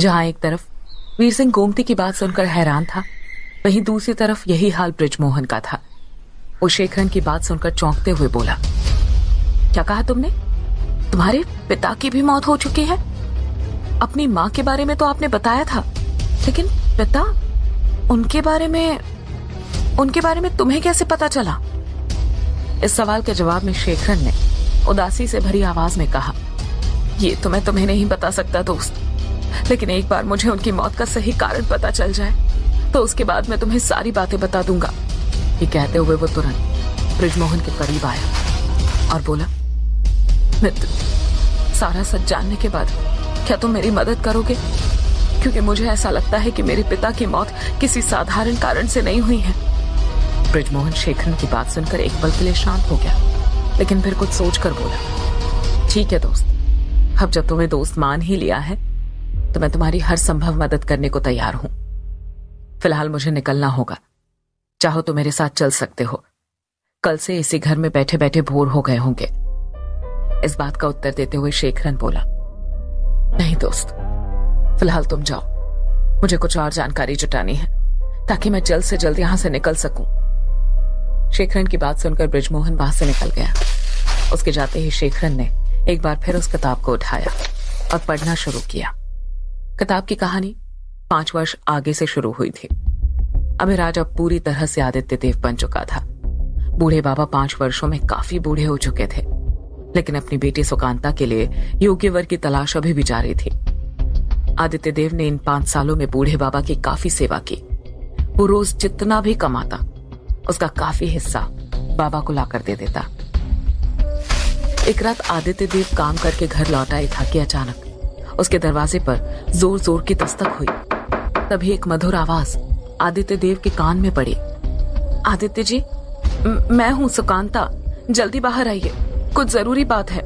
जहां एक तरफ वीर सिंह गोमती की बात सुनकर हैरान था, वहीं दूसरी तरफ यही हाल बृजमोहन का था। वो शेखरन की बात सुनकर चौंकते हुए बोला, क्या कहा तुमने? तुम्हारे पिता की भी मौत हो चुकी है? अपनी माँ के बारे में तो आपने बताया था, लेकिन पिता, उनके बारे में तुम्हें कैसे पता चला? इस सवाल के जवाब में शेखरन ने उदासी से भरी आवाज में कहा, ये तो मैं तुम्हें नहीं बता सकता दोस्त, लेकिन एक बार मुझे उनकी मौत का सही कारण पता चल जाए तो उसके बाद मैं तुम्हें सारी बातें बता दूंगा। ये कहते हुए वो तुरंत बृजमोहन के करीब आया और बोला, मित्र, सारा सच जानने के बाद क्या तुम मेरी मदद करोगे? क्योंकि मुझे ऐसा लगता है कि मेरे पिता की मौत किसी साधारण कारण से नहीं हुई है। बृजमोहन शेखरन की बात सुनकर एक पल के लिए शांत हो गया, लेकिन फिर कुछ सोचकर बोला, ठीक है दोस्त, अब जब तुम्हें दोस्त मान ही लिया है तो मैं तुम्हारी हर संभव मदद करने को तैयार हूं। फिलहाल मुझे निकलना होगा, चाहो तो मेरे साथ चल सकते हो। कल से इसी घर में बैठे बैठे बोर हो गए होंगे। इस बात का उत्तर देते हुए शेखरन बोला, नहीं दोस्त, फिलहाल तुम जाओ, मुझे कुछ और जानकारी जुटानी है ताकि मैं जल्द से जल्द यहां से निकल सकूं। शेखरन की बात सुनकर बृजमोहन वहां से निकल गया। उसके जाते ही शेखरन ने एक बार फिर उस किताब को उठाया और पढ़ना शुरू किया। किताब की कहानी 5 वर्ष आगे से शुरू हुई थी। अभिराज अब पूरी तरह से आदित्य देव बन चुका था। बूढ़े बाबा 5 वर्षों में काफी बूढ़े हो चुके थे, लेकिन अपनी बेटी सुकांता के लिए योग्य वर की तलाश अभी भी जारी थी। आदित्य देव ने इन 5 सालों में बूढ़े बाबा की काफी सेवा की। वो रोज जितना भी कमाता उसका काफी हिस्सा बाबा को लाकर दे देता। एक रात आदित्य देव काम करके घर लौट आए था कि अचानक उसके दरवाजे पर जोर जोर की दस्तक हुई। तभी एक मधुर आवाज आदित्य देव के कान में पड़ी, आदित्य जी, मैं हूं सुकांता, जल्दी बाहर आइए, कुछ जरूरी बात है।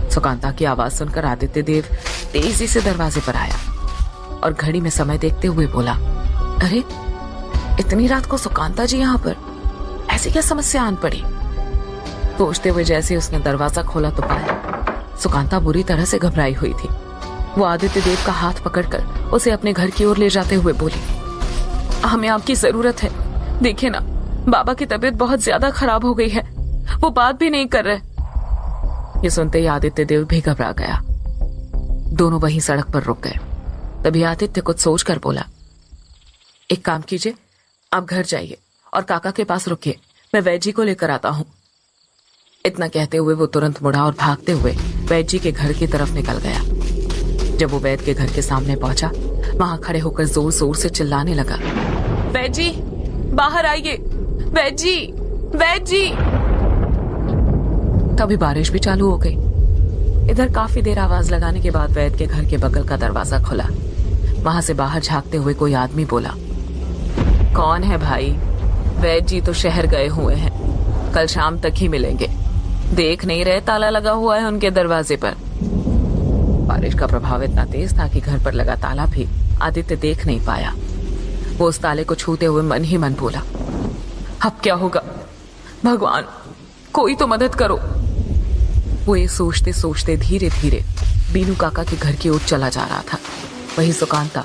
सुकांता की आवाज सुनकर आदित्य देव तेजी से दरवाजे पर आया और घड़ी में समय देखते हुए बोला, अरे इतनी रात को सुकांता जी यहाँ पर, ऐसी क्या समस्या आन पड़ी? सोचते हुए जैसे उसने दरवाजा खोला तो पाया सुकांता बुरी तरह से घबराई हुई थी। वो आदित्य देव का हाथ पकड़कर उसे अपने घर की ओर ले जाते हुए बोली, हमें आपकी जरूरत है, देखिए ना, बाबा की तबीयत बहुत ज्यादा खराब हो गई है, वो बात भी नहीं कर रहे। ये सुनते ही आदित्य देव भी घबरा गया। दोनों वहीं सड़क पर रुक गए। तभी आदित्य कुछ सोचकर बोला, एक काम कीजिए, आप घर जाइए और काका के पास रुकिए, मैं वैद जी को लेकर आता हूं। इतना कहते हुए वो तुरंत मुड़ा और भागते हुए वैद जी के घर की तरफ निकल गया। जब वो वैद के घर के सामने पहुंचा, वहां खड़े होकर जोर जोर से चिल्लाने लगा, वैद जी, बाहर आइए, वैद जी, वैद जी। तभी बारिश भी चालू हो गई। इधर काफी देर आवाज लगाने के बाद वैद के घर के बगल का दरवाजा खुला। वहां से बाहर झांकते हुए कोई आदमी बोला, कौन है भाई? वैद जी तो शहर गए हुए हैं, कल शाम तक ही मिलेंगे, देख नहीं रहे ताला लगा हुआ है उनके दरवाजे पर। बारिश का प्रभाव इतना तेज था कि घर पर लगा ताला भी आदित्य देख नहीं पाया। वो उस ताले को छूते हुए मन ही मन बोला, अब क्या होगा? भगवान, कोई तो मदद करो। वो ये सोचते सोचते धीरे धीरे बीनू काका के घर की ओर चला जा रहा था। वही सुकांता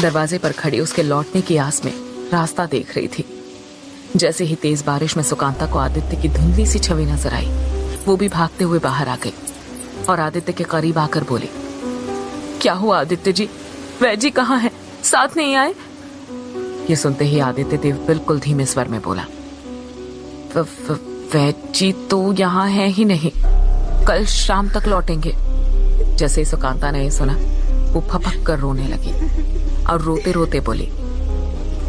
दरवाजे पर खड़ी उसके लौटने की आस में रास्ता देख रही थी। जैसे ही तेज बारिश में सुकांता को आदित्य की धुंधली सी छवि नजर आई, वो भी भागते हुए बाहर आ गई और आदित्य के करीब आकर बोली, क्या हुआ आदित्य जी? वैद जी कहाँ है? साथ नहीं आए? ये सुनते ही आदित्य देव बिल्कुल धीमे स्वर में बोला, वैद जी तो यहाँ है ही नहीं, कल शाम तक लौटेंगे। जैसे ही सुकांता ने सुना, वो फपक कर रोने लगी और रोते रोते बोली,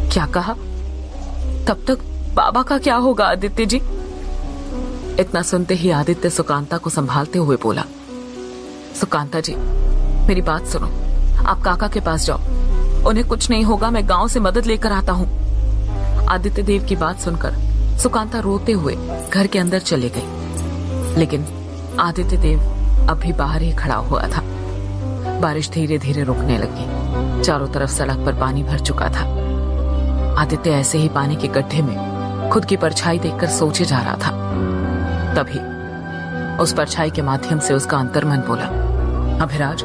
क्या कहा? तब तक बाबा का क्या होगा आदित्य जी? इतना सुनते ही आदित्य सुकांता को संभालते हुए बोला, सुकांता जी, मेरी बात सुनो, आप काका के पास जाओ, उन्हें कुछ नहीं होगा, मैं गांव से मदद लेकर आता हूँ। आदित्य देव की बात सुनकर सुकांता रोते हुए घर के अंदर चले गई, लेकिन आदित्य देव अब भी बाहर ही खड़ा हुआ था। बारिश धीरे धीरे रुकने लगी। चारों तरफ सड़क पर पानी भर चुका था। आदित्य ऐसे ही पानी के गड्ढे में खुद की परछाई देखकर सोचे जा रहा था। तभी उस परछाई के माध्यम से उसका अंतर्मन बोला, अभिराज,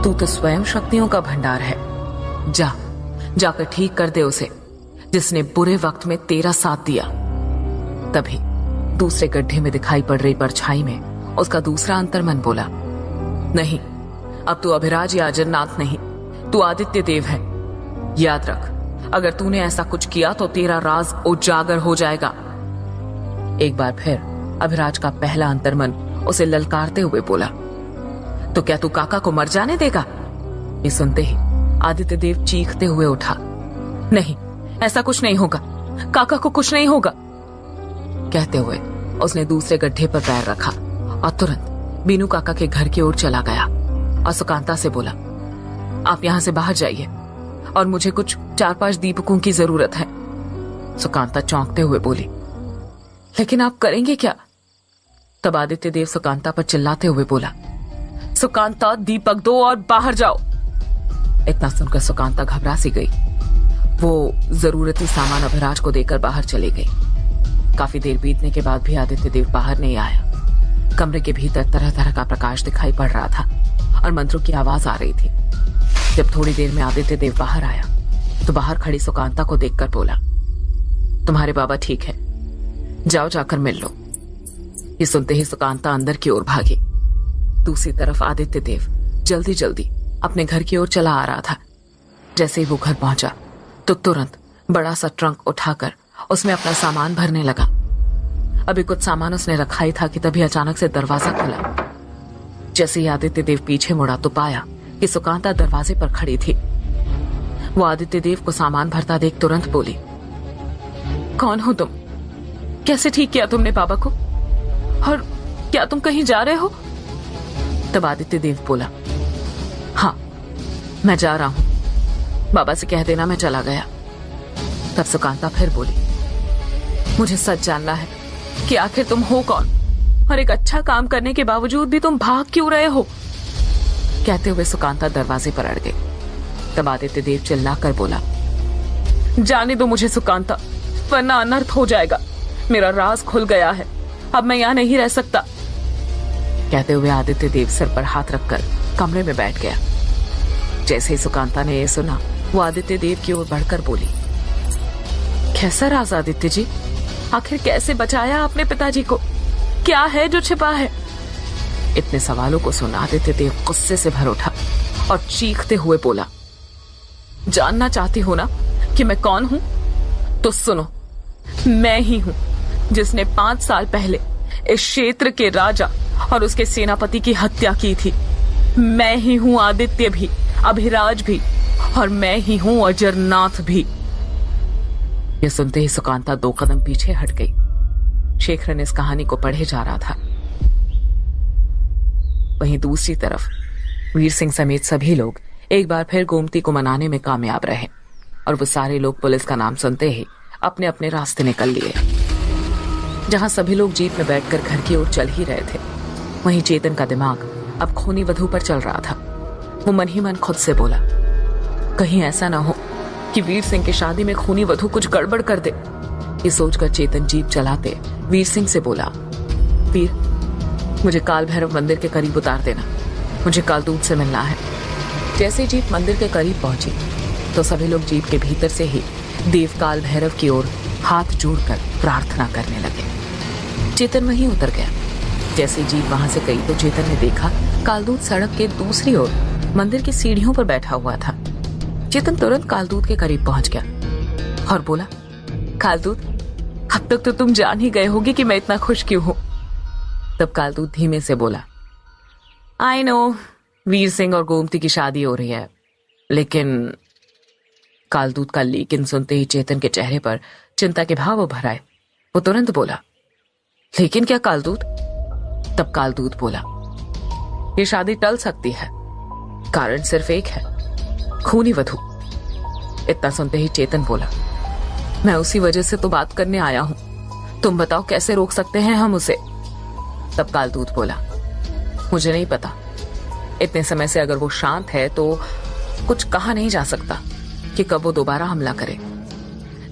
तू तो स्वयं शक्तियों का भंडार है। जा जाकर ठीक कर दे उसे जिसने बुरे वक्त में तेरा साथ दिया। तभी दूसरे गड्ढे में दिखाई पड़ रही परछाई में उसका दूसरा अंतर्मन बोला, नहीं, अब तू अभिराज या जन्नाथ नहीं, तू आदित्य देव है। याद रख, अगर तूने ऐसा कुछ किया तो तेरा राज उजागर हो जाएगा। एक बार फिर अभिराज का पहला अंतर्मन उसे ललकारते हुए बोला, तो क्या तू काका को मर जाने देगा? ये सुनते ही आदित्य देव चीखते हुए उठा, नहीं, ऐसा कुछ नहीं होगा, काका को कुछ नहीं होगा। कहते हुए उसने दूसरे गड्ढे पर पैर रखा और तुरंत बीनू काका के घर की ओर चला गया और सुकांता से बोला, आप यहां से बाहर जाइए और मुझे कुछ 4-5 दीपकों की जरूरत है। सुकांता चौंकते हुए बोली, लेकिन आप करेंगे क्या? तब आदित्य देव सुकांता पर चिल्लाते हुए बोला, सुकांता, दीपक दो और बाहर जाओ। इतना सुनकर सुकांता घबरा सी गई। वो जरूरती सामान अभिराज को देकर बाहर चली गई। काफी देर बीतने के बाद भी आदित्य देव बाहर नहीं आया। कमरे के भीतर तरह तरह का प्रकाश दिखाई पड़ रहा था और मंत्रों की आवाज आ रही थी। जब थोड़ी देर में आदित्य देव बाहर आया तो बाहर खड़ी सुकांता को देखकर बोला, तुम्हारे बाबा ठीक है, जाओ जाकर मिल लो। ये सुनते ही सुकांता अंदर की ओर भागी। दूसरी तरफ आदित्य देव जल्दी जल्दी अपने घर की ओर चला आ रहा था। जैसे ही वो घर पहुंचा तो तुरंत बड़ा सा ट्रंक उठाकर उसमें अपना सामान भरने लगा। अभी कुछ सामान उसने रखा ही था कि तभी अचानक से दरवाजा खुला। जैसे ही आदित्य देव पीछे मुड़ा तो पाया कि सुकांता दरवाजे पर खड़ी थी। वो आदित्य देव को सामान भरता देख तुरंत बोली, कौन हो तुम? कैसे ठीक किया तुमने बाबा को? और क्या तुम कहीं जा रहे हो? तब आदित्य देव बोला, हाँ, मैं जा रहा हूं, बाबा से कह देना मैं चला गया। तब सुकांता फिर बोली, मुझे सच जानना है कि आखिर तुम हो कौन और एक अच्छा काम करने के बावजूद भी तुम भाग क्यों रहे हो? कहते हुए सुकांता दरवाजे पर अड़ गई। तब आदित्य देव चिल्लाकर बोला, जाने दो मुझे सुकांता, वरना अनर्थ हो जाएगा। मेरा राज खुल गया है, अब मैं यहाँ नहीं रह सकता। कहते हुए आदित्य देव सिर पर हाथ रखकर कमरे में बैठ गया। जैसे ही सुकांता ने यह सुना वो आदित्य देव की ओर बढ़कर बोली, कैसा राज आदित्य जी? आखिर कैसे बचाया आपने पिताजी को? क्या है जो छिपा है? इतने सवालों को सुन आदित्य देव गुस्से से भर उठा और चीखते हुए बोला, जानना चाहती हो ना कि मैं कौन हूं? तो सुनो, मैं ही हूं जिसने 5 साल पहले इस क्षेत्र के राजा और उसके सेनापति की हत्या की थी। मैं ही हूं आदित्य भी, अभिराज भी, और मैं ही हूं अजरनाथ भी। यह सुनते ही सुकांता 2 कदम पीछे हट गई। शेखरन इस कहानी को पढ़े जा रहा था। वहीं दूसरी तरफ वीर सिंह समेत सभी लोग एक बार फिर गोमती को मनाने में कामयाब रहे और वो सारे लोग पुलिस का नाम सुनते ही अपने अपने रास्ते निकल लिए। जहां सभी लोग जीप में बैठकर घर की ओर चल ही रहे थे, वहीं चेतन का दिमाग अब खूनी वधू पर चल रहा था। वो मन ही मन खुद से बोला, कहीं ऐसा ना हो कि वीर सिंह की शादी में खूनी वधू कुछ गड़बड़ कर दे। ये सोचकर चेतन जीप चलाते वीर सिंह से बोला, वीर, मुझे काल भैरव मंदिर के करीब उतार देना, मुझे कालदूत से मिलना है। जैसे जीप मंदिर के करीब पहुंची तो सभी लोग जीप के भीतर से ही देव काल भैरव की ओर हाथ जोड़कर प्रार्थना करने लगे। चेतन वहीं उतर गया। जैसे जीप वहां से गई तो चेतन ने देखा कालदूत सड़क के दूसरी ओर मंदिर की सीढ़ियों पर बैठा हुआ था। चेतन तुरंत कालदूत के करीब पहुंच गया और बोला, कालदूत, अब तक तो तुम जान ही गए होगे कि मैं इतना खुश क्यों हूं। तब कालदूत धीमे से बोला, आई नो, वीर सिंह और गोमती की शादी हो रही है, लेकिन कालदूत का लेकिन सुनते ही चेतन के चेहरे पर चिंता के भाव उभर आए। वो तुरंत बोला, लेकिन क्या कालदूत? तब कालदूत बोला, ये शादी टल सकती है, कारण सिर्फ एक है, खूनी वधू। इतना सुनते ही चेतन बोला, मैं उसी वजह से तो बात करने आया हूं, तुम बताओ कैसे रोक सकते हैं हम उसे। तब कालदूत बोला, मुझे नहीं पता, इतने समय से अगर वो शांत है तो कुछ कहा नहीं जा सकता कि कब वो दोबारा हमला करे।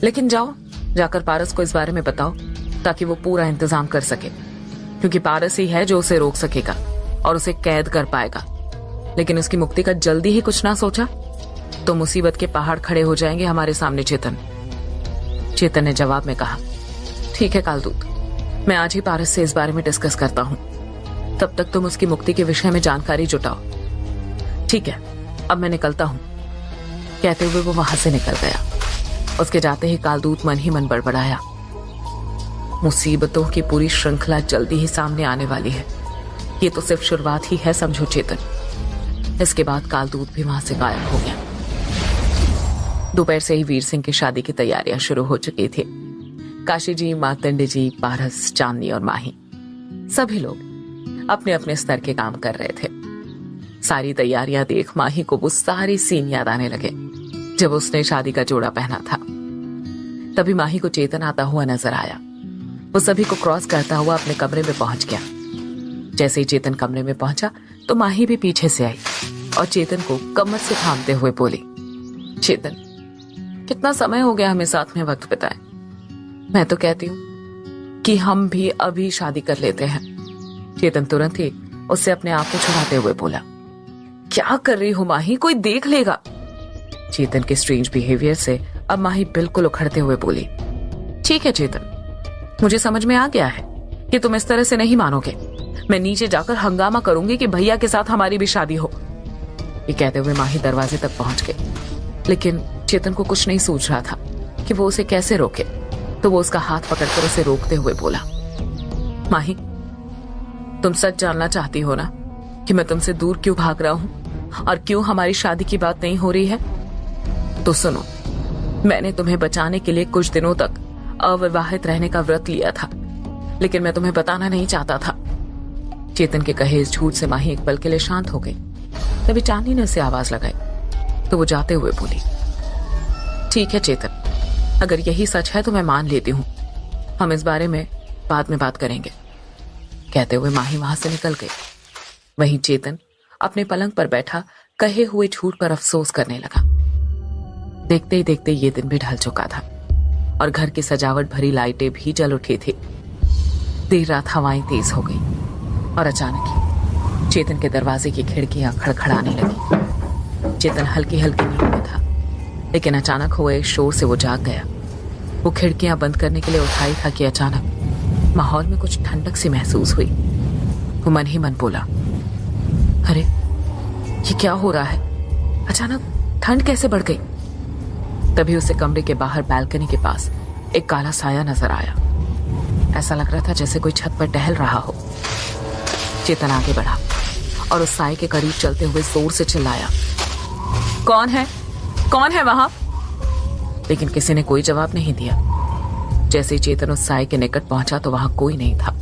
लेकिन जाओ, जाकर पारस को इस बारे में बताओ ताकि वो पूरा इंतजाम कर सके, क्योंकि पारस ही है जो उसे रोक सकेगा और उसे कैद कर पाएगा। लेकिन उसकी मुक्ति का जल्दी ही कुछ ना सोचा तो मुसीबत के पहाड़ खड़े हो जाएंगे हमारे सामने। चेतन ने जवाब में कहा, ठीक है कालदूत, मैं आज ही पारस से इस बारे में डिस्कस करता हूं। तब तक तुम उसकी मुक्ति के विषय में जानकारी जुटाओ। ठीक है, अब मैं निकलता हूं। कहते हुए वो वहां से निकल गया। उसके जाते ही कालदूत मन ही मन बड़बड़ाया, मुसीबतों की पूरी श्रृंखला जल्दी ही सामने आने वाली है। ये तो सिर्फ शुरुआत ही है समझो चेतन। इसके बाद कालदूत भी वहां से गायब हो गया। दोपहर से ही वीर सिंह की शादी की तैयारियां शुरू हो चुकी थी। काशी जी, मार्तंड जी, पारस, चांदनी और माही सभी लोग अपने अपने स्तर के काम कर रहे थे। सारी तैयारियां देख माही को वो सारे सीन याद आने लगे जब उसने शादी का जोड़ा पहना था। तभी माही को चेतन आता हुआ नजर आया। वो सभी को क्रॉस करता हुआ अपने कमरे में पहुंच गया। जैसे ही चेतन कमरे में पहुंचा तो माही भी पीछे से आई और चेतन को कमर से थामते हुए बोली, चेतन, कितना समय हो गया हमें साथ में वक्त बिताए। मैं तो कहती हूँ कि हम भी अभी शादी कर लेते हैं। चेतन तुरंत ही उससे अपने आप को छुड़ाते हुए बोला, क्या कर रही हो माही, कोई देख लेगा। चेतन के स्ट्रेंज बिहेवियर से अब माही बिल्कुल उखड़ते हुए बोली, ठीक है चेतन, मुझे समझ में आ गया है कि तुम इस तरह से नहीं मानोगे। मैं नीचे जाकर हंगामा करूंगी कि भैया के साथ हमारी भी शादी हो। ये कहते हुए माही दरवाजे तक पहुंच गई, लेकिन चेतन को कुछ नहीं सूझ रहा था कि वो उसे कैसे रोके। तो वो उसका हाथ पकड़कर उसे रोकते हुए बोला, माही, तुम सच जानना चाहती हो ना कि मैं तुमसे दूर क्यों भाग रहा हूं और क्यों हमारी शादी की बात नहीं हो रही है? तो सुनो, मैंने तुम्हें बचाने के लिए कुछ दिनों तक अविवाहित रहने का व्रत लिया था, लेकिन मैं तुम्हें बताना नहीं चाहता था। चेतन के कहे इस झूठ से माही एक पल के लिए शांत हो गई। तभी चांदनी ने उसे आवाज लगाई तो वो जाते हुए बोली, ठीक है चेतन, अगर यही सच है तो मैं मान लेती हूँ। हम इस बारे में बाद में बात करेंगे। कहते हुए माही वहां से निकल गई। वहीं चेतन अपने पलंग पर बैठा कहे हुए झूठ पर अफसोस करने लगा। देखते ही देखते ये दिन भी ढल चुका था और घर की सजावट भरी लाइटें भी जल उठी थी। देर रात हवाएं तेज हो गई और अचानक ही चेतन के दरवाजे की खिड़कियां खड़खड़ाने लगी। चेतन हल्की हल्की नींद में था, लेकिन अचानक हुए शोर से वो जाग गया। वो खिड़कियां बंद करने के लिए उठाई था कि अचानक माहौल में कुछ ठंडक सी महसूस हुई। वो मन ही मन बोला, अरे ये क्या हो रहा है, अचानक ठंड कैसे बढ़ गई। तभी उसे कमरे के बाहर बैल्कनी के पास एक काला साया नजर आया। ऐसा लग रहा था जैसे कोई छत पर टहल रहा हो। चेतन आगे बढ़ा और उस साए के करीब चलते हुए जोर से चिल्लाया, कौन है, कौन है वहां? लेकिन किसी ने कोई जवाब नहीं दिया। जैसे ही चेतन उस साए के निकट पहुंचा तो वहां कोई नहीं था।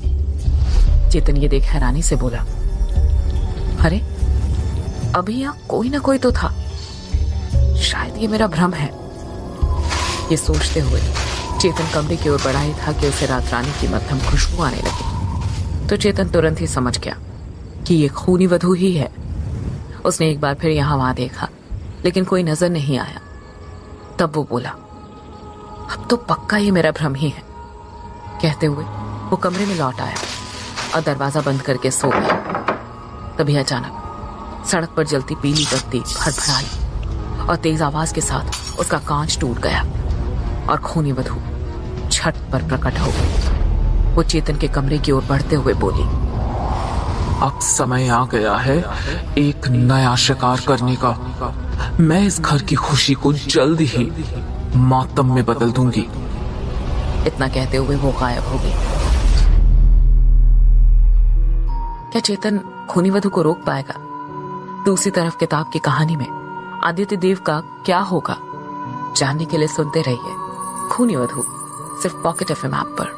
चेतन ये देख हैरानी से बोला, अरे अभी यहां कोई ना कोई तो था, शायद ये मेरा भ्रम है। ये सोचते हुए चेतन कमरे की ओर बढ़ा ही था कि उसे रात रानी की मध्यम खुशबू आने लगी। तो चेतन तुरंत ही समझ गया कि ये खूनी वधू ही है। उसने एक बार फिर यहाँ वहां देखा, लेकिन कोई नजर नहीं आया। तब वो बोला, अब तो पक्का ये मेरा भ्रम ही है। कहते हुए वो कमरे में लौट आया और दरवाजा बंद करके सो गया। तभी अचानक सड़क पर जलती पीली बत्ती फड़फड़ाई और तेज आवाज के साथ उसका कांच टूट गया और खूनी वधू छत पर प्रकट हो गई। वो चेतन के कमरे की ओर बढ़ते हुए बोली, अब समय आ गया है एक नया शिकार करने का। मैं इस घर की खुशी को जल्द ही मातम में बदल दूंगी। इतना कहते हुए वो गायब हो गई। क्या चेतन खूनी वधू को रोक पाएगा? दूसरी तरफ किताब की कहानी में आदित्य देव का क्या होगा, जानने के लिए सुनते रहिए खूनी वधू, सिर्फ पॉकेट एफएम ऐप पर।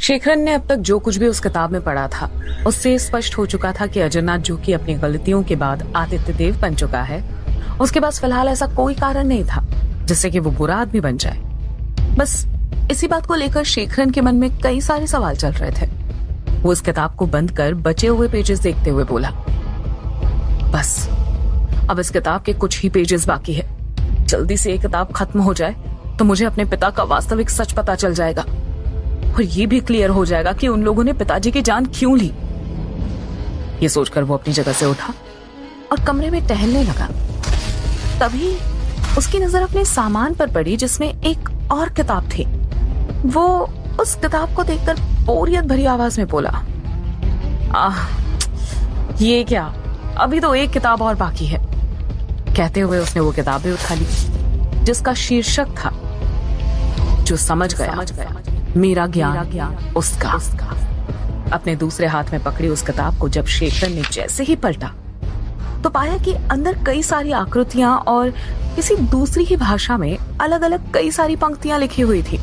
शेखरन ने अब तक जो कुछ भी उस किताब में पढ़ा था उससे स्पष्ट हो चुका था कि अजरनाथ जो कि अपनी गलतियों के बाद आदित्य देव बन चुका है, उसके पास फिलहाल ऐसा कोई कारण नहीं था जिससे कि वो बुरा आदमी बन जाए। बस इसी बात को लेकर शेखरन के मन में कई सारे सवाल चल रहे थे। वो उस किताब को बंद कर बचे हुए पेजेस देखते हुए बोला, बस अब इस किताब के कुछ ही पेजेस बाकी है। जल्दी से ये किताब खत्म हो जाए तो मुझे अपने पिता का वास्तविक सच पता चल जाएगा और ये भी क्लियर हो जाएगा कि उन लोगों ने पिताजी की जान क्यों ली। ये सोचकर वो अपनी जगह से उठा और कमरे में टहलने लगा। तभी उसकी नजर अपने सामान पर पड़ी जिसमें एक और किताब थी। वो उस किताब को देखकर बोरियत भरी आवाज में बोला, ये क्या, अभी तो एक किताब और बाकी है। कहते हुए उसने वो किताब भी उठा ली जिसका शीर्षक था, जो समझ गया मेरा ज्ञान उसका। अपने दूसरे हाथ में पकड़ी उस किताब को जब शेखर ने जैसे ही पलटा तो पाया कि अंदर कई सारी आकृतियां और किसी दूसरी ही भाषा में अलग अलग कई सारी पंक्तियां लिखी हुई थी।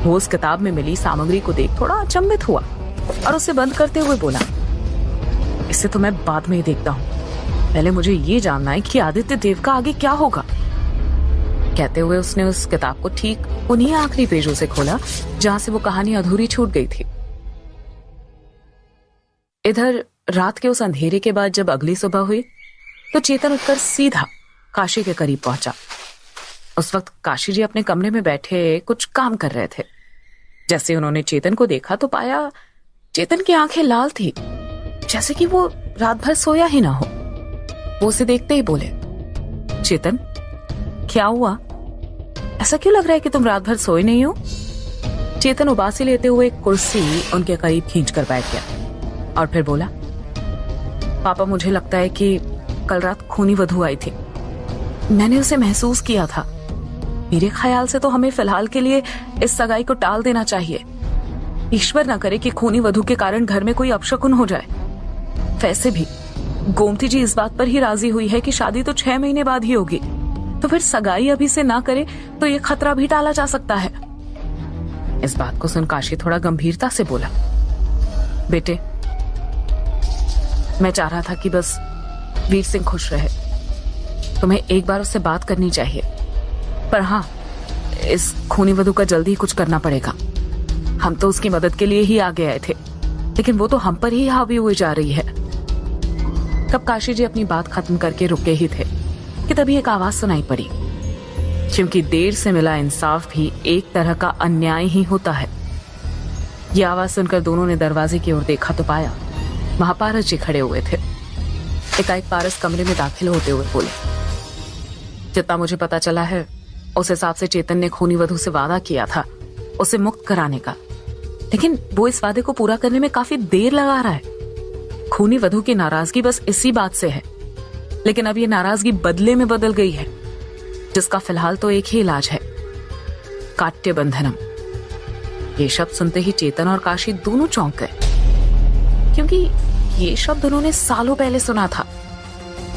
वो उस किताब में मिली सामग्री को देख थोड़ा अचंभित हुआ और उसे बंद करते हुए बोला, इसे तो मैं बाद में ही देखता हूँ, पहले मुझे ये जानना है कि आदित्य देव का आगे क्या होगा। कहते हुए उसने उस किताब को ठीक उन्हीं आखिरी पेजों से खोला जहां से वो कहानी अधूरी छूट गई थी। इधर रात के उस अंधेरे के बाद जब अगली सुबह हुई तो चेतन उठकर सीधा काशी के करीब पहुंचा। उस वक्त काशी जी अपने कमरे में बैठे कुछ काम कर रहे थे। जैसे उन्होंने चेतन को देखा तो पाया चेतन की आंखें लाल थी, जैसे कि वो रात भर सोया ही ना हो। वो उसे देखते ही बोले, चेतन क्या हुआ, ऐसा क्यों लग रहा है कि तुम रात भर सोए नहीं हो। चेतन उबासी लेते हुए एक कुर्सी उनके करीब खींचकर बैठ गया और फिर बोला, पापा मुझे लगता है कि कल रात खूनी वधू आई थी, मैंने उसे महसूस किया था। मेरे ख्याल से तो हमें फिलहाल के लिए इस सगाई को टाल देना चाहिए। ईश्वर ना करे कि खूनी वधू के कारण घर में कोई अपशकुन हो जाए। वैसे भी गोमती जी इस बात पर ही राजी हुई है कि शादी तो 6 महीने बाद ही होगी, तो फिर सगाई अभी से ना करे तो ये खतरा भी टाला जा सकता है। इस बात को सुन काशी थोड़ा गंभीरता से बोला, बेटे मैं चाह रहा था कि बस वीर सिंह खुश रहे, तुम्हें एक बार उससे बात करनी चाहिए, पर हाँ इस खूनी वधू का जल्दी ही कुछ करना पड़ेगा। हम तो उसकी मदद के लिए ही आगे आए थे, लेकिन वो तो हम पर ही हावी हुई जा रही है। तब काशी जी अपनी बात खत्म करके रुके ही थे कि तभी एक आवाज सुनाई पड़ी, क्योंकि देर से मिला इंसाफ भी एक तरह का अन्याय ही होता है। यह आवाज सुनकर दोनों ने दरवाजे की ओर देखा तो पाया वहां पारस जी खड़े हुए थे। एकाएक पारस कमरे में दाखिल होते हुए बोले, जितना मुझे पता चला है उस हिसाब से चेतन ने खूनी वधू से वादा किया था उसे मुक्त कराने का, लेकिन वो इस वादे को पूरा करने में काफी देर लगा रहा है। खूनी वधू की नाराजगी बस इसी बात से है, लेकिन अब ये नाराजगी बदले में बदल गई है, जिसका फिलहाल तो एक ही इलाज है, काट्य बंधनम। ये शब्द सुनते ही चेतन और काशी दोनों चौंक गए, क्योंकि ये शब्द उन्होंने सालों पहले सुना था।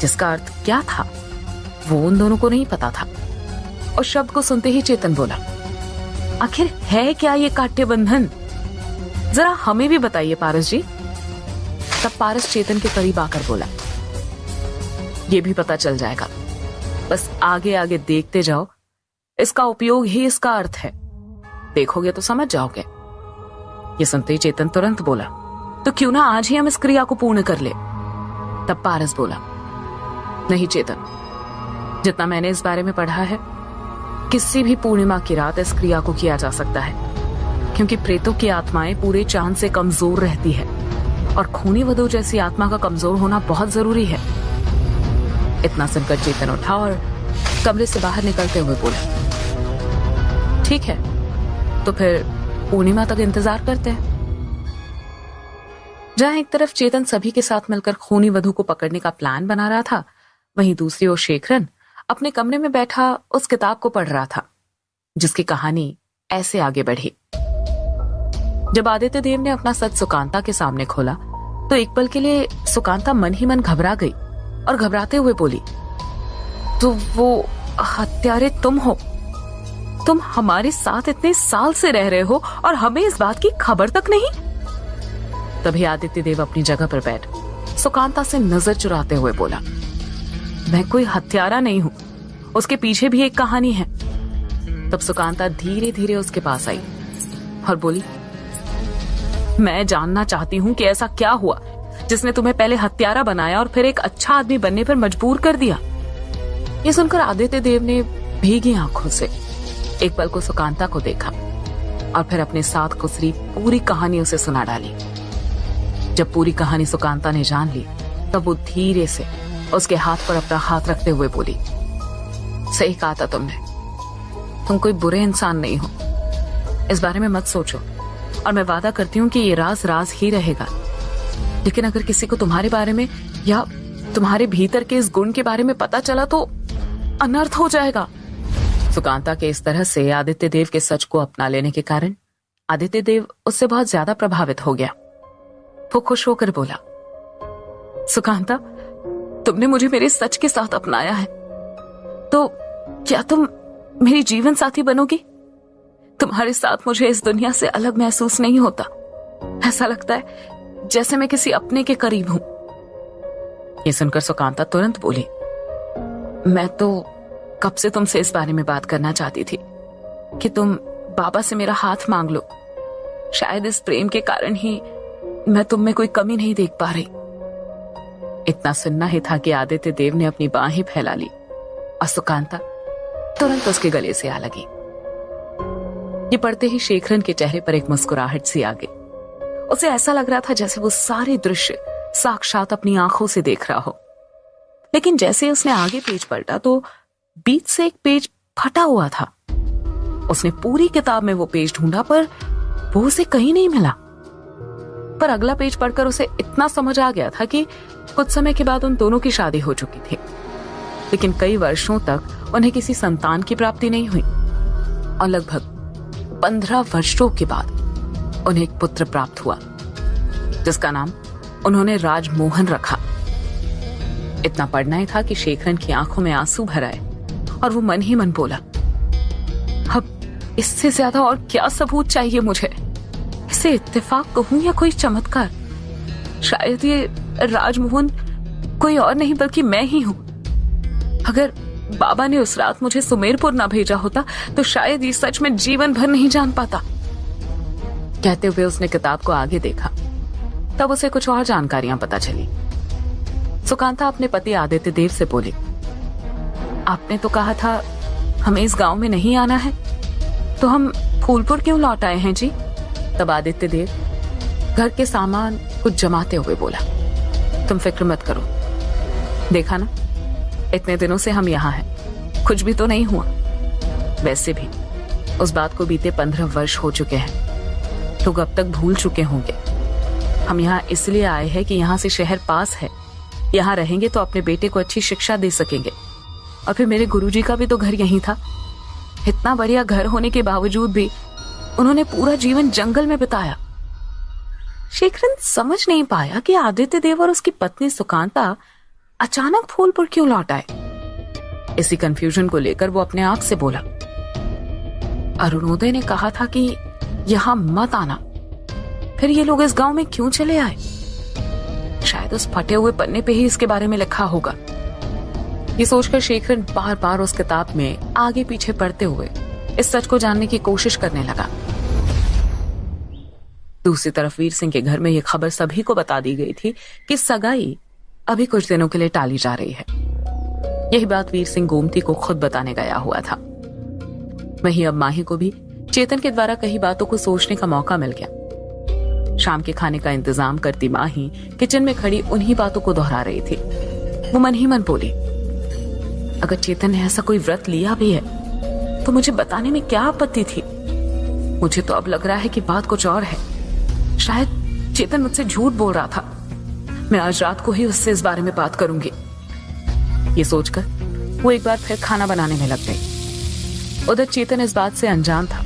जिसका अर्थ क्या था वो उन दोनों को नहीं पता था। और शब्द को सुनते ही चेतन बोला, आखिर है क्या ये काट्य बंधन, जरा हमें भी बताइए पारस जी। तब पारस चेतन के करीब आकर बोला, ये भी पता चल जाएगा, बस आगे आगे देखते जाओ, इसका उपयोग ही इसका अर्थ है, देखोगे तो समझ जाओगे। ये सुनते ही चेतन तुरंत बोला, तो क्यों ना आज ही हम इस क्रिया को पूर्ण कर ले। तब पारस बोला, नहीं चेतन, जितना मैंने इस बारे में पढ़ा है, किसी भी पूर्णिमा की रात इस क्रिया को किया जा सकता है, क्योंकि प्रेतों की आत्माएं पूरे चांद से कमजोर रहती है और खूनी वधू जैसी आत्मा का कमजोर होना बहुत जरूरी है। इतना सुनकर चेतन उठा और कमरे से बाहर निकलते हुए बोला, ठीक है, तो फिर पूर्णिमा तक इंतजार करते हैं। जहां एक तरफ चेतन सभी के साथ मिलकर खूनी वधू को पकड़ने का प्लान बना रहा था, वहीं दूसरी ओर शेखरन अपने कमरे में बैठा उस किताब को पढ़ रहा था, जिसकी कहानी ऐसे आगे बढ़ी। जब आदित्य देव ने अपना सच सुकांता के सामने खोला तो एक पल के लिए सुकांता मन ही मन घबरा गई और घबराते हुए बोली, तो वो हत्यारे तुम हो, तुम हमारे साथ इतने साल से रह रहे हो और हमें इस बात की खबर तक नहीं। तभी आदित्य देव अपनी जगह पर बैठ सुकांता से नजर चुराते हुए बोला, मैं कोई हत्यारा नहीं हूं, उसके पीछे भी एक कहानी है। तब सुकांता धीरे धीरे उसके पास आई और बोली, मैं जानना चाहती हूँ कि ऐसा क्या हुआ जिसने तुम्हें पहले हत्यारा बनाया और फिर एक अच्छा आदमी बनने पर मजबूर कर दिया। ये सुनकर आदित्य देव ने भीगी आंखों से एक पल को सुकांता को देखा और फिर अपने साथ गुजरी पूरी कहानी उसे सुना डाली। जब पूरी कहानी सुकांता ने जान ली तब वो धीरे से उसके हाथ पर अपना हाथ रखते हुए बोली, सही कहा था तुमने, तुम कोई बुरे इंसान नहीं हो। इस बारे में मत सोचो और मैं वादा करती हूँ कि ये राज राज ही रहेगा। लेकिन अगर किसी को तुम्हारे बारे में या तुम्हारे भीतर के इस गुण के बारे में पता चला तो अनर्थ हो जाएगा। सुकांता के इस तरह से आदित्य देव के सच को अपना लेने के कारण आदित्य देव उससे बहुत ज्यादा प्रभावित हो गया। वो खुश होकर बोला, सुकांता, तुमने मुझे मेरे सच के साथ अपनाया है, तो क्या तुम मेरी जीवन साथी बनोगी? तुम्हारे साथ मुझे इस दुनिया से अलग महसूस नहीं होता। ऐसा लगता है जैसे मैं किसी अपने के करीब हूं। ये सुनकर सुकांता तुरंत बोली, मैं तो कब से तुमसे इस बारे में बात करना चाहती थी कि तुम बाबा से मेरा हाथ मांग लो। शायद इस प्रेम के कारण ही मैं तुम में कोई कमी नहीं देख पा रही। इतना सुनना ही था कि आदित्य देव ने अपनी बाहें फैला ली और सुकांता तुरंत उसके गले से आ लगी। ये पढ़ते ही शेखरन के चेहरे पर एक मुस्कुराहट सी आ गई। उसे ऐसा लग रहा था जैसे वो सारे दृश्य साक्षात अपनी आंखों से देख रहा हो। लेकिन जैसे उसने आगे पेज पलटा तो बीच से एक पेज फटा हुआ था। उसने पूरी किताब में वो पेज ढूंढा पर वो उसे कहीं नहीं मिला। पर अगला पेज पढ़कर उसे इतना समझ आ गया था कि कुछ समय के बाद उन दोनों की शादी हो चुकी थी, लेकिन कई वर्षों तक उन्हें किसी संतान की प्राप्ति नहीं हुई और लगभग 15 वर्षों के बाद उन्हें एक पुत्र प्राप्त हुआ जिसका नाम उन्होंने राजमोहन रखा। इतना पढ़ना ही था कि शेखरन की आंखों में आंसू भर आए और वो मन ही मन बोला, अब इससे ज्यादा और क्या सबूत चाहिए मुझे? इसे इत्तेफाक कहूं या कोई चमत्कार? शायद ये राजमोहन कोई और नहीं बल्कि मैं ही हूं। अगर बाबा ने उस रात मुझे सुमेरपुर ना भेजा होता तो शायद ये सच में जीवन भर नहीं जान पाता। कहते हुए उसने किताब को आगे देखा, तब उसे कुछ और जानकारियां पता चली। सुकांता अपने पति आदित्य देव से बोली, आपने तो कहा था हमें इस गांव में नहीं आना है, तो हम फूलपुर क्यों लौट आए हैं जी? तब आदित्य देव घर के सामान कुछ जमाते हुए बोला, तुम फिक्र मत करो, देखा ना इतने दिनों से हम यहाँ हैं, कुछ भी तो नहीं हुआ। वैसे भी उस बात को बीते 15 वर्ष हो चुके हैं, लोग अब तक भूल चुके होंगे। हम यहाँ इसलिए आए हैं कि यहाँ से शहर पास है, यहाँ रहेंगे तो अपने बेटे को अच्छी शिक्षा दे सकेंगे। और फिर मेरे गुरुजी का भी तो घर यहीं था। इतना बढ़िया घर होने के बावजूद भी उन्होंने पूरा जीवन जंगल में बिताया। शेखरन समझ नहीं पाया कि आदित्य देव और उसकी पत्नी सुकांता अचानक फूलपुर क्यों लौट आए। इसी कंफ्यूजन को लेकर वो अपने आप से बोला, अरुणोदय ने कहा था कि यहां मत आना, फिर ये लोग इस गांव में क्यों चले आए? शायद उस फटे हुए पन्ने पे ही इसके बारे में लिखा होगा। ये सोचकर शेखरन बार बार उस किताब में आगे पीछे पढ़ते हुए इस सच को जानने की कोशिश करने लगा। दूसरी तरफ वीर सिंह के घर में यह खबर सभी को बता दी गई थी कि सगाई अभी कुछ दिनों के लिए टाली जा रही है। यही बात वीर सिंह गोमती को खुद बताने गया हुआ था। वहीं अब माही को भी चेतन के द्वारा कई बातों को सोचने का मौका मिल गया। शाम के खाने का इंतजाम करती माही किचन में खड़ी उन्हीं बातों को दोहरा रही थी। वो मन ही मन बोली, अगर चेतन ने ऐसा कोई व्रत लिया भी है तो मुझे बताने में क्या आपत्ति थी? मुझे तो अब लग रहा है कि बात कुछ और है। शायद चेतन मुझसे झूठ बोल रहा था। मैं आज रात को ही उससे इस बारे में बात करूंगी। ये सोचकर वो एक बार फिर खाना बनाने में लग गई। उधर चेतन इस बात से अनजान था।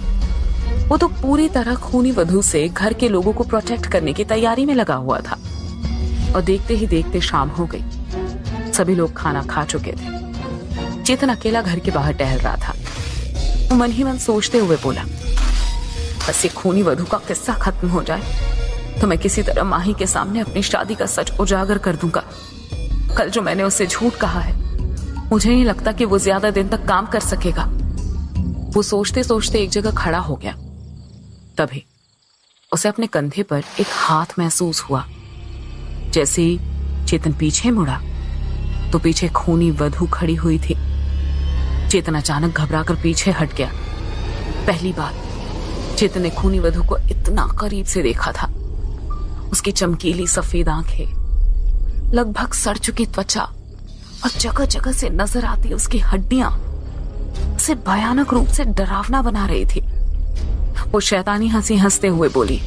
वो तो पूरी तरह खूनी वधू से घर के लोगों को प्रोटेक्ट करने की तैयारी में लगा हुआ था। और देखते ही देखते शाम हो गई। सभी लोग खाना खा चुके थे। चेतन अकेला घर के बाहर टहल रहा था। वो मन ही मन सोचते हुए बोला, बस ये खूनी वधू का किस्सा खत्म हो जाए तो मैं किसी तरह माही के सामने अपनी शादी का सच उजागर कर दूंगा। कल जो मैंने उससे झूठ कहा है, मुझे नहीं लगता कि वो ज्यादा दिन तक काम कर सकेगा। वो सोचते सोचते एक जगह खड़ा हो गया। तभी उसे अपने कंधे पर एक हाथ महसूस हुआ। जैसे ही चेतन पीछे मुड़ा तो पीछे खूनी वधू खड़ी हुई थी। चेतन अचानक घबराकर पीछे हट गया। पहली बार चेतन ने खूनी वधू को इतना करीब से देखा था। उसकी चमकीली सफेद आंखें, लगभग सड़ चुकी त्वचा और जगह जगह से नजर आती उसकी हड्डियां उसे भयानक रूप से डरावना बना रही थी। वो शैतानी हंसी हंसते हुए बोली,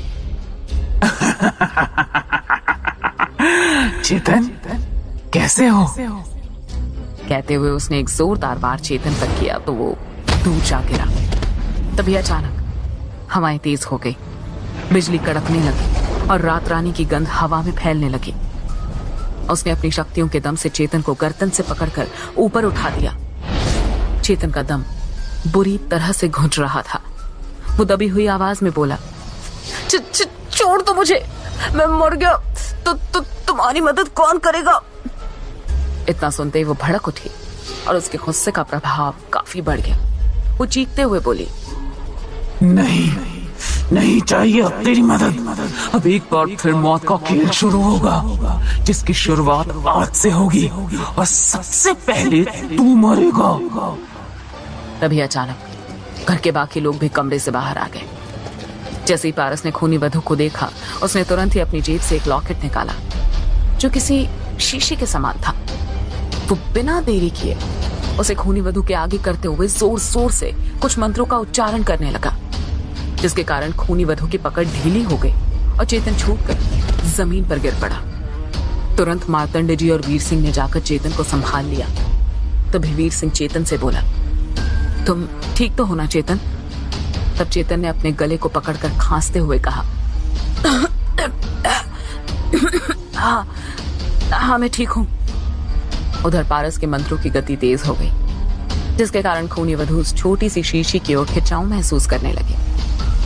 चेतन, कैसे हो? कहते हुए उसने एक जोरदार वार चेतन पर किया तो वो दूर जा गिरा। तभी अचानक हवाएं तेज हो गई, बिजली कड़कने लगी और रात रानी की गंध हवा में फैलने लगी। उसने अपनी शक्तियों के दम से चेतन को गर्दन से पकड़कर ऊपर उठा दिया। चेतन का दम बुरी तरह से घुंच रहा था। वो दबी हुई आवाज में बोला, छोड़ दो मुझे, मैं मर गया तो तुम्हारी मदद कौन करेगा? इतना सुनते ही वो भड़क उठी और उसके गुस्से का प्रभाव काफी बढ़ गया। वो चीखते हुए बोली, नहीं चाहिए अब तेरी मदद। अब एक बार फिर मौत का खेल शुरू होगा, जिसकी शुरुआत आज से होगी और सबसे पहले तू मरेगा। तभी अचानक घर के बाकी लोग भी कमरे से बाहर आ गए। जैसे ही पारस ने खूनी वधू को देखा, उसने तुरंत ही अपनी जेब से एक लॉकेट निकाला जो किसी शीशे के समान था। वो बिना देरी किए उसे खूनी वधू के आगे करते हुए जोर जोर से कुछ मंत्रों का उच्चारण करने लगा, जिसके कारण खूनी वधू की पकड़ ढीली हो गई और चेतन छूटकर जमीन पर गिर पड़ा। तुरंत मार्तंड जी और वीर सिंह ने जाकर चेतन को संभाल लिया। तभी वीर सिंह चेतन से बोला, तुम ठीक तो हो ना चेतन? तब चेतन ने अपने गले को पकड़कर खांसते हुए कहा, हाँ मैं ठीक हूं। उधर पारस के मंत्रों की गति तेज हो गई, जिसके कारण खूनी वधू उस छोटी सी शीशी की ओर खिंचाव महसूस करने लगी।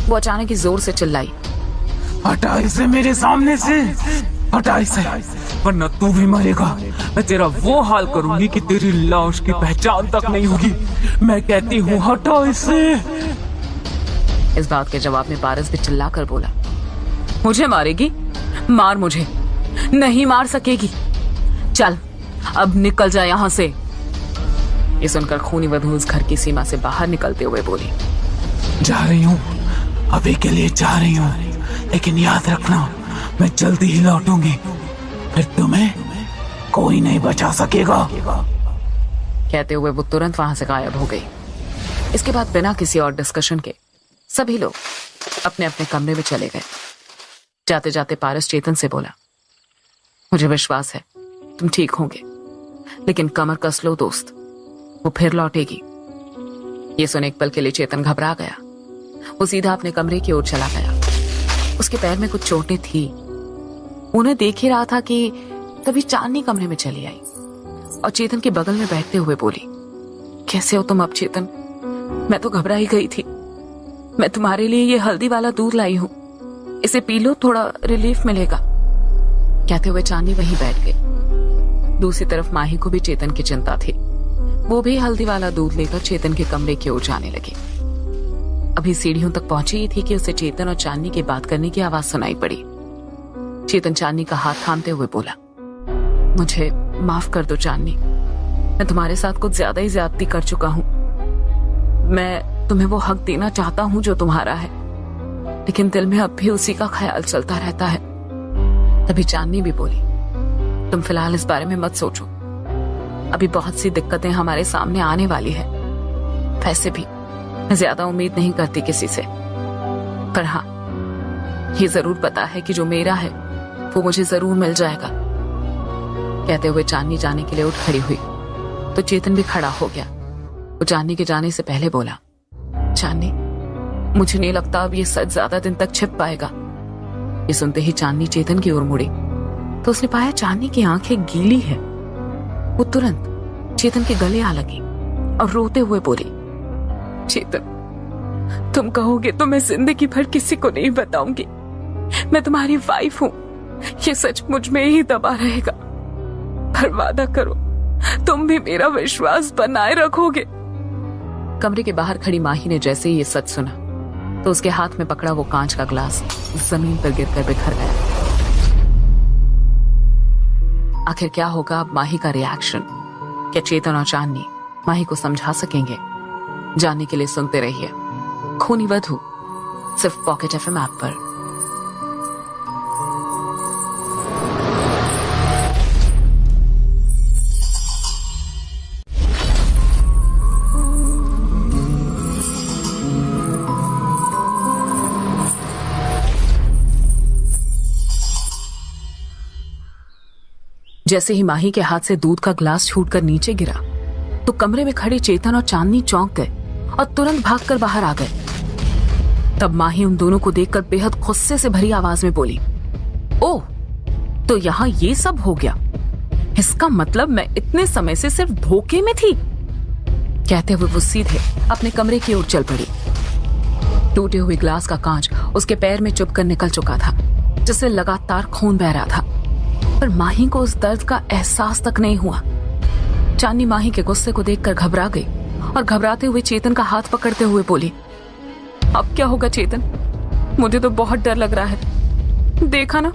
वो अचानक ही जोर से चिल्लाई, हटा इसे मेरे सामने से, हटा इसे, वरना तू भी मरेगा। मैं तेरा वो हाल करूंगी कि तेरी लाश की पहचान तक नहीं होगी। मैं कहती हूँ हटा इसे। इस बात के जवाब में पारस भी चिल्लाकर बोला, मुझे मारेगी? मार मुझे, नहीं मार सकेगी। चल अब निकल जा यहाँ से। ये सुनकर खूनी वधू उस घर की सीमा से बाहर निकलते हुए बोली, जा रही हूँ, अभी के लिए जा रही हूँ, लेकिन याद रखना मैं जल्दी ही लौटूंगी, फिर तुम्हें कोई नहीं बचा सकेगा। कहते हुए वो तुरंत वहां से गायब हो गई। इसके बाद बिना किसी और डिस्कशन के सभी लोग अपने अपने कमरे में चले गए। जाते जाते पारस चेतन से बोला, मुझे विश्वास है तुम ठीक होंगे, लेकिन कमर कस लो दोस्त, वो फिर लौटेगी। ये सुन एक पल के लिए चेतन घबरा गया। वो सीधा अपने कमरे की ओर चला गया। उसके पैर में कुछ चोटें थी। उन्हें देख ही रहा था कि तभी चांदनी कमरे में चली आई और चेतन के बगल में बैठते हुए बोली, कैसे हो तुम अब चेतन? मैं तो घबरा ही गई थी। मैं तुम्हारे लिए ये हल्दी वाला दूध लाई हूं, इसे पी लो, थोड़ा रिलीफ मिलेगा। कहते हुए चांदनी वहीं बैठ गई। दूसरी तरफ माही को भी चेतन की चिंता थी। वो भी हल्दी वाला दूध लेकर चेतन के कमरे की ओर जाने लगी। अभी सीढ़ियों तक पहुंची ही थी कि उसे चेतन और चांदनी की बात करने की आवाज सुनाई पड़ी। चेतन चांदनी का हाथ थामते हुए बोला, मुझे माफ कर दो चांदनी, मैं तुम्हारे साथ कुछ ज्यादा ही ज्यादती कर चुका हूं। मैं तुम्हें वो हक देना चाहता हूं जो तुम्हारा है, लेकिन दिल में अब भी उसी का ख्याल चलता रहता है। तभी चांदनी भी बोली, तुम फिलहाल इस बारे में मत सोचो, अभी बहुत सी दिक्कतें हमारे सामने आने वाली है। वैसे भी मैं ज्यादा उम्मीद नहीं करती किसी से, पर हाँ ये जरूर पता है कि जो मेरा है वो मुझे जरूर मिल जाएगा। कहते हुए चांदनी जाने के लिए उठ खड़ी हुई तो चेतन भी खड़ा हो गया। वो चांदनी के जाने से पहले बोला, चांदनी मुझे नहीं लगता अब ये सच ज्यादा दिन तक छिप पाएगा। ये सुनते ही चांदनी चेतन की ओर मुड़ी तो उसने पाया चांदनी की आंखें गीली है। वो तुरंत चेतन के गले आ लगी और रोते हुए बोली, चेतन तुम कहोगे तो मैं जिंदगी भर किसी को नहीं बताऊंगी, मैं तुम्हारी वाइफ हूं, ये सच मुझ में ही दबा रहेगा, पर वादा करो तुम भी मेरा विश्वास बनाए रखोगे। कमरे के बाहर खड़ी माही ने जैसे ही ये सच सुना तो उसके हाथ में पकड़ा वो कांच का ग्लास जमीन पर गिरकर बिखर गया। आखिर क्या होगा अब माही का रिएक्शन? क्या चेतन और चांदनी माही को समझा सकेंगे? जानने के लिए सुनते रहिए खूनी वधू, सिर्फ पॉकेट एफएम ऐप पर। जैसे ही माही के हाथ से दूध का ग्लास छूटकर नीचे गिरा तो कमरे में खड़े चेतन और चांदनी चौंक गए और तुरंत भागकर बाहर आ गए। तब माही उन दोनों को देखकर बेहद गुस्से से भरी आवाज में बोली, ओह, तो यहाँ ये सब हो गया? इसका मतलब मैं इतने समय से सिर्फ धोखे में थी। कहते हुए वो सीधे अपने कमरे की ओर चल पड़ी। टूटे हुए ग्लास का कांच उसके पैर में चुभकर निकल चुका था, जिससे लगातार खून बह रहा था, पर माही को उस दर्द का एहसास तक नहीं हुआ। चांदनी माही के गुस्से को देखकर घबरा गई और घबराते हुए चेतन का हाथ पकड़ते हुए बोली, अब क्या होगा चेतन? मुझे तो बहुत डर लग रहा है। देखा ना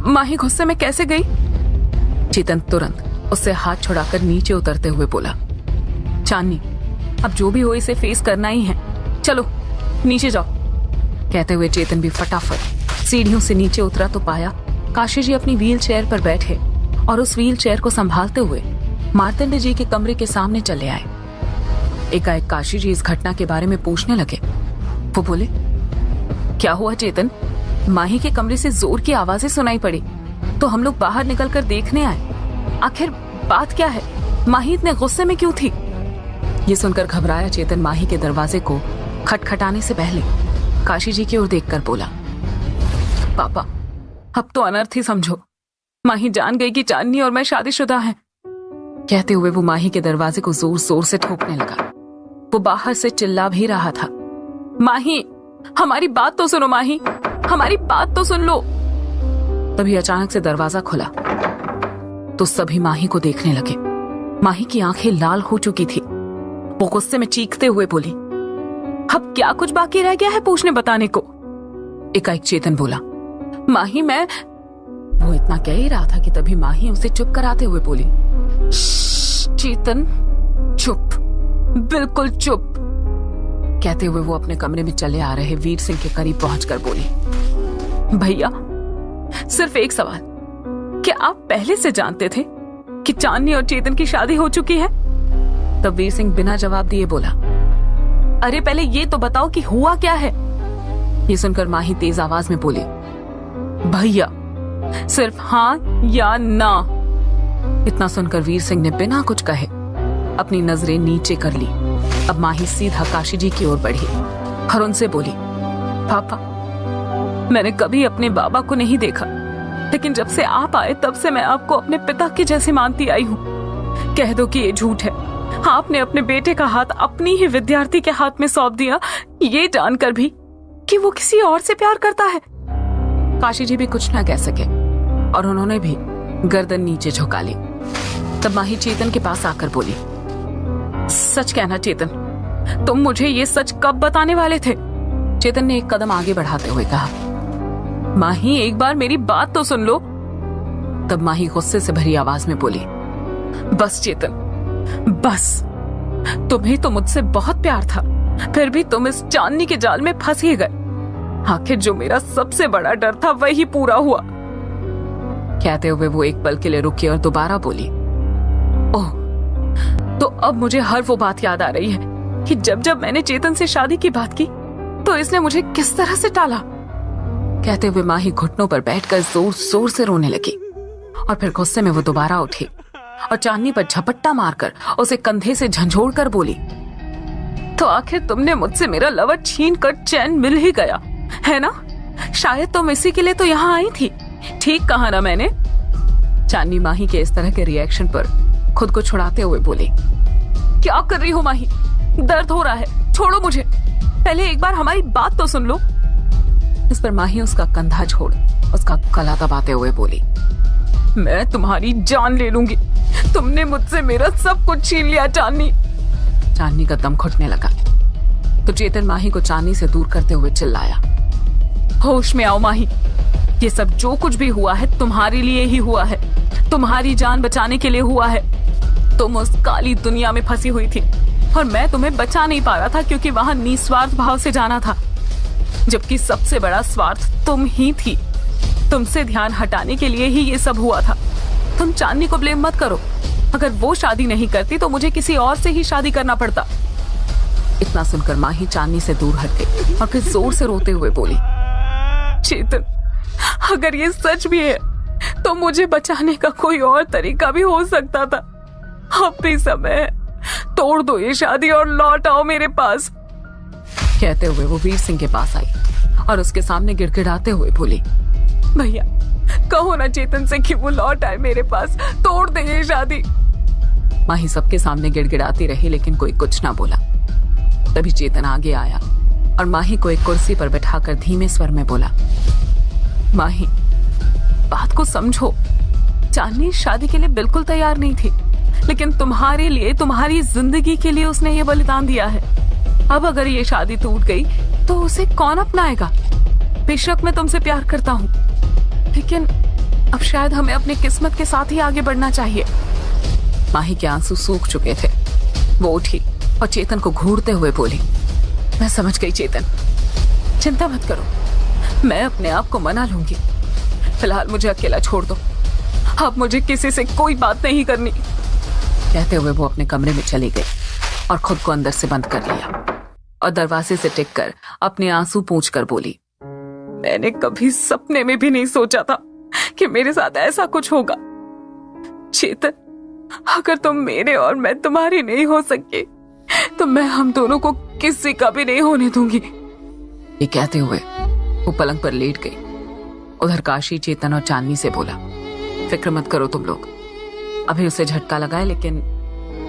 माही गुस्से में कैसे गई? चेतन तुरंत उससे हाथ छुड़ाकर नीचे उतरते हुए बोला, चांदनी, अब जो भी हो इसे फेस करना ही है, चलो नीचे जाओ। कहते हुए चेतन भी फटाफट सीढ़ियों से नीचे उतरा तो पाया काशी जी अपनी व्हील चेयर पर बैठे और उस व्हील चेयर को संभालते हुए मार्तंड जी के कमरे के सामने चले आए। एकाएक काशी जी इस घटना के बारे में पूछने लगे। वो बोले, क्या हुआ चेतन? माही के कमरे से जोर की आवाजें सुनाई पड़ी तो हम लोग बाहर निकलकर देखने आए। आखिर बात क्या है? माही इतने गुस्से में क्यों थी? ये सुनकर घबराया चेतन माही के दरवाजे को खटखटाने से पहले काशी जी की ओर देखकर बोला, पापा, अब तो अनर्थ ही समझो। माही जान गई कि चांदनी और मैं शादीशुदा हैं। कहते हुए वो माही के दरवाजे को जोर जोर से ठोकने लगा। वो बाहर से चिल्ला भी रहा था, माही, हमारी बात तो सुनो, माही, हमारी बात तो सुन लो। तभी अचानक से दरवाजा खुला तो सभी माही को देखने लगे। माही की आंखें लाल हो चुकी थी। वो गुस्से में चीखते हुए बोली, अब क्या कुछ बाकी रह गया है पूछने बताने को? एकाएक चेतन बोला, माही मैं। वो इतना कह ही रहा था कि तभी माही उसे चुप कराते हुए बोली, चेतन चुप, बिल्कुल चुप। कहते हुए वो अपने कमरे में चले आ रहे वीर सिंह के करीब पहुंचकर बोली, भैया, सिर्फ एक सवाल, क्या आप पहले से जानते थे कि चांदनी और चेतन की शादी हो चुकी है? तब वीर सिंह बिना जवाब दिए बोला, अरे पहले ये तो बताओ कि हुआ क्या है? ये सुनकर माही तेज आवाज में बोली, भैया, सिर्फ हाँ या ना। इतना सुनकर वीर सिंह ने बिना कुछ कहे अपनी नजरें नीचे कर ली। अब माही सीधा काशी जी की ओर बढ़ी और उनसे बोली, पापा, मैंने कभी अपने बाबा को नहीं देखा, लेकिन जब से आप आए तब से मैं आपको अपने पिता की जैसी मानती आई हूँ। कह दो कि ये झूठ है। आपने अपने बेटे का हाथ अपनी ही विद्यार्थी के हाथ में सौंप दिया, ये जानकर भी कि वो किसी और से प्यार करता है। काशी जी भी कुछ ना कह सके और उन्होंने भी गर्दन नीचे झुका ली। तब माही चेतन के पास आकर बोली, सच कहना चेतन, तुम मुझे ये सच कब बताने वाले थे? चेतन ने एक कदम आगे बढ़ाते हुए कहा, माही, एक बार मेरी बात तो सुन लो। तब माही गुस्से से भरी आवाज में बोली, बस चेतन, बस। तुम्हें तो मुझसे बहुत प्यार था, फिर भी तुम इस चांदनी के जाल में फंस ही गए। आखिर जो मेरा सबसे बड़ा डर था वही पूरा हुआ। कहते हुए वो एक पल के लिए रुकी और दोबारा बोली, ओह, तो अब मुझे हर वो बात याद आ रही है कि जब जब मैंने चेतन से शादी की बात की तो इसने मुझे किस तरह से टाला। कहते हुए माही घुटनों पर बैठकर जोर जोर से रोने लगी और फिर गुस्से में वो दोबारा उठी और चांदनी पर झपट्टा मारकर उसे कंधे से झंझोड़ कर बोली, तो आखिर तुमने मुझसे मेरा लवर छीन कर चैन मिल ही गया है ना? शायद तुम इसी के लिए तो यहाँ आई थी। ठीक कहा ना मैंने? चांदनी माही के इस तरह के रिएक्शन पर खुद को छुड़ाते हुए बोली, क्या कर रही हो माही? दर्द हो रहा है, छोड़ो मुझे। पहले एक बार हमारी बात तो सुन लो। इस पर माही उसका कंधा छोड़ उसका गला दबाते हुए बोली, मैं तुम्हारी जान ले लूंगी। तुमने मुझसे मेरा सब कुछ छीन लिया चांदनी। चांदनी का दम घुटने लगा। तो चेतन माही को चांदनी से दूर करते हुए चिल्लाया, होश में आओ माही, ये सब जो कुछ भी हुआ है तुम्हारे लिए ही हुआ है, तुम्हारी जान बचाने के लिए हुआ है। तुम उस काली दुनिया में फंसी हुई थी और मैं तुम्हें बचा नहीं पा रहा था क्योंकि वहां निस्वार्थ भाव से जाना था, जबकि सबसे बड़ा स्वार्थ तुम ही थी। तुमसे ध्यान हटाने के लिए ही ये सब हुआ था। तुम चांदनी को ब्लेम मत करो, अगर वो शादी नहीं करती तो मुझे किसी और से ही शादी करना पड़ता। इतना सुनकर माही चांदनी से दूर हट गई और फिर जोर से रोते हुए बोली, चेतन, अगर ये सच भी है तो मुझे बचाने का कोई और तरीका भी हो सकता था। अब भी समय है, तोड़ दो ये शादी और लौट आओ मेरे पास। कहते हुए वो वीर सिंह के पास आई और उसके सामने गिड़गिड़ाते हुए बोली, भैया कहो ना चेतन से कि वो लौट आए मेरे पास, तोड़ दे ये शादी। माही सबके सामने गिड़गिड़ाती रही लेकिन कोई कुछ ना बोला। तभी चेतन आगे आया और माही को एक कुर्सी पर बैठाकर धीमे स्वर में बोला, माही बात को समझो, चांदनी शादी के लिए बिल्कुल तैयार नहीं थी, लेकिन तुम्हारे लिए, तुम्हारी जिंदगी के लिए उसने ये बलिदान दिया है। अब अगर ये शादी टूट गई तो उसे कौन अपनाएगा? बेशक मैं तुमसे प्यार करता हूँ, लेकिन अब शायद हमें अपनी किस्मत के साथ ही आगे बढ़ना चाहिए। माही के आंसू सूख चुके थे। वो उठी और चेतन को घूरते हुए बोली, मैं समझ गई चेतन, चिंता मत करो, मैं अपने आप को मना लूंगी। फिलहाल मुझे अकेला छोड़ दो, अब मुझे किसी से कोई बात नहीं करनी। कहते हुए वो अपने कमरे में चली गई और खुद को अंदर से बंद कर लिया और दरवाजे से टिककर अपने आंसू पोंछकर बोली, मैंने कभी सपने में भी नहीं सोचा था कि मेरे साथ ऐसा कुछ होगा। चेतन, अगर तुम मेरे और मैं तुम्हारी नहीं हो सकी तो मैं हम दोनों को किसी का भी नहीं होने दूंगी। ये कहते हुए वो पलंग पर लेट गई। उधर काशी चेतन और चांदनी से बोला, फिक्र मत करो तुम लोग, अभी उसे झटका लगाए लेकिन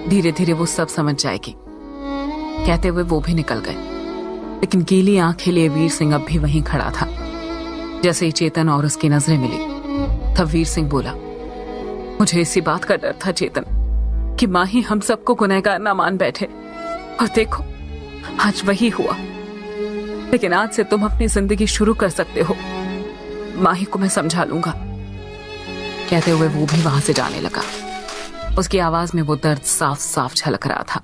धीरे धीरे वो सब समझ जाएगी। कहते हुए वो भी निकल गए, लेकिन गीली आंखें लिए वीर सिंह अब भी वहीं खड़ा था। जैसे ही चेतन और उसकी नजरें मिली तब वीर सिंह बोला, मुझे इसी बात का डर था चेतन कि माही हम सबको गुनहगार ना मान बैठे, और देखो आज वही हुआ। लेकिन आज से तुम अपनी जिंदगी शुरू कर सकते हो, माही को मैं समझा लूंगा। कहते हुए वो भी वहां से जाने लगा। उसकी आवाज में वो दर्द साफ साफ झलक रहा था।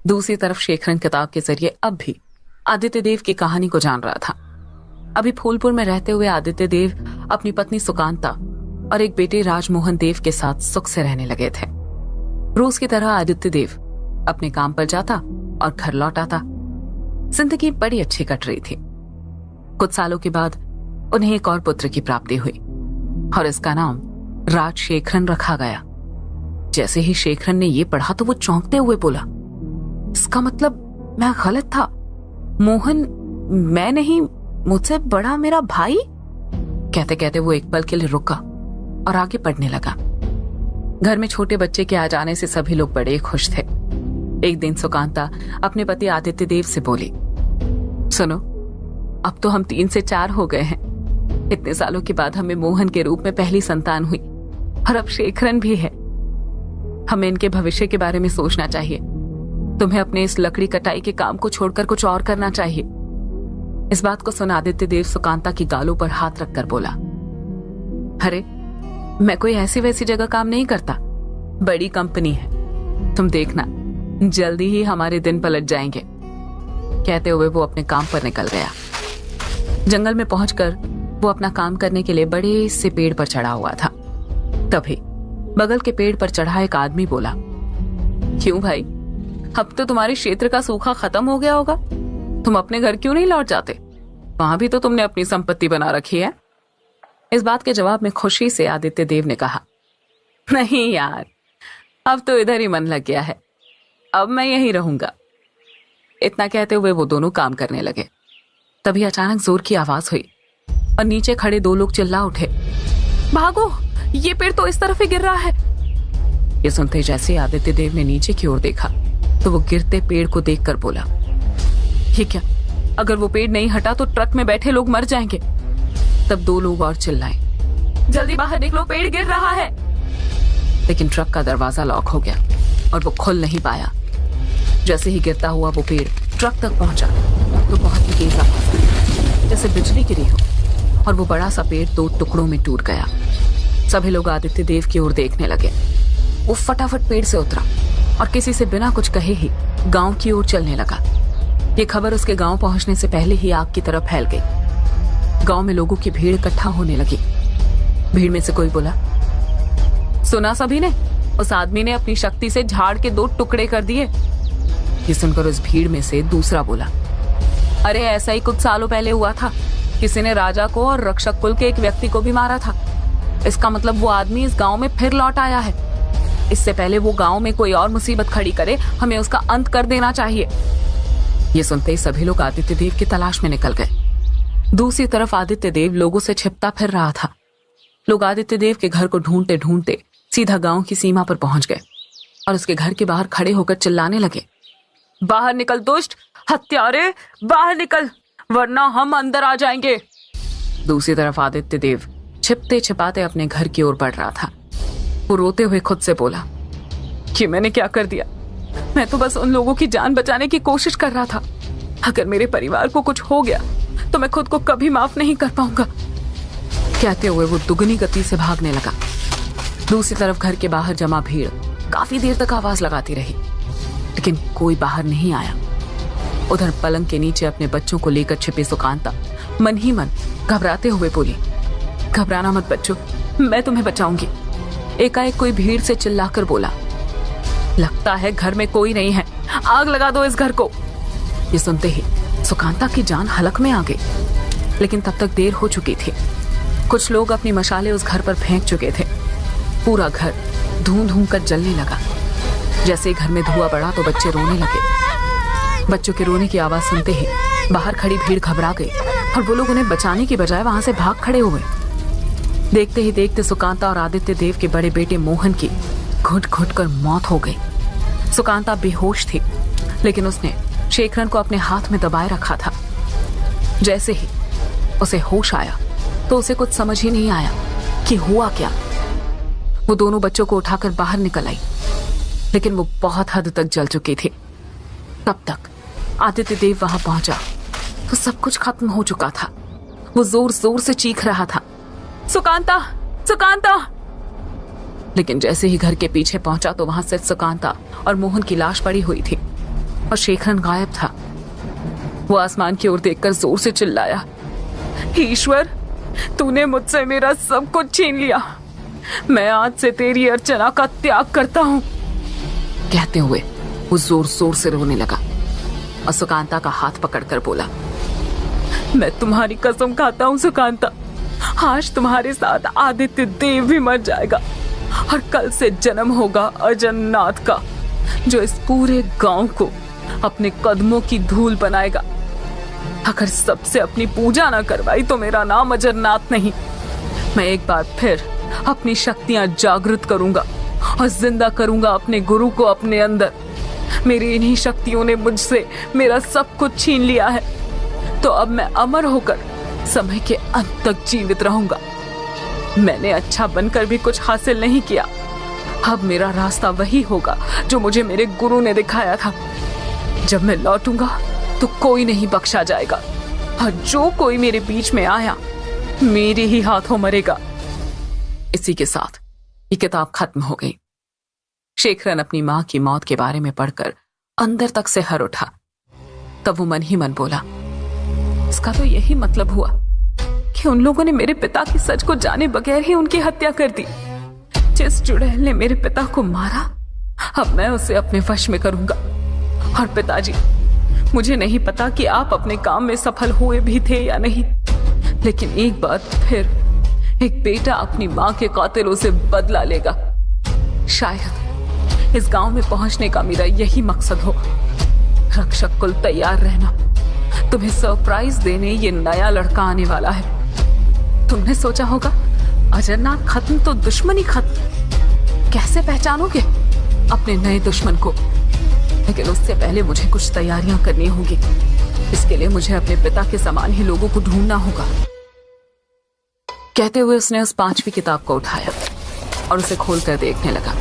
दूसरी तरफ शेखरन किताब के जरिए अब भी आदित्य देव की कहानी को जान रहा था। अभी फूलपुर में रहते हुए आदित्य देव अपनी पत्नी सुकांता और एक बेटे राजमोहन देव के साथ सुख से रहने लगे थे। रोज की तरह आदित्य देव अपने काम पर जाता और घर लौट आता। जिंदगी बड़ी अच्छी कट रही थी। कुछ सालों के बाद उन्हें एक और पुत्र की प्राप्ति हुई और इसका नाम राजशेखरन रखा गया। जैसे ही शेखरन ने ये पढ़ा तो वो चौंकते हुए बोला, इसका मतलब मैं गलत था, मोहन मैं नहीं, मुझसे बड़ा मेरा भाई। कहते कहते वो एक पल के लिए रुका और आगे पढ़ने लगा। घर में छोटे बच्चे के आ जाने से सभी लोग बड़े खुश थे। एक दिन सुकांता अपने पति आदित्य देव से बोली, सुनो, अब तो हम 3 से 4 हो गए हैं। इतने सालों के बाद हमें मोहन के रूप में पहली संतान हुई और अब शेखरन भी है। हमें इनके भविष्य के बारे में सोचना चाहिए। तुम्हें अपने इस लकड़ी कटाई के काम को छोड़कर कुछ और करना चाहिए। इस बात को सुन आदित्य देव सुकांता की गालों पर हाथ रखकर बोला, अरे मैं कोई ऐसी वैसी जगह काम नहीं करता, बड़ी कंपनी है, तुम देखना जल्दी ही हमारे दिन पलट जाएंगे। कहते हुए वो अपने काम पर निकल गया। जंगल में पहुंचकर वो अपना काम करने के लिए बड़े से पेड़ पर चढ़ा हुआ था। तभी बगल के पेड़ पर चढ़ा एक आदमी बोला, क्यों भाई, अब तो तुम्हारे क्षेत्र का सूखा खत्म हो गया होगा, तुम अपने घर क्यों नहीं लौट जाते? वहां भी तो तुमने अपनी संपत्ति बना रखी है। इस बात के जवाब में खुशी से आदित्य देव ने कहा, नहीं यार, अब तो इधर ही मन लग गया है, अब मैं यहीं रहूंगा। इतना कहते हुए वो दोनों काम करने लगे। तभी अचानक जोर की आवाज हुई और नीचे खड़े 2 लोग चिल्ला उठे, भागो, ये पेड़ तो इस तरफ ही गिर रहा है। ये सुनते जैसे आदित्य देव ने नीचे की ओर देखा तो वो गिरते पेड़ को देखकर बोला, ये क्या, अगर वो पेड़ नहीं हटा तो ट्रक में बैठे लोग मर जाएंगे। तब 2 लोग और चिल्लाए, जल्दी बाहर निकलो, पेड़ गिर रहा है। लेकिन ट्रक का दरवाजा लॉक हो गया और वो खुल नहीं पाया। जैसे ही गिरता हुआ वो पेड़ ट्रक तक पहुंचा तो बहुत ही तेज आवाज आई, जैसे बिजली गिरी हो, और वो बड़ा सा पेड़ 2 टुकड़ों में टूट गया। सभी लोग आदित्य देव की ओर देखने लगे। वो फटाफट पेड़ से उतरा और किसी से बिना कुछ कहे ही गांव की ओर चलने लगा। ये खबर उसके गांव पहुंचने से पहले ही आग की तरह फैल गई। गांव में लोगों की भीड़ इकट्ठा होने लगी। भीड़ में से कोई बोला, सुना सभी ने, उस आदमी ने अपनी शक्ति से झाड़ के 2 टुकड़े कर दिए। ये सुनकर उस भीड़ में से दूसरा बोला, अरे ऐसा ही कुछ सालों पहले हुआ था। किसी ने राजा को और रक्षक कुल के एक व्यक्ति को भी मारा था। इसका मतलब वो आदमी इस गांव में फिर लौट आया है। इससे पहले वो गांव में कोई और मुसीबत खड़ी करे, हमें उसका अंत कर देना चाहिए। ये सुनते ही सभी लोग आदित्य देव की तलाश में निकल गए। दूसरी तरफ आदित्य देव लोगों से छिपता फिर रहा था। लोग आदित्य देव के घर को ढूंढते ढूंढते सीधा गांव की सीमा पर पहुंच गए और उसके घर के बाहर खड़े होकर चिल्लाने लगे, बाहर निकल दुष्ट, हत्यारे, बाहर निकल, वरना हम अंदर आ जाएंगे। दूसरी तरफ आदित्य देव छिपते छिपाते अपने घर की ओर बढ़ रहा था। वो रोते हुए खुद से बोला कि मैंने क्या कर दिया। मैं तो बस उन लोगों की जान बचाने की कोशिश कर रहा था। अगर मेरे परिवार को कुछ हो गया तो मैं खुद को कभी माफ नहीं कर पाऊंगा। कहते हुए वो दुगनी गति से भागने लगा। दूसरी तरफ घर के बाहर जमा भीड़ काफी देर तक आवाज लगाती रही, लेकिन कोई बाहर नहीं आया। उधर पलंग के नीचे अपने बच्चों को लेकर छिपी सुकांता मन ही मन घबराते हुए बोली, घबराना मत बच्चों, मैं तुम्हें बचाऊंगी। एकाएक कोई भीड़ से चिल्लाकर बोला, लगता है घर में कोई नहीं है, आग लगा दो इस घर को। ये सुनते ही सुकांता की जान हलक में आ गई, लेकिन तब तक देर हो चुकी थी। कुछ लोग अपनी मशाले उस घर पर फेंक चुके थे। पूरा घर धूं धूं कर जलने लगा। जैसे ही घर में धुआं बढ़ा तो बच्चे रोने लगे। बच्चों के रोने की आवाज सुनते ही बाहर खड़ी भीड़ घबरा गई और वो लोग उन्हें बचाने की बजाय वहां से भाग खड़े हुए। देखते ही देखते सुकांता और आदित्य देव के बड़े बेटे मोहन की घुट घुट कर मौत हो गई। सुकांता बेहोश थी, लेकिन उसने शेखरन को अपने हाथ में दबाए रखा था। जैसे ही उसे होश आया तो उसे कुछ समझ ही नहीं आया कि हुआ क्या। वो दोनों बच्चों को उठाकर बाहर निकल आई, लेकिन वो बहुत हद तक जल चुकी थी। तब तक आदित्य देव वहां पहुंचा तो सब कुछ खत्म हो चुका था। वो जोर जोर से चीख रहा था, सुकांता, सुकांता। लेकिन जैसे ही घर के पीछे पहुंचा तो वहां सिर्फ सुकांता और मोहन की लाश पड़ी हुई थी और शेखरन गायब था। वो आसमान की ओर देखकर जोर से चिल्लाया, ईश्वर, तूने मुझसे मेरा सब कुछ छीन लिया। मैं आज से तेरी अर्चना का त्याग करता हूं। कहते हुए वो जोर जोर से रोने लगा और सुकांता का हाथ पकड़कर बोला, मैं तुम्हारी कसम खाता हूं सुकांता, आज तुम्हारे साथ आदित्य देव भी मर जाएगा और कल से जन्म होगा अजन्नाथ का, जो इस पूरे गांव को अपने कदमों की धूल बनाएगा। अगर सबसे अपनी पूजा ना करवाई तो मेरा नाम अजन्नाथ नहीं। मैं एक बार फिर अपनी शक्तियां जागृत करूंगा और जिंदा करूंगा अपने गुरु को अपने अंदर। मेरी इन्हीं शक्तियों ने मुझसे मेरा सब कुछ छीन लिया है, तो अब मैं अमर होकर समय के अंत तक जीवित रहूंगा। मैंने अच्छा बनकर भी कुछ हासिल नहीं किया। अब मेरा रास्ता वही होगा जो मुझे मेरे गुरु ने दिखाया था। जब मैं लौटूंगा तो कोई नहीं बख्शा जाएगा और जो कोई मेरे बीच में आया मेरे ही हाथों मरेगा। इसी के साथ ये किताब खत्म हो गई। शेखरन अपनी मां की मौत के बारे में पढ़कर अंदर तक से हर उठा। तब वो मन ही मन बोला, इसका तो यही मतलब हुआ कि उन लोगों ने मेरे पिता की सच को जाने बगैर ही उनकी हत्या कर दी। जिस चुड़ैल ने मेरे पिता को मारा, अब मैं उसे अपने वश में करूंगा। और पिताजी, मुझे नहीं पता कि आप अपने काम में सफल हुए भी थे या नहीं, लेकिन एक बार फिर एक बेटा अपनी मां के कातिलों से बदला लेगा। शायद इस गांव में पहुंचने का मेरा यही मकसद हो। रक्षक कुल तैयार रहना, तुम्हें सरप्राइज देने ये नया लड़का आने वाला है। तुमने सोचा होगा अजरनाथ खत्म तो दुश्मनी खत्म। कैसे पहचानोगे अपने नए दुश्मन को? लेकिन उससे पहले मुझे कुछ तैयारियां करनी होगी। इसके लिए मुझे अपने पिता के समान ही लोगों को ढूंढना होगा। कहते हुए उसने उस 5वीं किताब को उठाया और उसे खोलकर देखने लगा।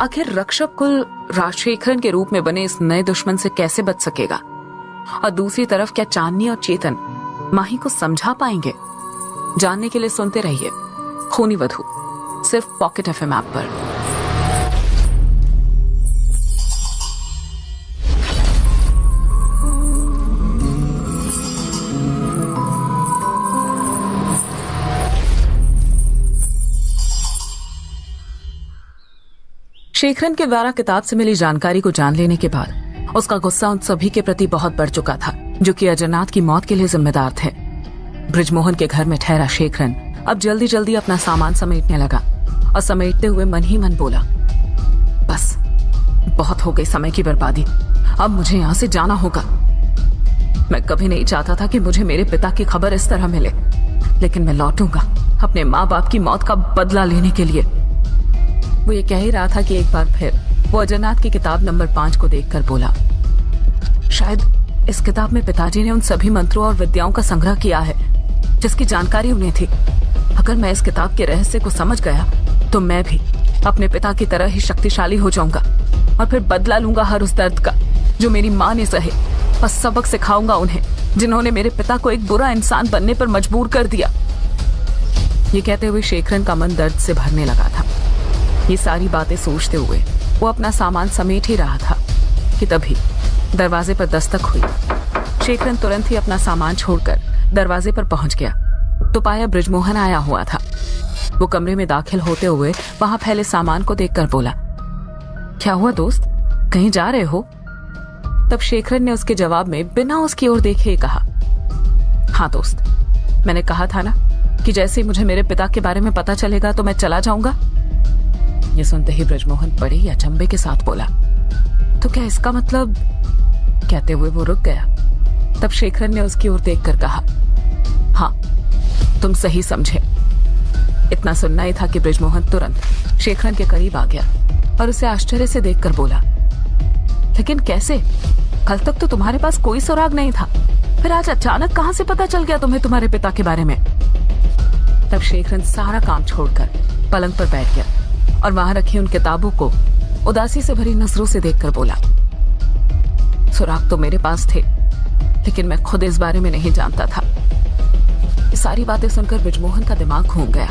आखिर रक्षक कुल राजशेखरन के रूप में बने इस नए दुश्मन से कैसे बच सकेगा? और दूसरी तरफ क्या चांदनी और चेतन माही को समझा पाएंगे? जानने के लिए सुनते रहिए खूनी वधू, सिर्फ पॉकेट एफएम ऐप पर। शेखरन के द्वारा किताब से मिली जानकारी को जान लेने के बाद उसका गुस्सा उन सभी के प्रति बहुत बढ़ चुका था जो कि अजरनाथ की मौत के लिए जिम्मेदार थे। बृजमोहन के घर में ठहरा शेखरन अब जल्दी जल्दी अपना सामान समेटने लगा और समेटते हुए मन ही मन बोला, बस बहुत हो गई समय की बर्बादी, अब मुझे यहाँ से जाना होगा। मैं कभी नहीं चाहता था कि मुझे मेरे पिता की खबर इस तरह मिले, लेकिन मैं लौटूंगा अपने माँ बाप की मौत का बदला लेने के लिए। वो ये कह ही रहा था कि एक बार फिर वो अजरनाथ की किताब नंबर 5 को देखकर बोला, शायद इस किताब में पिताजी ने उन सभी मंत्रों और विद्याओं का संग्रह किया है जिसकी जानकारी उन्हें थी। अगर मैं इस किताब के रहस्य को समझ गया तो मैं भी अपने पिता की तरह ही शक्तिशाली हो जाऊंगा और फिर बदला लूंगा हर उस दर्द का जो मेरी माँ ने सहे, और सबक सिखाऊंगा उन्हें जिन्होंने मेरे पिता को एक बुरा इंसान बनने पर मजबूर कर दिया। ये कहते हुए शेखरन का मन दर्द से भरने लगा था। ये सारी बातें सोचते हुए वो अपना सामान समेट ही रहा था कि तभी दरवाजे पर दस्तक हुई। शेखरन तुरंत ही अपना सामान छोड़कर दरवाजे पर पहुंच गया तो पाया बृजमोहन आया हुआ था। वो कमरे में दाखिल होते हुए वहां फैले सामान को देखकर बोला, क्या हुआ दोस्त, कहीं जा रहे हो? तब शेखरन ने उसके जवाब में बिना उसकी ओर देखे कहा, हाँ दोस्त, मैंने कहा था ना कि जैसे ही मुझे मेरे पिता के बारे में पता चलेगा तो मैं चला जाऊंगा। ये सुनते ही बृजमोहन बड़े ही अचंभे के साथ बोला, तो क्या इसका मतलब? कहते हुए वो रुक गया। तब शेखरन ने उसकी ओर देखकर कहा, हाँ तुम सही समझे। इतना सुनना ही था कि बृजमोहन तुरंत शेखरन के करीब आ गया और उसे आश्चर्य से देखकर बोला, लेकिन कैसे? कल तक तो तुम्हारे पास कोई सुराग नहीं था, फिर आज अचानक कहां से पता चल गया तुम्हें तुम्हारे पिता के बारे में? तब शेखरन सारा काम छोड़कर पलंग पर बैठ गया और वहां रखी उन किताबों को उदासी से भरी नजरों से देखकर बोला, सुराग तो मेरे पास थे, लेकिन मैं खुद इस बारे में नहीं जानता था। ये सारी बातें सुनकर बृजमोहन का दिमाग घूम गया।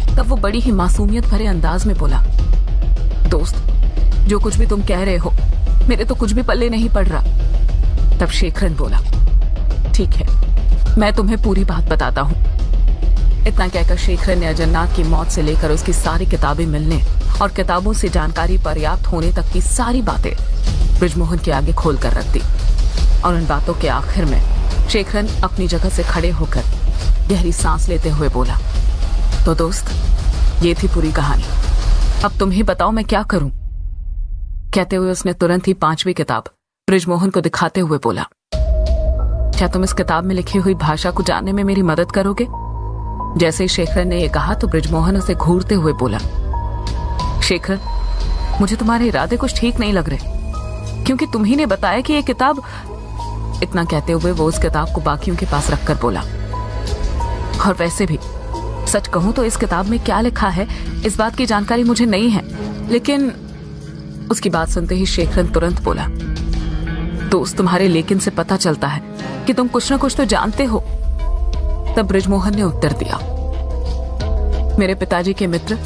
तब वो बड़ी ही मासूमियत भरे अंदाज में बोला, दोस्त, जो कुछ भी तुम कह रहे हो मेरे तो कुछ भी पल्ले नहीं पड़ रहा। तब शेखरन बोला, ठीक है, मैं तुम्हें पूरी बात बताता हूँ। इतना कहकर शेखरन ने अजरनाथ की मौत से लेकर उसकी सारी किताबें मिलने और किताबों से जानकारी पर्याप्त होने तक की सारी बातें बृजमोहन के आगे खोल कर रख दी। और उन बातों के आखिर में शेखरन अपनी जगह से खड़े होकर गहरी सांस लेते हुए बोला, तो दोस्त, ये थी पूरी कहानी। अब तुम ही बताओ मैं क्या करूं? कहते हुए उसने तुरंत ही 5वीं किताब बृजमोहन को दिखाते हुए बोला, क्या तुम इस किताब में लिखी हुई भाषा को जानने में मेरी मदद करोगे? जैसे ही शेखरन ने यह कहा तो बृजमोहन उसे घूरते हुए बोला, शेखर, मुझे तुम्हारे इरादे कुछ ठीक नहीं लग रहे, क्योंकि तुम ही ने बताया कि ये किताब। इतना कहते हुए वो उस किताब को बाकियों के पास रखकर बोला, और वैसे भी सच कहूं तो इस किताब में क्या लिखा है इस बात की जानकारी मुझे नहीं है, लेकिन उसकी बात सुनते ही शेखरन तुरंत बोला, दोस्त, तुम्हारे लेकिन से पता चलता है कि तुम कुछ ना कुछ तो जानते हो। तब बृजमोहन ने उत्तर दिया, मेरे पिताजी के मित्र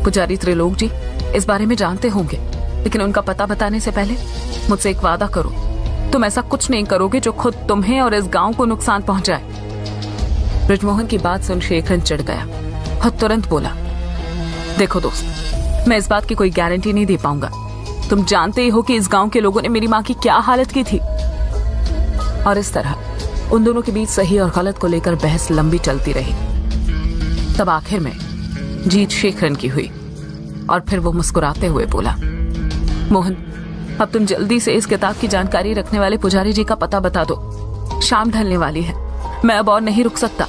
पुजारी त्रिलोक जी इस बारे में जानते होंगे, लेकिन उनका पता बताने से पहले मुझसे एक वादा करो, तुम ऐसा कुछ नहीं करोगे जो खुद तुम्हें और इस गांव को नुकसान पहुंचाए। बृजमोहन की बात सुन शेखरन चिढ़ गया और तुरंत बोला, देखो दोस्त, मैं इस बात की कोई गारंटी नहीं दे पाऊंगा। तुम जानते ही हो कि इस गांव के लोगों ने मेरी माँ की क्या हालत की थी। और इस तरह उन दोनों के बीच सही और गलत को लेकर बहस लंबी चलती रही। तब आखिर में जीत शेखरन की हुई और फिर वो मुस्कुराते हुए बोला, मोहन, अब तुम जल्दी से इस किताब की जानकारी रखने वाले पुजारी जी का पता बता दो। शाम ढलने वाली है, मैं अब और नहीं रुक सकता।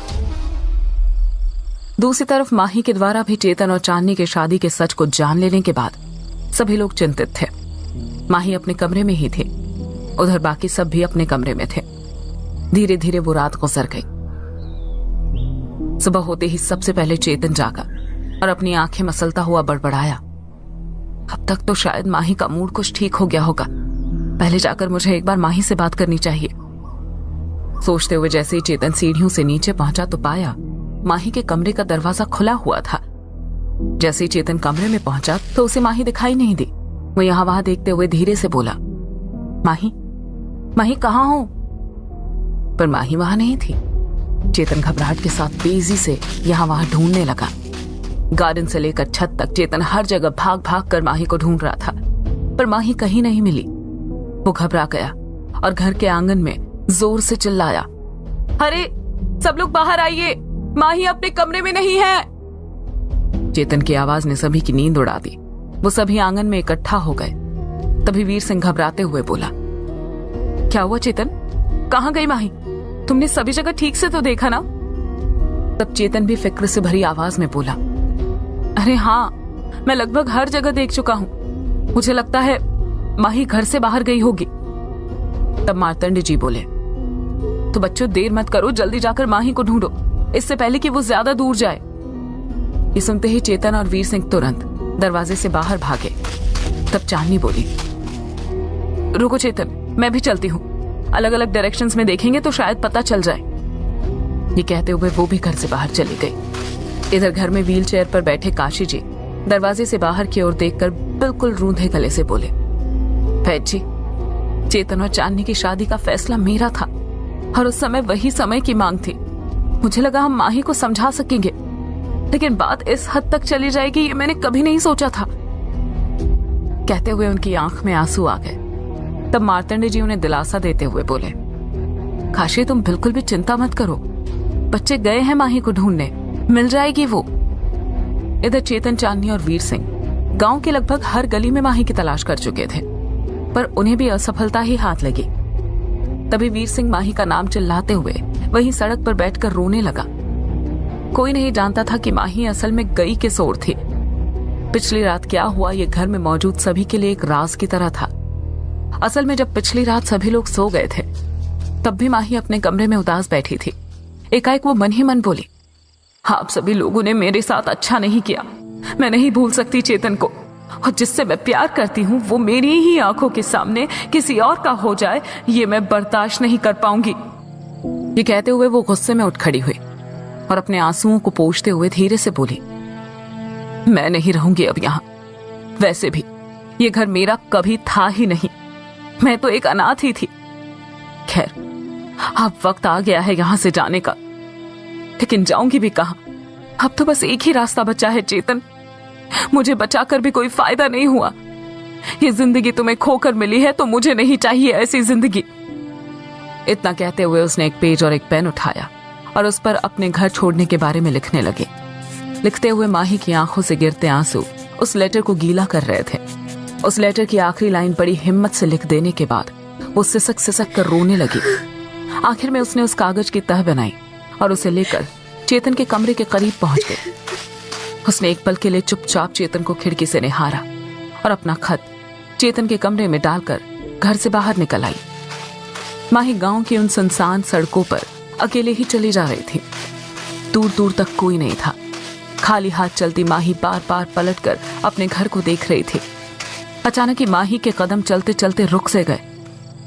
दूसरी तरफ माही के द्वारा भी चेतन और चांदनी के शादी के सच को जान लेने के बाद सभी लोग चिंतित थे। माही अपने कमरे में ही थे, उधर बाकी सब भी अपने कमरे में थे। धीरे धीरे वो रात गुजर गई। सुबह होते ही सबसे पहले चेतन जागा और अपनी आंखें मसलता हुआ बड़बड़ाया, अब तक तो शायद माही का मूड कुछ ठीक हो गया होगा। पहले जाकर मुझे एक बार माही से बात करनी चाहिए। सोचते हुए जैसे ही चेतन सीढ़ियों से नीचे पहुंचा तो पाया माही के कमरे का दरवाजा खुला हुआ था। जैसे ही चेतन कमरे में पहुंचा तो उसे माही दिखाई नहीं दी। वो यहाँ वहां देखते हुए धीरे से बोला, माही, माही कहाँ हो? पर माही वहां नहीं थी। चेतन घबराहट के साथ तेजी से यहाँ वहां ढूंढने लगा। गार्डन से लेकर छत तक चेतन हर जगह भाग भाग कर माही को ढूंढ रहा था, पर माही कहीं नहीं मिली। वो घबरा गया और घर के आंगन में जोर से चिल्लाया, अरे सब लोग बाहर आइए, माही अपने कमरे में नहीं है। चेतन की आवाज ने सभी की नींद उड़ा दी। वो सभी आंगन में इकट्ठा हो गए। तभी वीर सिंह घबराते हुए बोला, क्या हुआ चेतन, कहाँ गई माही? तुमने सभी जगह ठीक से तो देखा ना? तब चेतन भी फिक्र से भरी आवाज में बोला, अरे हाँ, मैं लगभग हर जगह देख चुका हूँ। मुझे लगता है माही घर से बाहर गई होगी। तब मार्तंड जी बोले, तो बच्चों देर मत करो, जल्दी जाकर माही को ढूंढो, इससे पहले कि वो ज्यादा दूर जाए। ये सुनते ही चेतन और वीर सिंह तुरंत दरवाजे से बाहर भागे। तब चांदनी बोली, रुको चेतन, मैं भी चलती हूँ। अलग अलग डायरेक्शंस में देखेंगे तो शायद पता चल जाए। ये कहते हुए वो भी घर से बाहर चली गई। इधर घर में व्हील चेयर पर बैठे काशी जी दरवाजे से बाहर की ओर देखकर बिल्कुल रूंधे गले से बोले, फैज जी, चेतन और चांदनी की शादी का फैसला मेरा था और उस समय वही समय की मांग थी। मुझे लगा हम माही को समझा सकेंगे, लेकिन बात इस हद तक चली जाएगी ये मैंने कभी नहीं सोचा था। कहते हुए उनकी आंख में आंसू आ गए। तब मार्तंड जी उन्हें दिलासा देते हुए बोले, काशी तुम बिल्कुल भी चिंता मत करो, बच्चे गए हैं माही को ढूंढने, मिल जाएगी वो। इधर चेतन, चांदनी और वीर सिंह गांव के लगभग हर गली में माही की तलाश कर चुके थे, पर उन्हें भी असफलता ही हाथ लगी। तभी वीर सिंह माही का नाम चिल्लाते हुए वहीं सड़क पर बैठकर रोने लगा। कोई नहीं जानता था कि माही असल में गई किस ओर थी। पिछली रात क्या हुआ ये घर में मौजूद सभी के लिए एक राज की तरह था। असल में जब पिछली रात सभी लोग सो गए थे तब भी माही अपने कमरे में उदास बैठी थी। एकाएक वो मन ही मन बोली, आप सभी लोगों ने मेरे साथ अच्छा नहीं किया। मैं नहीं भूल सकती चेतन को, और जिससे मैं प्यार करती हूँ वो मेरी ही आंखों के सामने किसी और का हो जाए, ये मैं बर्दाश्त नहीं कर पाऊंगी। ये कहते हुए वो गुस्से में उठ खड़ी हुई और अपने आंसुओं को पोंछते हुए धीरे से बोली, मैं नहीं रहूंगी अब यहाँ। वैसे भी ये घर मेरा कभी था ही नहीं, मैं तो एक अनाथ ही थी। खैर, अब वक्त आ गया है यहाँ से जाने का, लेकिन जाऊंगी भी कहाँ? अब तो बस एक ही रास्ता बचा है चेतन, मुझे बचाकर भी कोई फायदा नहीं हुआ। ये जिंदगी तुम्हें खोकर मिली है तो मुझे नहीं चाहिए ऐसी जिंदगी। इतना कहते हुए उसने एक पेज और एक पेन उठाया और उस पर अपने घर छोड़ने के बारे में लिखने लगे। लिखते हुए माही की आंखों से गिरते आंसू उस लेटर को गीला कर रहे थे। उस लेटर की आखिरी लाइन बड़ी हिम्मत से लिख देने के बाद वो सिसक सिसक कर रोने लगी। आखिर में उसने उस कागज की तह बनाई और उसे लेकर चेतन के कमरे के करीब पहुंच गई। उसने एक पल के लिए चुपचाप चेतन को खिड़की से निहारा और अपना खत चेतन के कमरे में डालकर घर से बाहर निकल आई। माही गांव की उन सुनसान सड़कों पर अकेले ही चली जा रही थी। दूर दूर तक कोई नहीं था। खाली हाथ चलती माही बार बार पलटकर अपने घर को देख रही थी। अचानक ही माही के कदम चलते चलते रुक से गए,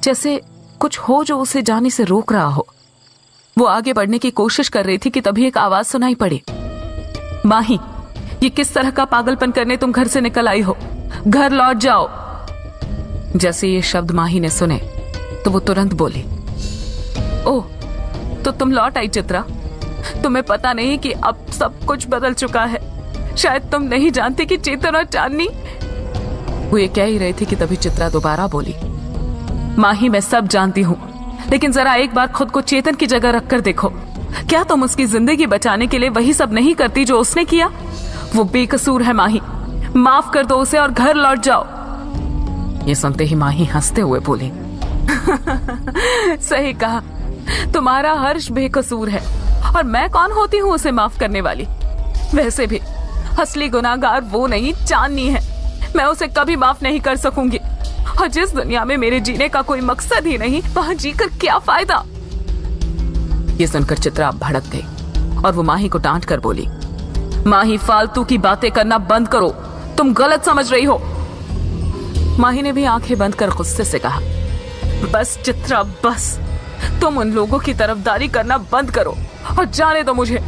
जैसे कुछ हो जो उसे जाने से रोक रहा हो। वो आगे बढ़ने की कोशिश कर रही थी कि तभी एक आवाज सुनाई पड़ी, माही, ये किस तरह का पागलपन करने तुम घर से निकल आई हो? घर लौट जाओ। जैसे ये शब्द माही ने सुने तो वो तुरंत बोली, ओह, तो तुम लौट आई चित्रा। तुम्हें पता नहीं कि अब सब कुछ बदल चुका है। शायद तुम नहीं जानती कि चेतन और चांदनी। वो ये कह ही रही थी कि तभी चित्रा दोबारा बोली, माही, मैं सब जानती हूँ, लेकिन जरा एक बार खुद को चेतन की जगह रखकर देखो। क्या तुम उसकी जिंदगी बचाने के लिए वही सब नहीं करती जो उसने किया? वो बेकसूर है माही, माफ कर दो उसे और घर लौट जाओ। ये सुनते ही माही हंसते हुए बोली, सही कहा, तुम्हारा हर्ष बेकसूर है और मैं कौन होती हूँ उसे माफ करने वाली? वैसे भी असली गुनाहगार वो नहीं, चांदनी है। मैं उसे कभी माफ नहीं कर सकूंगी, और जिस दुनिया में मेरे जीने का कोई मकसद ही नहीं, वहां जीकर क्या फायदा? ये सुनकर चित्रा भड़क गई और वो माही को डांट कर बोली, माही, फालतू की बातें करना बंद करो। तुम गलत समझ रही हो। माही ने भी आंखें बंद कर गुस्से से कहा, बस चित्रा बस, तुम उन लोगों की तरफदारी करना बंद करो और जाने दो मुझे।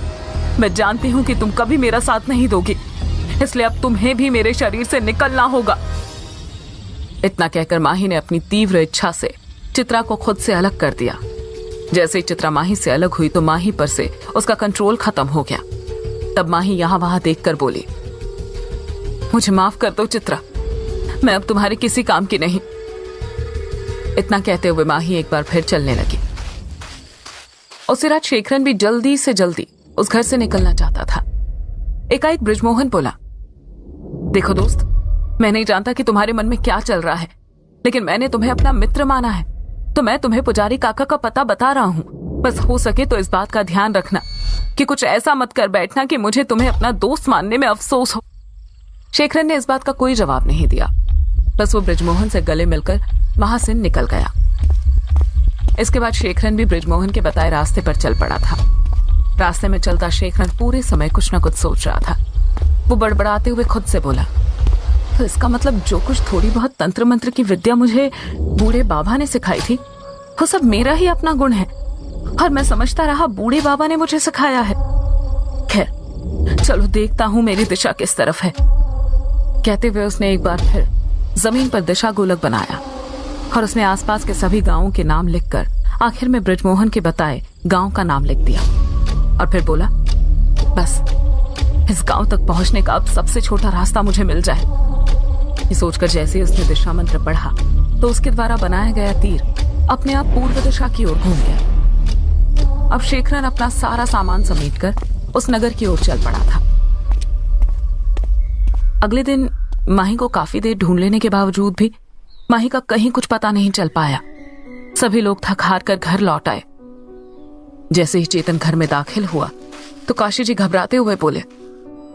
मैं जानती हूँ कि तुम कभी मेरा साथ नहीं दोगी, इसलिए अब तुम्हें भी मेरे शरीर से निकलना होगा। इतना कहकर माही ने अपनी तीव्र इच्छा से चित्रा को खुद से अलग कर दिया। जैसे ही चित्रा माही से अलग हुई तो माही पर से उसका कंट्रोल खत्म हो गया। तब माही यहां वहां देखकर बोली, मुझे माफ कर दो चित्रा, मैं अब तुम्हारे किसी काम की नहीं। इतना कहते हुए माही एक बार फिर चलने लगी। उसी रात शेखरन भी जल्दी से जल्दी उस घर से निकलना चाहता था। एकाएक बृजमोहन बोला, देखो दोस्त, मैं नहीं जानता कि तुम्हारे मन में क्या चल रहा है, लेकिन मैंने तुम्हें अपना मित्र माना है, तो मैं तुम्हें पुजारी काका का पता बता रहा हूँ। बस हो सके तो इस बात का ध्यान रखना कि कुछ ऐसा मत कर बैठना कि मुझे तुम्हें अपना दोस्त मानने में अफसोस हो। शेखरन ने इस बात का कोई जवाब नहीं दिया, बस वो बृजमोहन से गले मिलकर वहां से निकल गया। इसके बाद शेखरन भी बृजमोहन के बताए रास्ते पर चल पड़ा था। रास्ते में चलता शेखरन पूरे समय कुछ न कुछ सोच रहा था। वो बड़बड़ाते हुए खुद से बोला, तो इसका मतलब जो कुछ थोड़ी बहुत तंत्र मंत्र की विद्या मुझे बूढ़े बाबा ने सिखाई थी, वो सब मेरा ही अपना गुण है और मैं समझता रहा बूढ़े बाबा ने मुझे सिखाया है। खैर चलो देखता हूं मेरी दिशा किस तरफ है। कहते हुए उसने एक बार फिर जमीन पर दिशा गोलक बनाया और उसने आसपास के सभी गांवों के नाम लिखकर आखिर में बृजमोहन के बताए गांव का नाम लिख दिया और फिर बोला, बस इस गांव तक पहुंचने का अब सबसे छोटा रास्ता मुझे मिल जाए। ये सोचकर जैसे ही उसने दिशा मंत्र पढ़ा तो उसके द्वारा बनाया गया तीर अपने आप पूर्व दिशा की ओर घूम गया। अब शेखरन अपना सारा सामान समेटकर उस नगर की ओर चल पड़ा था। अगले दिन माही को काफी देर ढूंढ लेने के बावजूद भी माही का कहीं कुछ पता नहीं चल पाया। सभी लोग थक हार कर घर लौट आए। जैसे ही चेतन घर में दाखिल हुआ तो काशी जी घबराते हुए बोले,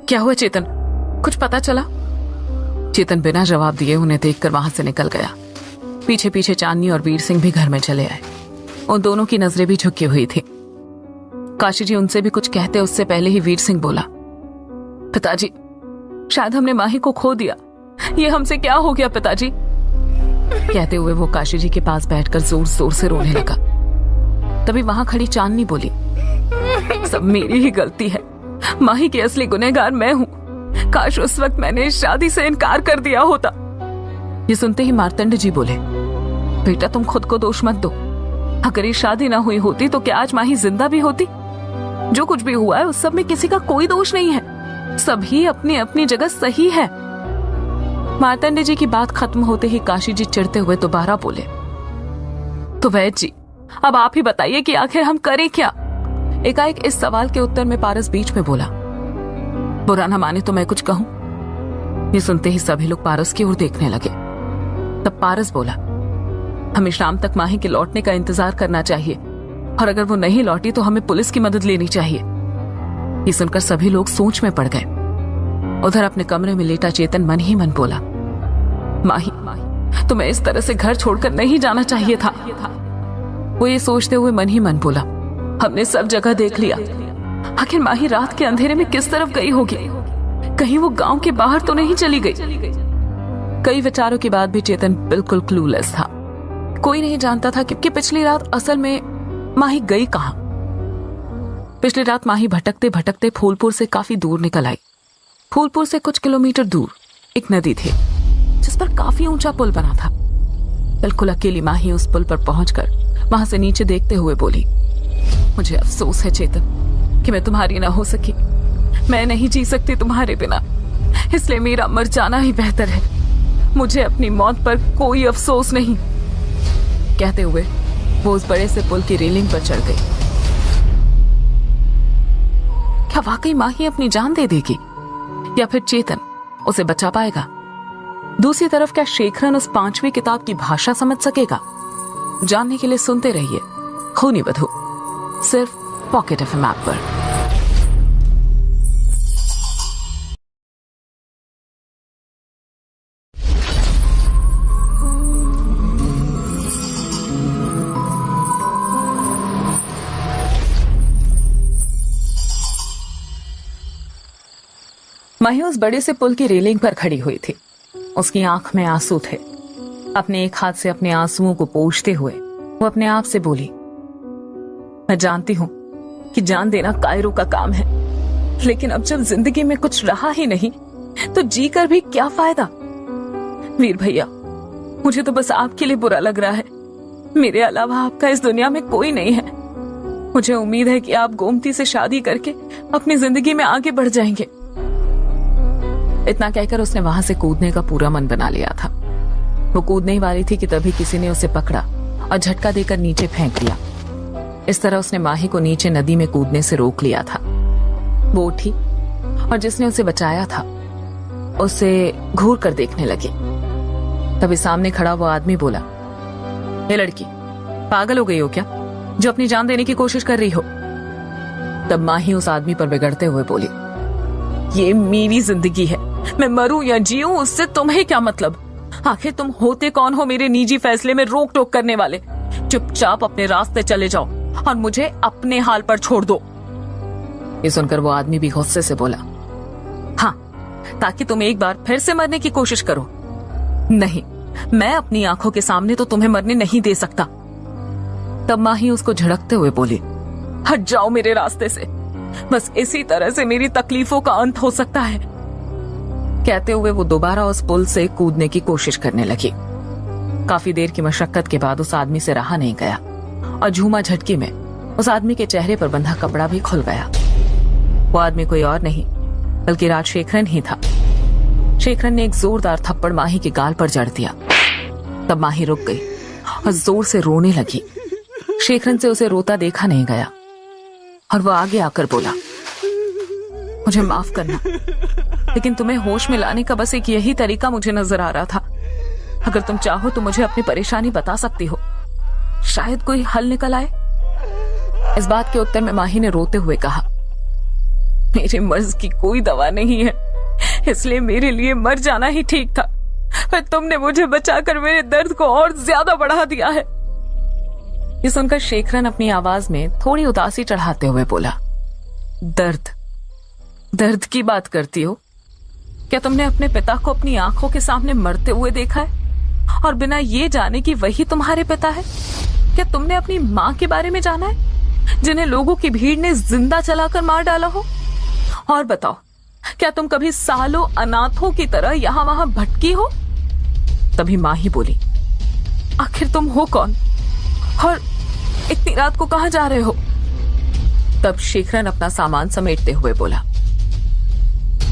क्या हुआ चेतन, कुछ पता चला? चेतन बिना जवाब दिए उन्हें देखकर वहां से निकल गया। पीछे पीछे चांदनी और वीर सिंह भी घर में चले आए। उन दोनों की नजरें भी झुकी हुई थी। काशी जी उनसे भी कुछ कहते उससे पहले ही वीर सिंह बोला, पिताजी शायद हमने माही को खो दिया, ये हमसे क्या हो गया पिताजी? कहते हुए वो काशी जी के पास बैठकर जोर जोर से रोने लगा। तभी वहां खड़ी चांदनी बोली, सब मेरी ही गलती है, माही की असली गुनहगार मैं हूँ। काश उस वक्त मैंने इस शादी से इनकार कर दिया होता। ये सुनते ही मार्तंड जी बोले, बेटा तुम खुद को दोष मत दो, अगर ये शादी ना हुई होती तो क्या आज माही जिंदा भी होती? जो कुछ भी हुआ है उस सब में किसी का कोई दोष नहीं है, सभी अपनी अपनी जगह सही है। मार्तंड जी की बात खत्म होते ही काशी जी चिढ़ते हुए दोबारा बोले, तो वैद्य जी अब आप ही बताइए कि आखिर हम करें क्या? एकाएक इस सवाल के उत्तर में पारस बीच में बोला, बुरा न माने तो मैं कुछ कहूं? ये सुनते ही सभी लोग पारस की ओर देखने लगे। तब पारस बोला, हमें शाम तक माही के लौटने का इंतजार करना चाहिए और अगर वो नहीं लौटी तो हमें पुलिस की मदद लेनी चाहिए। ये सुनकर सभी लोग सोच में पड़ गए। उधर अपने कमरे में लेटा चेतन मन ही मन बोला, माही तुम्हें इस तरह से घर छोड़कर नहीं जाना चाहिए था। वो ये सोचते हुए मन ही मन बोला, हमने सब जगह देख लिया, आखिर माही रात के अंधेरे में किस तरफ गई होगी? कहीं वो गांव के बाहर तो नहीं चली गई? कई विचारों के बाद भी चेतन बिल्कुल क्लूलेस था। कोई नहीं जानता था कि पिछली रात असल में माही गई कहां। पिछली रात माही भटकते भटकते फूलपुर से काफी दूर निकल आई। फूलपुर से कुछ किलोमीटर दूर एक नदी थी जिस पर काफी ऊंचा पुल बना था। बिल्कुल अकेली माही उस पुल पर पहुंचकर वहां से नीचे देखते हुए बोली, मुझे अफसोस है चेतन कि मैं तुम्हारी ना हो सकी। मैं नहीं जी सकती तुम्हारे बिना, इसलिए मेरा मर जाना ही बेहतर है। मुझे अपनी मौत पर कोई अफसोस नहीं। कहते हुए वो उस बड़े से पुल की रेलिंग पर चढ़ गई। क्या वाकई माही अपनी जान दे देगी या फिर चेतन उसे बचा पाएगा? दूसरी तरफ क्या शेखरन उस 5वीं किताब की भाषा समझ सकेगा? जानने के लिए सुनते रहिए खूनी वधू, सिर्फ पॉकेट एफएम ऐप पर। माही उस बड़े से पुल की रेलिंग पर खड़ी हुई थी। उसकी आंख में आंसू थे। अपने एक हाथ से अपने आंसुओं को पोंछते हुए वो अपने आप से बोली, मैं जानती हूं कि जान देना कायरों का काम है, लेकिन अब जब जिंदगी में कुछ रहा ही नहीं तो जी कर भी क्या फायदा। वीर भैया, मुझे तो बस आपके लिए बुरा लग रहा है। मेरे अलावा आपका इस दुनिया में कोई नहीं है। मुझे उम्मीद है कि आप गोमती से शादी करके अपनी जिंदगी में आगे बढ़ जाएंगे। इतना कहकर उसने वहां से कूदने का पूरा मन बना लिया था। वो कूदने ही वाली थी कि तभी किसी ने उसे पकड़ा और झटका देकर नीचे फेंक दिया। इस तरह उसने माही को नीचे नदी में कूदने से रोक लिया था। वो उठी और जिसने उसे बचाया था उसे घूर कर देखने लगी। तभी सामने खड़ा वो आदमी बोला, ये लड़की पागल हो गई हो क्या, जो अपनी जान देने की कोशिश कर रही हो? तब माही उस आदमी पर बिगड़ते हुए बोली, ये मेरी जिंदगी है, मैं मरूं या जीऊं उससे तुम्हें क्या मतलब? आखिर तुम होते कौन हो मेरे निजी फैसले में रोक टोक करने वाले? चुपचाप अपने रास्ते चले जाओ और मुझे अपने हाल पर छोड़ दो। ये सुनकर वो आदमी भी गुस्से से बोला, हाँ, ताकि तुम एक बार फिर से मरने की कोशिश करो। नहीं, मैं अपनी आंखों के सामने तो तुम्हें मरने नहीं दे सकता। तब माही उसको झड़कते हुए बोली, हट जाओ मेरे रास्ते से, बस इसी तरह से मेरी तकलीफों का अंत हो सकता है। कहते हुए वो दोबारा उस पुल से कूदने की कोशिश करने लगी। काफी देर की मशक्कत के बाद उस आदमी से रहा नहीं गया और झूमा झटकी में उस आदमी के चेहरे पर बंधा कपड़ा भी खुल गया। वो आदमी कोई और नहीं बल्कि राजशेखरन ही था। शेखरन ने एक जोरदार थप्पड़ माही के गाल पर जड़ दिया। तब माही रुक गई और जोर से रोने लगी। शेखरन से उसे रोता देखा नहीं गया और वो आगे आकर बोला, मुझे माफ करना, लेकिन तुम्हें होश में लाने का बस एक यही तरीका मुझे नजर आ रहा था। अगर तुम चाहो तो मुझे अपनी परेशानी बता सकती हो, शायद कोई हल निकल आए। इस बात के उत्तर में माही ने रोते हुए कहा, मेरे मर्ज की कोई दवा नहीं है, इसलिए मेरे लिए मर जाना ही ठीक था, पर तुमने मुझे बचाकर मेरे दर्द को और ज्यादा बढ़ा दिया है। ये सुनकर शेखरन अपनी आवाज में थोड़ी उदासी चढ़ाते हुए बोला, दर्द दर्द की बात करती हो? क्या तुमने अपने पिता को अपनी आंखों के सामने मरते हुए देखा है और बिना ये जाने कि वही तुम्हारे पिता है? क्या तुमने अपनी माँ के बारे में जाना है, जिन्हें लोगों की भीड़ ने जिंदा चलाकर मार डाला हो? और बताओ, क्या तुम कभी सालों अनाथों की तरह यहां वहां भटकी हो? तभी माँ ही बोली, आखिर तुम हो कौन और इतनी रात को कहां जा रहे हो? तब शेखरन अपना सामान समेटते हुए बोला,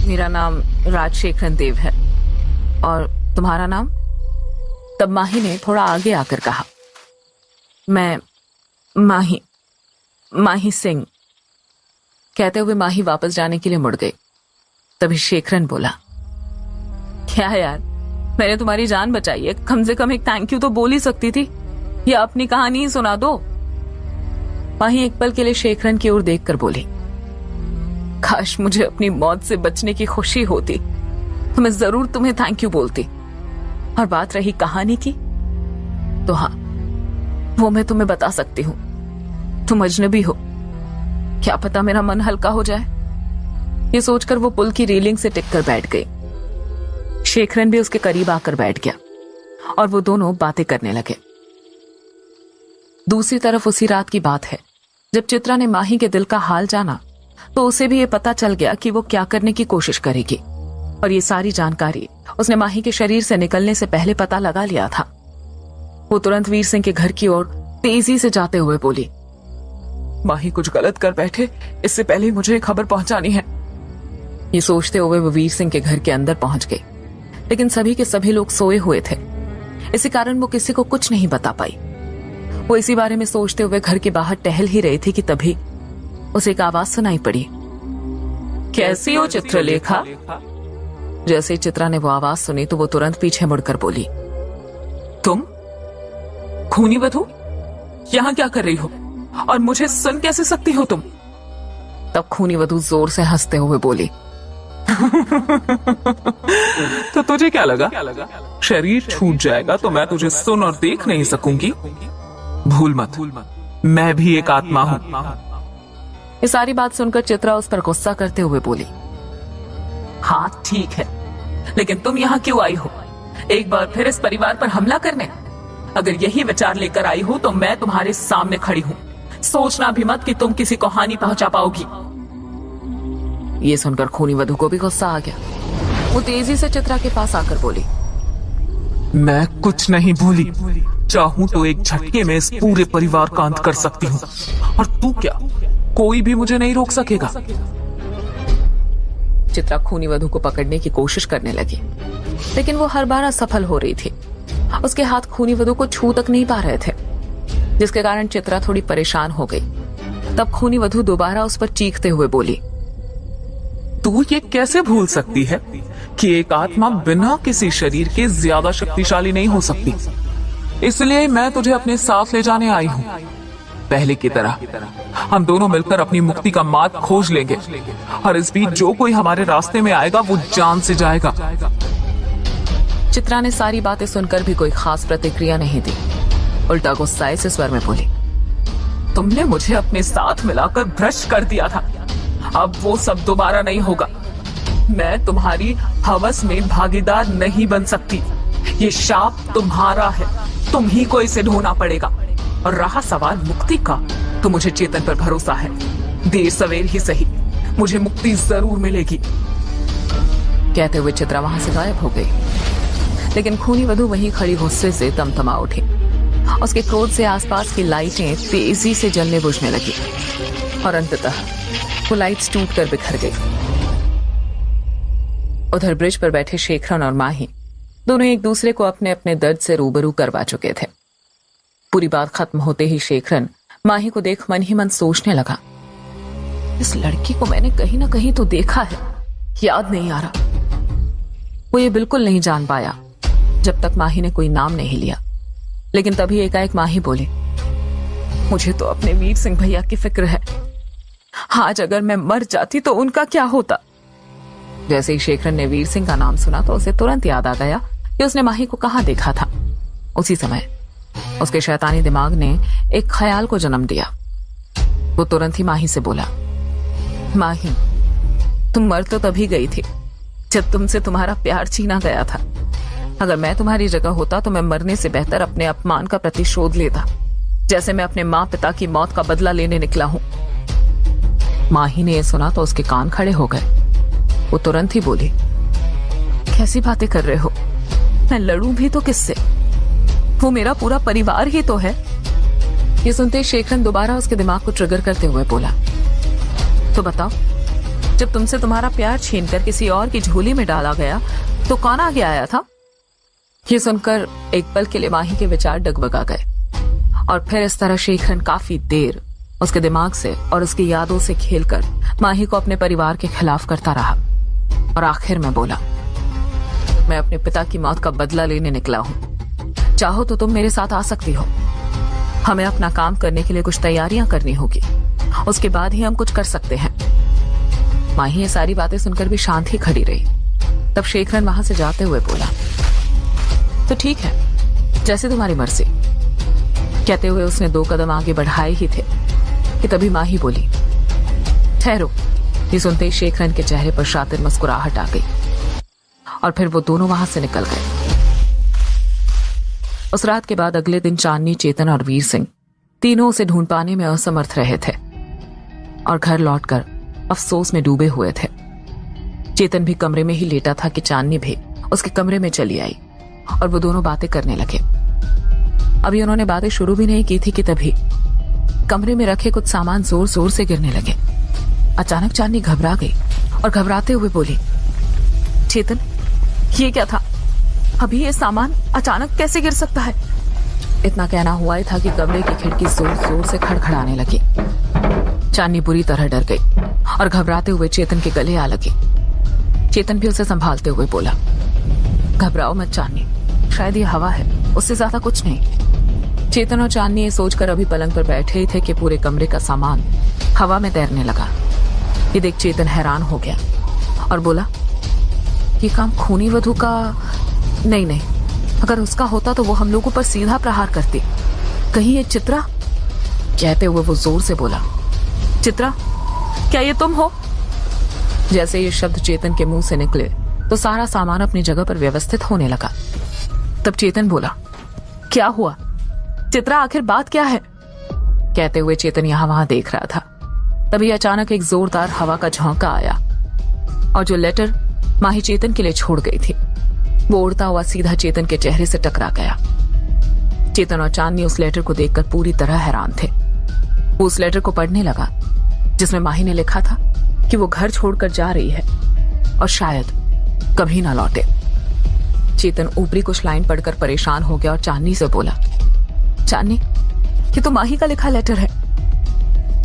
मेरा नाम राजशेखरन देव है, और तुम्हारा नाम? तब माही ने थोड़ा आगे आकर कहा, मैं माही सिंह। कहते हुए माही वापस जाने के लिए मुड़ गई। तभी शेखरन बोला, क्या यार, मैंने तुम्हारी जान बचाई है, कम से कम एक थैंक यू तो बोल ही सकती थी, या अपनी कहानी ही सुना दो। माही एक पल के लिए शेखरन की ओर देखकर बोली, काश मुझे अपनी मौत से बचने की खुशी होती तो मैं जरूर तुम्हें थैंक यू बोलती। और बात रही कहानी की, तो हाँ, वो मैं तुम्हें बता सकती हूँ। तुम अजनबी हो, क्या पता मेरा मन हल्का हो जाए। ये सोचकर वो पुल की रेलिंग से टिक कर बैठ गई। शेखरन भी उसके करीब आकर बैठ गया और वो दोनों बातें करने लगे। दूसरी तरफ उसी रात की बात है, जब चित्रा ने माही के दिल का हाल जाना तो उसे भी ये पता चल गया कि वो क्या करने की कोशिश करेगी, और ये सारी जानकारी उसने माही के शरीर से निकलने से पहले पता लगा लिया था। वो तुरंत वीर सिंह के घर की ओर तेजी से जाते हुए बोली, माही कुछ गलत कर बैठे, इससे पहले मुझे खबर पहुंचानी है। ये सोचते हुए वो वीर सिंह के घर के अंदर पहुंच गई, लेकिन सभी के सभी लोग सोए हुए थे। इसी कारण वो किसी को कुछ नहीं बता पाई। वो इसी बारे में सोचते हुए घर के बाहर टहल ही रही थी कि तभी उसे एक आवाज सुनाई पड़ी, कैसी हो चित्रलेखा? जैसे ही चित्रा ने वो आवाज सुनी तो वो तुरंत पीछे मुड़कर बोली, तुम खूनी वधू यहां क्या कर रही हो, और मुझे सुन कैसे सकती हो तुम? तब खूनी वधू जोर से हंसते हुए बोली, तो तुझे क्या लगा, शरीर छूट जाएगा तो मैं तुझे सुन और देख नहीं सकूंगी? भूल मत, मैं भी एक आत्मा हूं। ये सारी बात सुनकर चित्रा उस पर गुस्सा करते हुए बोली, हाँ ठीक है, लेकिन तुम यहाँ क्यों आई हो? एक बार फिर इस परिवार पर हमला करने? अगर यही विचार लेकर आई हो तो मैं तुम्हारे सामने खड़ी हूँ। सोचना भी मत कि तुम किसी को हानि पहुंचा पाओगी। ये सुनकर खूनी वधू को भी गुस्सा आ गया। वो तेजी से चित्रा के पास आकर बोली, मैं कुछ नहीं भूली। चाहूं तो एक झटके में इस पूरे परिवार का अंत कर सकती हूँ, और तू क्या, कोई भी मुझे नहीं रोक सकेगा। चित्रा खूनी वधू को पकड़ने की कोशिश करने लगी, लेकिन वो हर बार असफल हो रही थी। उसके हाथ खूनी वधू को छू तक नहीं पा रहे थे, जिसके कारण चित्रा थोड़ी परेशान हो गई। तब खूनी वधू दोबारा उस पर चीखते हुए बोली, तू ये कैसे भूल सकती है कि एक आत्मा बिना किसी शरीर के ज्यादा शक्तिशाली नहीं हो सकती। इसलिए मैं तुझे अपने साथ ले जाने आई हूँ। पहले की तरह हम दोनों मिलकर अपनी मुक्ति का मार्ग खोज लेंगे, और इस बीच जो कोई हमारे रास्ते में आएगा वो जान से जाएगा। चित्रा ने सारी बातें सुनकर भी कोई खास प्रतिक्रिया नहीं दी, उल्टा गुस्साए से स्वर में बोली, तुमने मुझे अपने साथ मिलाकर भ्रष्ट कर दिया था। अब वो सब दोबारा नहीं होगा। मैं तुम्हारी हवस में भागीदार नहीं बन सकती। ये शाप तुम्हारा है, तुम ही को इसे ढोना पड़ेगा। और रहा सवाल मुक्ति का, तो मुझे चेतन पर भरोसा है। देर सवेर ही सही, मुझे मुक्ति जरूर मिलेगी। कहते हुए चित्रा वहां से गायब हो गई, लेकिन खूनी वधू वहीं खड़ी गुस्से से तमतमा उठी। उसके क्रोध से आसपास की लाइटें तेजी से जलने बुझने लगी, और अंततः वो लाइट्स टूटकर बिखर गई। उधर ब्रिज पर बैठे शेखरन और माही दोनों एक दूसरे को अपने अपने दर्द से रूबरू करवा चुके थे। पूरी बात खत्म होते ही शेखरन माही को देख मन ही मन सोचने लगा, इस लड़की को मैंने कहीं ना कहीं तो देखा है, याद नहीं आ रहा। वो ये बिल्कुल नहीं जान पाया जब तक माही ने कोई नाम नहीं लिया। लेकिन तभी एकाएक माही बोली, मुझे तो अपने वीर सिंह भैया की फिक्र है। आज अगर मैं मर जाती तो उनका क्या होता। जैसे ही शेखरन ने वीर सिंह का नाम सुना तो उसे तुरंत याद आ गया कि उसने माही को कहाँ देखा था। उसी समय उसके शैतानी दिमाग ने एक ख्याल को जन्म दिया। वो तुरंत ही माही से बोला, माही, तुम मर तो तभी गई थी जब तुमसे तुम्हारा प्यार छीना गया था। अगर मैं तुम्हारी जगह होता तो मैं मरने से बेहतर अपने अपमान का प्रतिशोध लेता, जैसे मैं अपने माँ पिता की मौत का बदला लेने निकला हूं। माही ने यह सुना तो उसके कान खड़े हो गए। वो तुरंत ही बोली, कैसी बातें कर रहे हो? मैं लड़ूं भी तो किससे? वो मेरा पूरा परिवार ही तो है। ये सुनते शेखरन दोबारा उसके दिमाग को ट्रिगर करते हुए बोला, तो बताओ, जब तुमसे तुम्हारा प्यार छीनकर किसी और की झोली में डाला गया तो कौन आगे आया था? ये सुनकर एक पल के लिए माही के विचार डगमगा गए, और फिर इस तरह शेखरन काफी देर उसके दिमाग से और उसकी यादों से खेलकर माही को अपने परिवार के खिलाफ करता रहा, और आखिर में बोला, मैं अपने पिता की मौत का बदला लेने निकला हूं। चाहो तो तुम मेरे साथ आ सकती हो। हमें अपना काम करने के लिए कुछ तैयारियां करनी होगी, उसके बाद ही हम कुछ कर सकते हैं। माही ये सारी बातें सुनकर भी शांत ही खड़ी रही। तब शेखरन वहां से जाते हुए बोला, तो ठीक है, जैसे तुम्हारी मर्जी। कहते हुए उसने 2 कदम आगे बढ़ाए ही थे कि तभी माही बोली, ठहरो। ये सुनते ही शेखरन के चेहरे पर शातिर मुस्कुराहट आ गई, और फिर वो दोनों वहां से निकल गए। उस रात के बाद अगले दिन चांदनी, चेतन और वीर सिंह तीनों उसे ढूंढ पाने में असमर्थ रहे थे, और घर लौटकर अफसोस में डूबे हुए थे। चेतन भी कमरे में ही लेटा था कि चांदनी भी उसके कमरे में चली आई, और वो दोनों बातें करने लगे। अभी उन्होंने बातें शुरू भी नहीं की थी कि तभी कमरे में रखे कुछ सामान जोर जोर से गिरने लगे। अचानक चांदनी घबरा गई और घबराते हुए बोली, चेतन, ये क्या था? अभी ये सामान अचानक कैसे गिर सकता है? इतना कहना हुआ ही था कि कमरे की खिड़की जोर जोर से खड़खड़ाने लगी। चांदनी बुरी तरह डर गई और घबराते हुए चेतन के गले आ लगी। चेतन भी उसे संभालते हुए बोला, घबराओ मत चांदनी, शायद ये हवा है, उससे ज्यादा कुछ नहीं। चेतन और चांदनी ये सोचकर अभी पलंग पर बैठे ही थे कि पूरे कमरे का सामान हवा में तैरने लगा। ये देख चेतन हैरान हो गया और बोला, ये काम खूनी वधू का नहीं, अगर उसका होता तो वो हम लोगों पर सीधा प्रहार करती। कहीं ये चित्रा? कहते हुए वो जोर से बोला, चित्रा, क्या ये तुम हो? जैसे ये शब्द चेतन के मुंह से निकले तो सारा सामान अपनी जगह पर व्यवस्थित होने लगा। तब चेतन बोला, क्या हुआ चित्रा, आखिर बात क्या है? कहते हुए चेतन यहां वहां देख रहा था। तभी अचानक एक जोरदार हवा का झोंका आया और जो लेटर माही चेतन के लिए छोड़ गई थी वो उड़ता हुआ सीधा चेतन के चेहरे से टकरा गया। चेतन और चांदनी उस लेटर को देखकर पूरी तरह हैरान थे। वो उस लेटर को पढ़ने लगा जिसमें माही ने लिखा था कि वो घर छोड़कर जा रही है और शायद कभी ना लौटे। चेतन ऊपरी कुछ लाइन पढ़कर परेशान हो गया और चांदनी से बोला, चांदनी ये तो माही का लिखा लेटर है।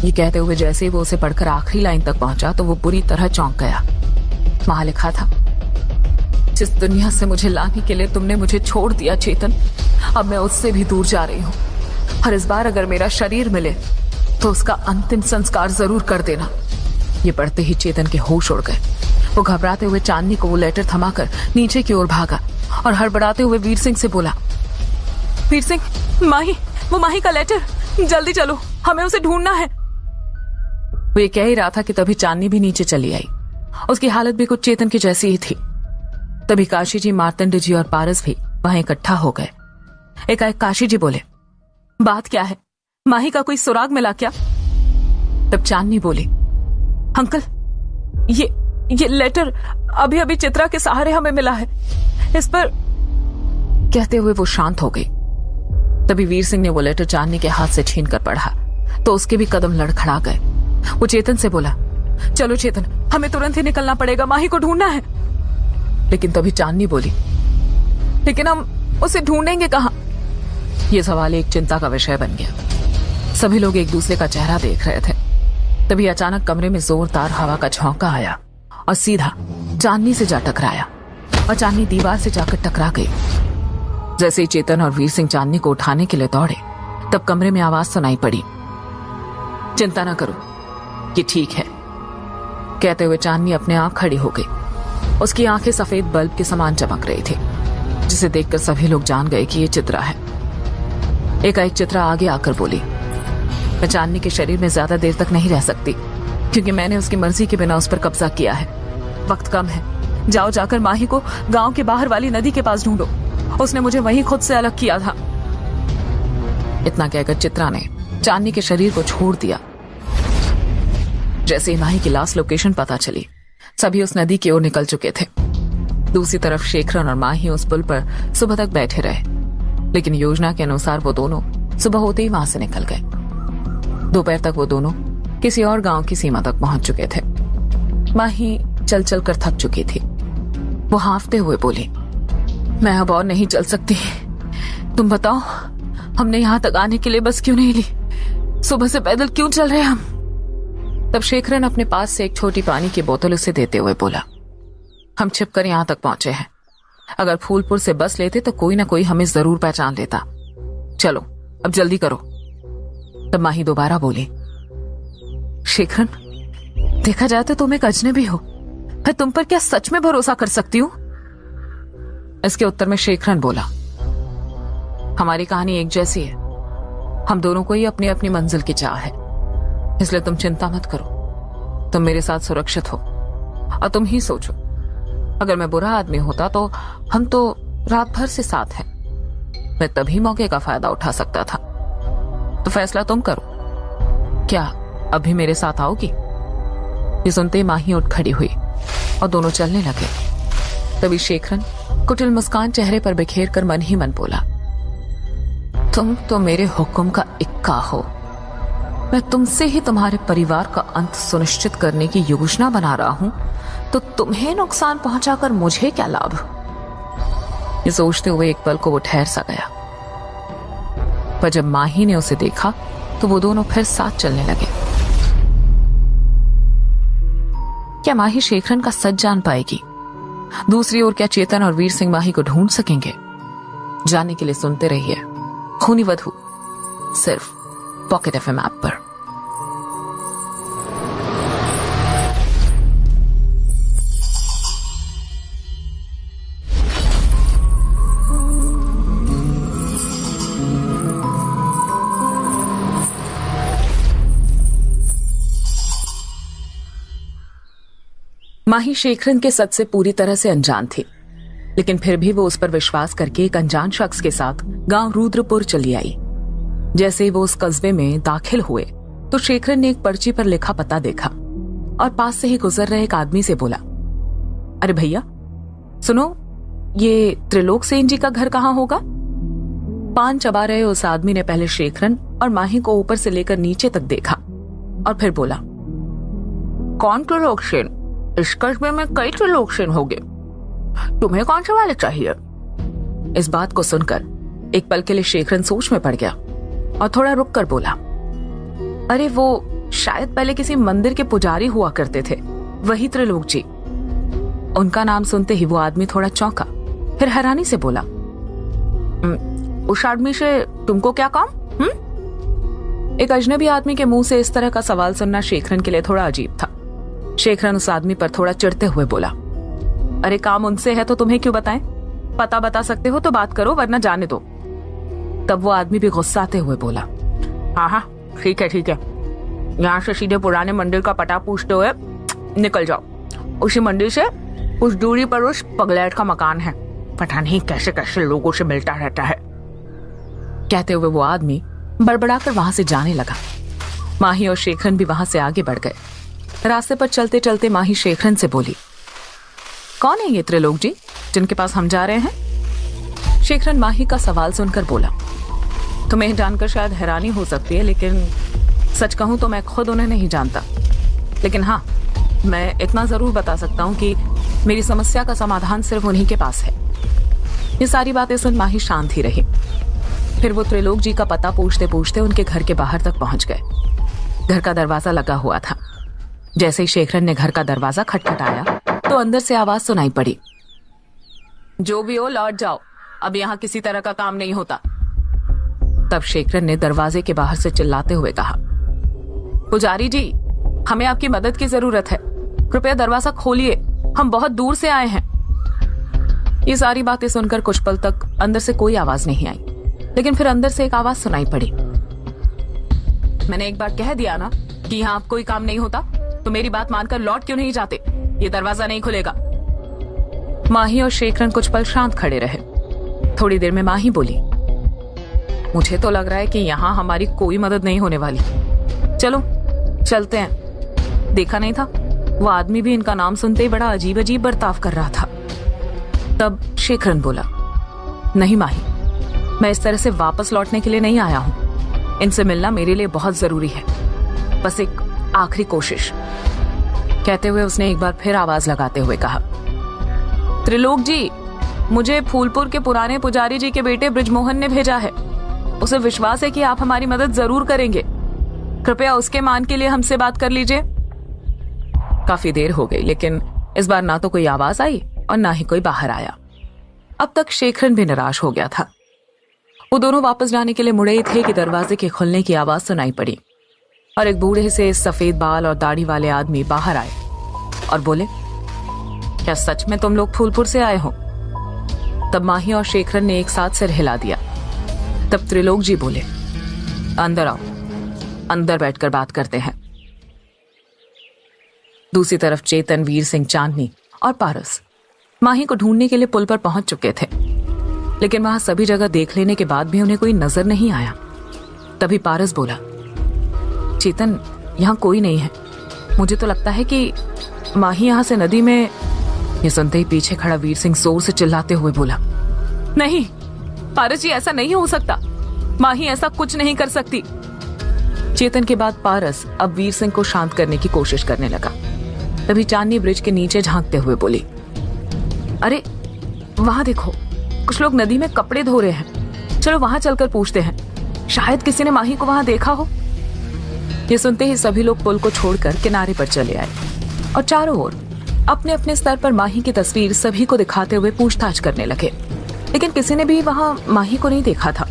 ये कहते हुए जैसे ही वो उसे पढ़कर आखिरी लाइन तक पहुंचा तो वो बुरी तरह चौंक गया। वहां लिखा था, जिस दुनिया से मुझे लाने के लिए तुमने मुझे छोड़ दिया चेतन, अब मैं उससे भी दूर जा रही हूँ और इस बार अगर मेरा शरीर मिले तो उसका अंतिम संस्कार जरूर कर देना। ये पढ़ते ही चेतन के होश उड़ गए। वो घबराते हुए चांदनी को वो लेटर थमाकर नीचे की ओर भागा और हड़बड़ाते हुए वीर सिंह से बोला, वीर सिंह, माही, वो माही का लेटर, जल्दी चलो, हमें उसे ढूंढना है। वो ये कह ही रहा था कि तभी चांदनी भी नीचे चली आई। उसकी हालत भी कुछ चेतन की जैसी ही थी। तभी काशी जी, मार्तंड जी और पारस भी वहां इकट्ठा हो गए। एकाएक काशी जी बोले, बात क्या है, माही का कोई सुराग मिला क्या? तब चांदनी बोली, अंकल ये लेटर अभी अभी चित्रा के सहारे हमें मिला है, इस पर। कहते हुए वो शांत हो गई। तभी वीर सिंह ने वो लेटर चांदनी के हाथ से छीन कर पढ़ा तो उसके भी कदम लड़खड़ा गए। वो चेतन से बोला, चलो चेतन, हमें तुरंत ही निकलना पड़ेगा, माही को ढूंढना है। लेकिन तभी चांदनी बोली, लेकिन हम उसे ढूंढेंगे कहां? यह सवाल एक चिंता का विषय बन गया। सभी लोग एक दूसरे का चेहरा देख रहे थे। तभी अचानक कमरे में जोरदार हवा का झोंका आया और सीधा चांदनी से जा टकराया और चांदनी दीवार से जाकर टकरा गई। जैसे ही चेतन और वीर सिंह चांदनी को उठाने के लिए दौड़े तब कमरे में आवाज सुनाई पड़ी, चिंता ना करो, ये ठीक है। कहते हुए चांदनी अपने आप खड़ी हो गई। उसकी आंखें सफेद बल्ब के समान चमक रही थी, जिसे देखकर सभी लोग जान गए कि ये चित्रा है। एकाएक चित्रा आगे आकर बोली, मैं चांदनी के शरीर में ज्यादा देर तक नहीं रह सकती क्योंकि मैंने उसकी मर्जी के बिना उस पर कब्जा किया है। वक्त कम है, जाओ जाकर माही को गांव के बाहर वाली नदी के पास ढूंढो, उसने मुझे वहीं खुद से अलग किया था। इतना कहकर चित्रा ने चांदनी के शरीर को छोड़ दिया। जैसे ही माही की लास्ट लोकेशन पता चली सभी उस नदी की ओर निकल चुके थे। दूसरी तरफ शेखरन और माही उस पुल पर सुबह तक बैठे रहे, लेकिन योजना के अनुसार वो दोनों सुबह होते ही वहां से निकल गए। दोपहर तक वो दोनों किसी और गांव की सीमा तक पहुंच चुके थे। माही चल चल कर थक चुकी थी। वो हांफते हुए बोली, मैं अब और नहीं चल सकती, तुम बताओ, हमने यहां तक आने के लिए बस क्यों नहीं ली? सुबह से पैदल क्यों चल रहे हम? तब शेखरन अपने पास से एक छोटी पानी की बोतल उसे देते हुए बोला, हम छिपकर यहां तक पहुंचे हैं, अगर फूलपुर से बस लेते तो कोई ना कोई हमें जरूर पहचान लेता। चलो अब जल्दी करो। तब माही दोबारा बोली, शेखरन, देखा जाए तो तुम एक अजनबी हो, मैं तुम पर क्या सच में भरोसा कर सकती हूँ? इसके उत्तर में शेखरन बोला, हमारी कहानी एक जैसी है, हम दोनों को ही अपनी अपनी मंजिल की चाह है, इसलिए तुम चिंता मत करो, तुम मेरे साथ सुरक्षित हो। और तुम ही सोचो, अगर मैं बुरा आदमी होता तो हम तो रात भर से साथ हैं, मैं तभी मौके का फायदा उठा सकता था। तो फैसला तुम करो, क्या अभी मेरे साथ आओगी? ये सुनते ही माही उठ खड़ी हुई और दोनों चलने लगे। तभी शेखरन कुटिल मुस्कान चेहरे पर बिखेर कर मन ही मन बोला, तुम तो मेरे हुक्म का इक्का हो, मैं तुमसे ही तुम्हारे परिवार का अंत सुनिश्चित करने की योजना बना रहा हूं, तो तुम्हें नुकसान पहुंचाकर मुझे क्या लाभ? ये सोचते हुए एक पल को वो ठहर सा गया, पर जब माही ने उसे देखा तो वो दोनों फिर साथ चलने लगे। क्या माही शेखरन का सच जान पाएगी? दूसरी ओर क्या चेतन और वीर सिंह माही को ढूंढ सकेंगे? जानने के लिए सुनते रहिए खूनी वधू, सिर्फ पॉकेट एफएम ऐप पर। माही शेखरन के सच से पूरी तरह से अनजान थी। लेकिन फिर भी वो उस पर विश्वास करके एक अनजान शख्स के साथ गांव रुद्रपुर चली आई। जैसे ही वो उस कस्बे में दाखिल हुए तो शेखर ने एक पर्ची पर लिखा पता देखा और पास से ही गुजर रहे एक आदमी से बोला, अरे भैया सुनो, ये त्रिलोक सेन जी का घर कहाँ होगा? पान चबा रहे उस आदमी ने पहले शेखरन और माही को ऊपर से लेकर नीचे तक देखा और फिर बोला, कौन त्रिलोक सेन? इस कस्बे में कई त्रिलोक सेन होंगे, तुम्हें कौन से वाले चाहिए? इस बात को सुनकर एक पल के लिए शेखरन सोच में पड़ गया और थोड़ा रुक कर बोला, अरे वो शायद पहले किसी मंदिर के पुजारी हुआ करते थे, वही त्रिलोक जी। उनका नाम सुनते ही वो आदमी थोड़ा चौंका, फिर हैरानी से बोला, उस आदमी से तुमको क्या काम? एक अजनबी आदमी के मुंह से इस तरह का सवाल सुनना शेखरन के लिए थोड़ा अजीब था। शेखरन उस आदमी पर थोड़ा चिढ़ते हुए बोला, अरे काम उनसे है तो तुम्हें क्यों बताएं? पता बता सकते हो तो बात करो, वरना जाने दो। तब वो आदमी भी गुस्साते हुए बोला, हाँ ठीक है, यहाँ से सीधे पुराने मंदिर का पता पूछते हुए निकल जाओ। उसी मंदिर से उस दूरी पर उस पगलैट का मकान है, पता नहीं कैसे कैसे लोगों से मिलता रहता है। कहते हुए वो आदमी बड़बड़ाकर वहां से जाने लगा। माही और शेखरन भी वहां से आगे बढ़ गए। रास्ते पर चलते चलते माही शेखरन से बोली, कौन है ये त्रिलोक जी जिनके पास हम जा रहे हैं? शेखरन माही का सवाल सुनकर बोला, तुम्हें जानकर शायद हैरानी हो सकती है, लेकिन सच कहूं तो मैं खुद उन्हें नहीं जानता। लेकिन हाँ, मैं इतना जरूर बता सकता हूं कि मेरी समस्या का समाधान सिर्फ उन्हीं के पास है। ये सारी बातें सुन माही शांत ही रही। फिर वो त्रिलोक जी का पता पूछते पूछते उनके घर के बाहर तक पहुंच गए। घर का दरवाजा लगा हुआ था। जैसे ही शेखरन ने घर का दरवाजा खटखटाया तो अंदर से आवाज सुनाई पड़ी, जो भी हो लौट जाओ, अब यहाँ किसी तरह का काम नहीं होता। तब शेखरन ने दरवाजे के बाहर से चिल्लाते हुए कहा, पुजारी जी, हमें आपकी मदद की जरूरत है, कृपया दरवाजा खोलिए, हम बहुत दूर से आए हैं। ये सारी बातें सुनकर कुछ पल तक अंदर से कोई आवाज नहीं आई, लेकिन फिर अंदर से एक आवाज सुनाई पड़ी, मैंने एक बार कह दिया ना कि यहाँ अब कोई काम नहीं होता, तो मेरी बात मानकर लौट क्यों नहीं जाते? ये दरवाजा नहीं खुलेगा। माही और शेखरन कुछ पल शांत खड़े रहे। थोड़ी देर में माही बोली, मुझे तो लग रहा है कि यहाँ हमारी कोई मदद नहीं होने वाली, चलो चलते हैं। देखा नहीं था, वो आदमी भी इनका नाम सुनते ही बड़ा अजीब अजीब बर्ताव कर रहा था। तब शेखरन बोला, नहीं माही, मैं इस तरह से वापस लौटने के लिए नहीं आया हूं। इनसे मिलना मेरे लिए बहुत जरूरी है, बस एक आखिरी कोशिश। कहते हुए उसने एक बार फिर आवाज लगाते हुए कहा, त्रिलोक जी, मुझे फूलपुर के पुराने पुजारी जी के बेटे ब्रिजमोहन ने भेजा है। उसे विश्वास है कि आप हमारी मदद जरूर करेंगे। कृपया उसके मान के लिए हमसे बात कर लीजिए। काफी देर हो गई, लेकिन इस बार ना तो कोई आवाज आई और ना ही कोई बाहर आया। अब तक शेखरन भी निराश हो गया था। वो दोनों वापस जाने के लिए मुड़े ही थे कि दरवाजे के खुलने की आवाज सुनाई पड़ी और एक बूढ़े से सफेद बाल और दाढ़ी वाले आदमी बाहर आए और बोले, क्या सच में तुम लोग फूलपुर से आए हो? तब माही और शेखरन ने एक साथ सिर हिला दिया। तब त्रिलोक जी बोले, अंदर आओ, अंदर बैठकर बात करते हैं। दूसरी तरफ चेतन, वीर सिंह, चांदनी और पारस माही को ढूंढने के लिए पुल पर पहुंच चुके थे, लेकिन वहां सभी जगह देख लेने के बाद भी उन्हें कोई नजर नहीं आया। तभी पारस बोला, चेतन, यहाँ कोई नहीं है, मुझे तो लगता है कि माही यहाँ से नदी में। ये सुनते ही पीछे खड़ा वीर सिंह जोर से चिल्लाते हुए बोला, नहीं पारस जी, ऐसा नहीं हो सकता, माही ऐसा कुछ नहीं कर सकती। चेतन के बाद पारस अब वीर सिंह को शांत करने की कोशिश करने लगा। तभी चांदनी ब्रिज के नीचे झांकते हुए बोली, अरे वहां देखो, कुछ लोग नदी में कपड़े धो रहे हैं, चलो वहां चलकर पूछते हैं, शायद किसी ने माही को वहां देखा हो। ये सुनते ही सभी लोग पुल को छोड़कर किनारे पर चले आए और चारों ओर अपने अपने स्तर पर माही की तस्वीर सभी को दिखाते हुए पूछताछ करने लगे, लेकिन किसी ने भी वहां माही को नहीं देखा था।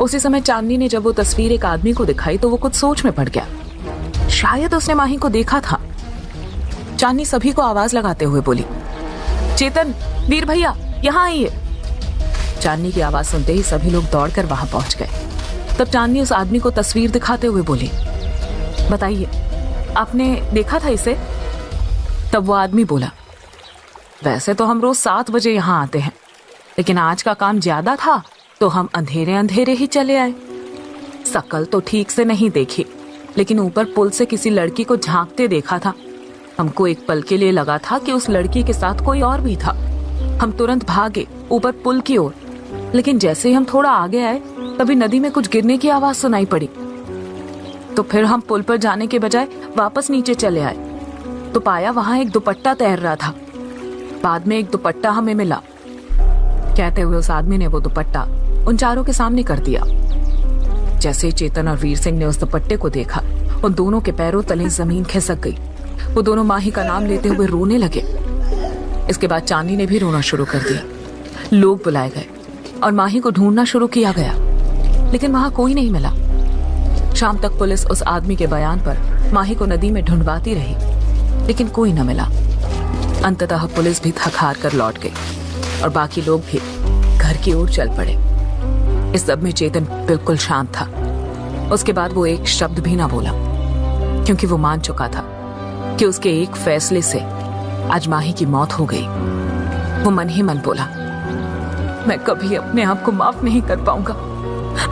उसी समय चांदनी ने जब वो तस्वीर एक आदमी को दिखाई तो वो कुछ सोच में पड़ गया, शायद उसने माही को देखा था। चांदनी सभी को आवाज लगाते हुए बोली, चेतन, वीर भैया, यहाँ आइए। चांदनी की आवाज सुनते ही सभी लोग दौड़कर वहां पहुंच गए। तब चांदनी उस आदमी को तस्वीर दिखाते हुए बोली, बताइए, आपने देखा था इसे? तब वो आदमी बोला, वैसे तो हम रोज 7 बजे यहाँ आते हैं, लेकिन आज का काम ज्यादा था तो हम अंधेरे अंधेरे ही चले आए। शकल तो ठीक से नहीं देखी, लेकिन ऊपर पुल से किसी लड़की को झांकते देखा था। हमको एक पल के लिए लगा था कि उस लड़की के साथ कोई और भी था। हम तुरंत भागे ऊपर पुल की ओर, लेकिन जैसे ही हम थोड़ा आगे आए तभी नदी में कुछ गिरने की आवाज सुनाई पड़ी। तो फिर हम पुल पर जाने के बजाय वापस नीचे चले आए तो पाया वहां एक दुपट्टा तैर रहा था। बाद में एक दुपट्टा हमें मिला। कहते हुए उस आदमी ने वो दुपट्टा उन चारों के सामने कर दिया। जैसे ही चेतन और वीर सिंह ने उस दुपट्टे को देखा, उन दोनों के पैरों तले जमीन खिसक गई। वो दोनों माही का नाम लेते हुए रोने लगे। इसके बाद चांदी ने भी रोना शुरू कर दिया। लोग बुलाए गए और माही को ढूंढना शुरू किया गया, लेकिन वहां कोई नहीं मिला। शाम तक पुलिस उस आदमी के बयान पर माही को नदी में ढूंढवाती रही, लेकिन कोई न मिला। अंततः पुलिस भी थक हार कर लौट गई और बाकी लोग भी घर की ओर चल पड़े। इस सब में चेतन बिल्कुल शांत था। उसके बाद वो एक शब्द भी ना बोला, क्योंकि वो मान चुका था कि उसके एक फैसले से आज माही की मौत हो गई। वो मन ही मन बोला, मैं कभी अपने आप को माफ नहीं कर पाऊंगा।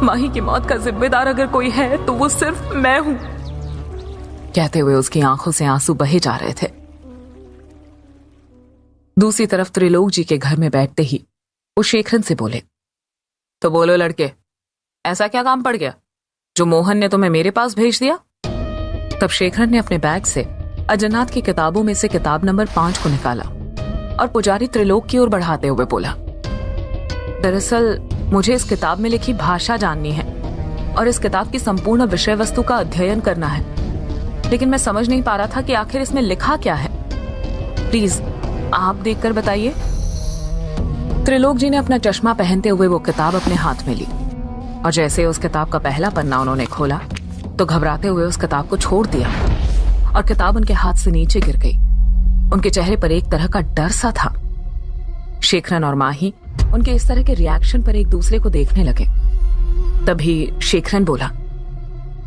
माही की मौत का जिम्मेदार अगर कोई है तो वो सिर्फ मैं हूं। कहते हुए उसकी आंखों से आंसू बहे जा रहे थे। दूसरी तरफ त्रिलोक जी के घर में बैठते ही वो शेखरन से बोले, तो बोलो लड़के, ऐसा क्या काम पड़ गया जो मोहन ने तुम्हें मेरे पास भेज दिया? तब शेखरन ने अपने बैग से अजन्नाथ की किताबों में से किताब नंबर 5 को निकाला और पुजारी त्रिलोक की ओर बढ़ाते हुए बोला, दरअसल मुझे इस किताब में लिखी भाषा जाननी है और इस किताब की संपूर्ण विषय वस्तु का अध्ययन करना है, लेकिन मैं समझ नहीं पा रहा था कि आखिर इसमें लिखा क्या है। प्लीज आप देखकर बताइए। त्रिलोक जी ने अपना चश्मा पहनते हुए वो किताब अपने हाथ में ली और जैसे उस किताब का पहला पन्ना उन्होंने खोला तो घबराते हुए उस किताब को छोड़ दिया और किताब उनके हाथ से नीचे गिर गई। उनके चेहरे पर एक तरह का डर सा था। शेखरन और माही उनके इस तरह के रिएक्शन पर एक दूसरे को देखने लगे। तभी शेखरन बोला,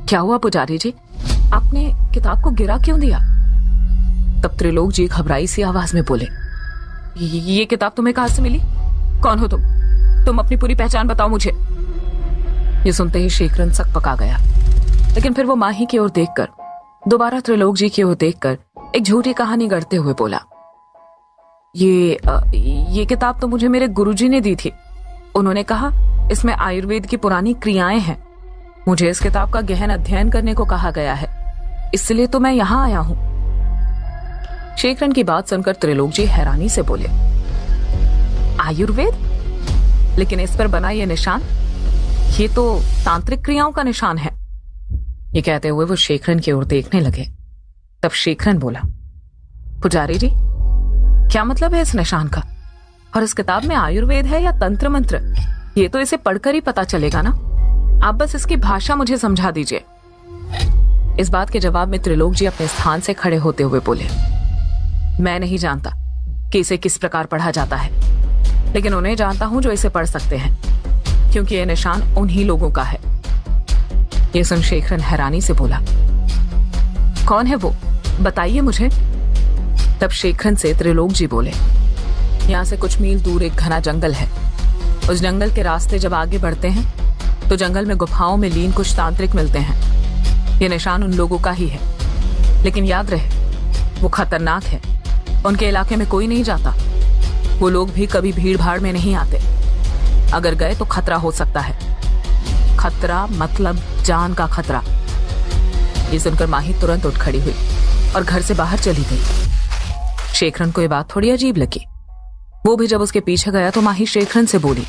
क्या हुआ पुजारी जी, आपने किताब को गिरा क्यों दिया? तब त्रिलोक जी घबराई सी आवाज में बोले, ये किताब तुम्हें कहां से मिली? कौन हो तुम अपनी पूरी पहचान बताओ मुझे। ये सुनते ही शेखरन सक पका गया, लेकिन फिर वो माही की ओर देखकर दोबारा त्रिलोक जी की ओर देखकर एक झूठी कहानी गढ़ते हुए बोला, ये किताब तो मुझे मेरे गुरुजी ने दी थी। उन्होंने कहा इसमें आयुर्वेद की पुरानी क्रियाएं हैं। मुझे इस किताब का गहन अध्ययन करने को कहा गया है, इसलिए तो मैं यहाँ आया हूँ। शेखरन की बात सुनकर त्रिलोक जी हैरानी से बोले, आयुर्वेद? लेकिन इस पर बना ये निशान, ये तो तांत्रिक क्रियाओं का निशान है। ये कहते हुए वो शेखरन की ओर देखने लगे। तब शेखरन बोला, पुजारी जी, क्या मतलब है इस निशान का? और इस किताब में आयुर्वेद है या तंत्र मंत्र, ये तो इसे पढ़कर ही पता चलेगा ना। आप बस इसकी भाषा मुझे समझा दीजिए। इस बात के जवाब में त्रिलोक जी अपने स्थान से खड़े होते हुए बोले, मैं नहीं जानता कि इसे किस प्रकार पढ़ा जाता है, लेकिन उन्हें जानता हूं जो इसे पढ़ सकते हैं, क्योंकि यह निशान उन्हीं लोगों का है। ये सुन शेखरन हैरानी से बोला, कौन है वो, बताइए मुझे। तब शेखरन से त्रिलोक जी बोले, यहाँ से कुछ मील दूर एक घना जंगल है। उस जंगल के रास्ते जब आगे बढ़ते हैं तो जंगल में गुफाओं में लीन कुछ तांत्रिक मिलते हैं। ये निशान उन लोगों का ही है, लेकिन याद रहे वो खतरनाक है। उनके इलाके में कोई नहीं जाता। वो लोग भी कभी भीड़ भाड़ में नहीं आते। अगर गए तो खतरा हो सकता है। खतरा मतलब जान का खतरा। ये सुनकर माही तुरंत उठ खड़ी हुई और घर से बाहर चली गई। शेखरन को ये बात थोड़ी अजीब लगी। वो भी जब उसके पीछे गया तो माही शेखरन से बोली,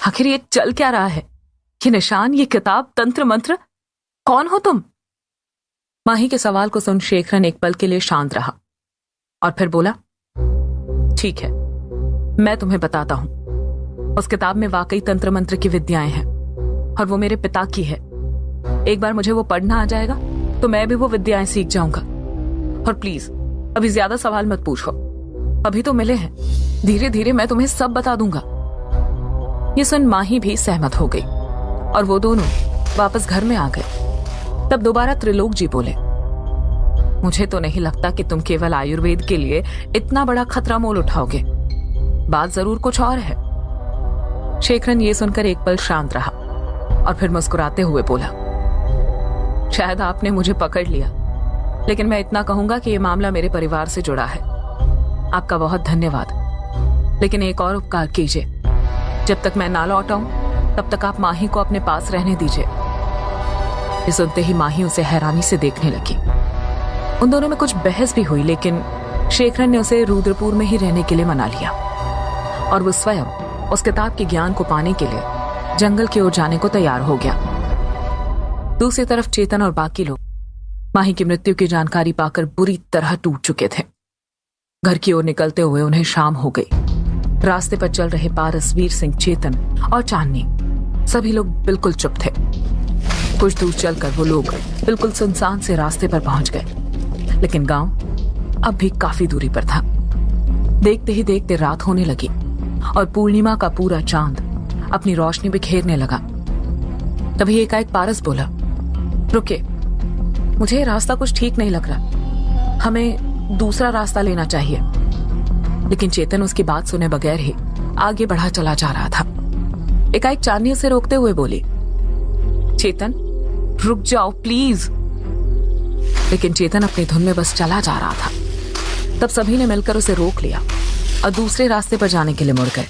आखिर ये चल क्या रहा है? ये निशान, ये किताब, तंत्र मंत्र, कौन हो तुम? माही के सवाल को सुन शेखरन एक पल के लिए शांत रहा और फिर बोला, ठीक है, मैं तुम्हें बताता हूं। उस किताब में वाकई तंत्र मंत्र की विद्याएं हैं और वो मेरे पिता की है। एक बार मुझे वो पढ़ना आ जाएगा तो मैं भी वो विद्याएं सीख जाऊंगा। और प्लीज अभी ज्यादा सवाल मत पूछो, अभी तो मिले हैं, धीरे धीरे मैं तुम्हें सब बता दूंगा। ये सुन माही भी सहमत हो गई और वो दोनों वापस घर में आ गए। तब दोबारा त्रिलोक जी बोले, मुझे तो नहीं लगता कि तुम केवल आयुर्वेद के लिए इतना बड़ा खतरा मोल उठाओगे। बात जरूर कुछ और है। शेखरन ये सुनकर एक पल शांत रहा और फिर मुस्कुराते हुए बोला, शायद आपने मुझे पकड़ लिया, लेकिन मैं इतना कहूंगा कि यह मामला मेरे परिवार से जुड़ा है। आपका बहुत धन्यवाद, लेकिन एक और उपकार कीजिए। जब तक मैं ना लौट आऊं तब तक आप माही को अपने पास रहने दीजिए। ये सुनते ही माही उसे हैरानी से देखने लगी। उन दोनों में कुछ बहस भी हुई, लेकिन शेखरन ने उसे रुद्रपुर में ही रहने के लिए मना लिया और वो स्वयं उस किताब के ज्ञान को पाने के लिए जंगल की ओर जाने को तैयार हो गया। दूसरी तरफ चेतन और बाकी लोग माही की मृत्यु की जानकारी पाकर बुरी तरह टूट चुके थे। घर की ओर निकलते हुए उन्हें शाम हो गई। रास्ते पर चल रहे पारस, वीर सिंह, चेतन और चांदनी, सभी लोग बिल्कुल चुप थे। कुछ दूर चलकर वो लोग बिल्कुल सुनसान से रास्ते पर पहुंच गए, लेकिन गांव अब भी काफी दूरी पर था। देखते ही देखते रात होने लगी और पूर्णिमा का पूरा चांद अपनी रोशनी बिखेरने लगा। तभी एकाएक पारस बोला, रुके, मुझे रास्ता कुछ ठीक नहीं लग रहा, हमें दूसरा रास्ता लेना चाहिए। लेकिन चेतन उसकी बात सुने बगैर ही आगे बढ़ा चला जा रहा था। एकाएक चांदनी उसे रोकते हुए बोली, चेतन रुक जाओ प्लीज। लेकिन चेतन अपनी धुन में बस चला जा रहा था। तब सभी ने मिलकर उसे रोक लिया और दूसरे रास्ते पर जाने के लिए मुड़ गए।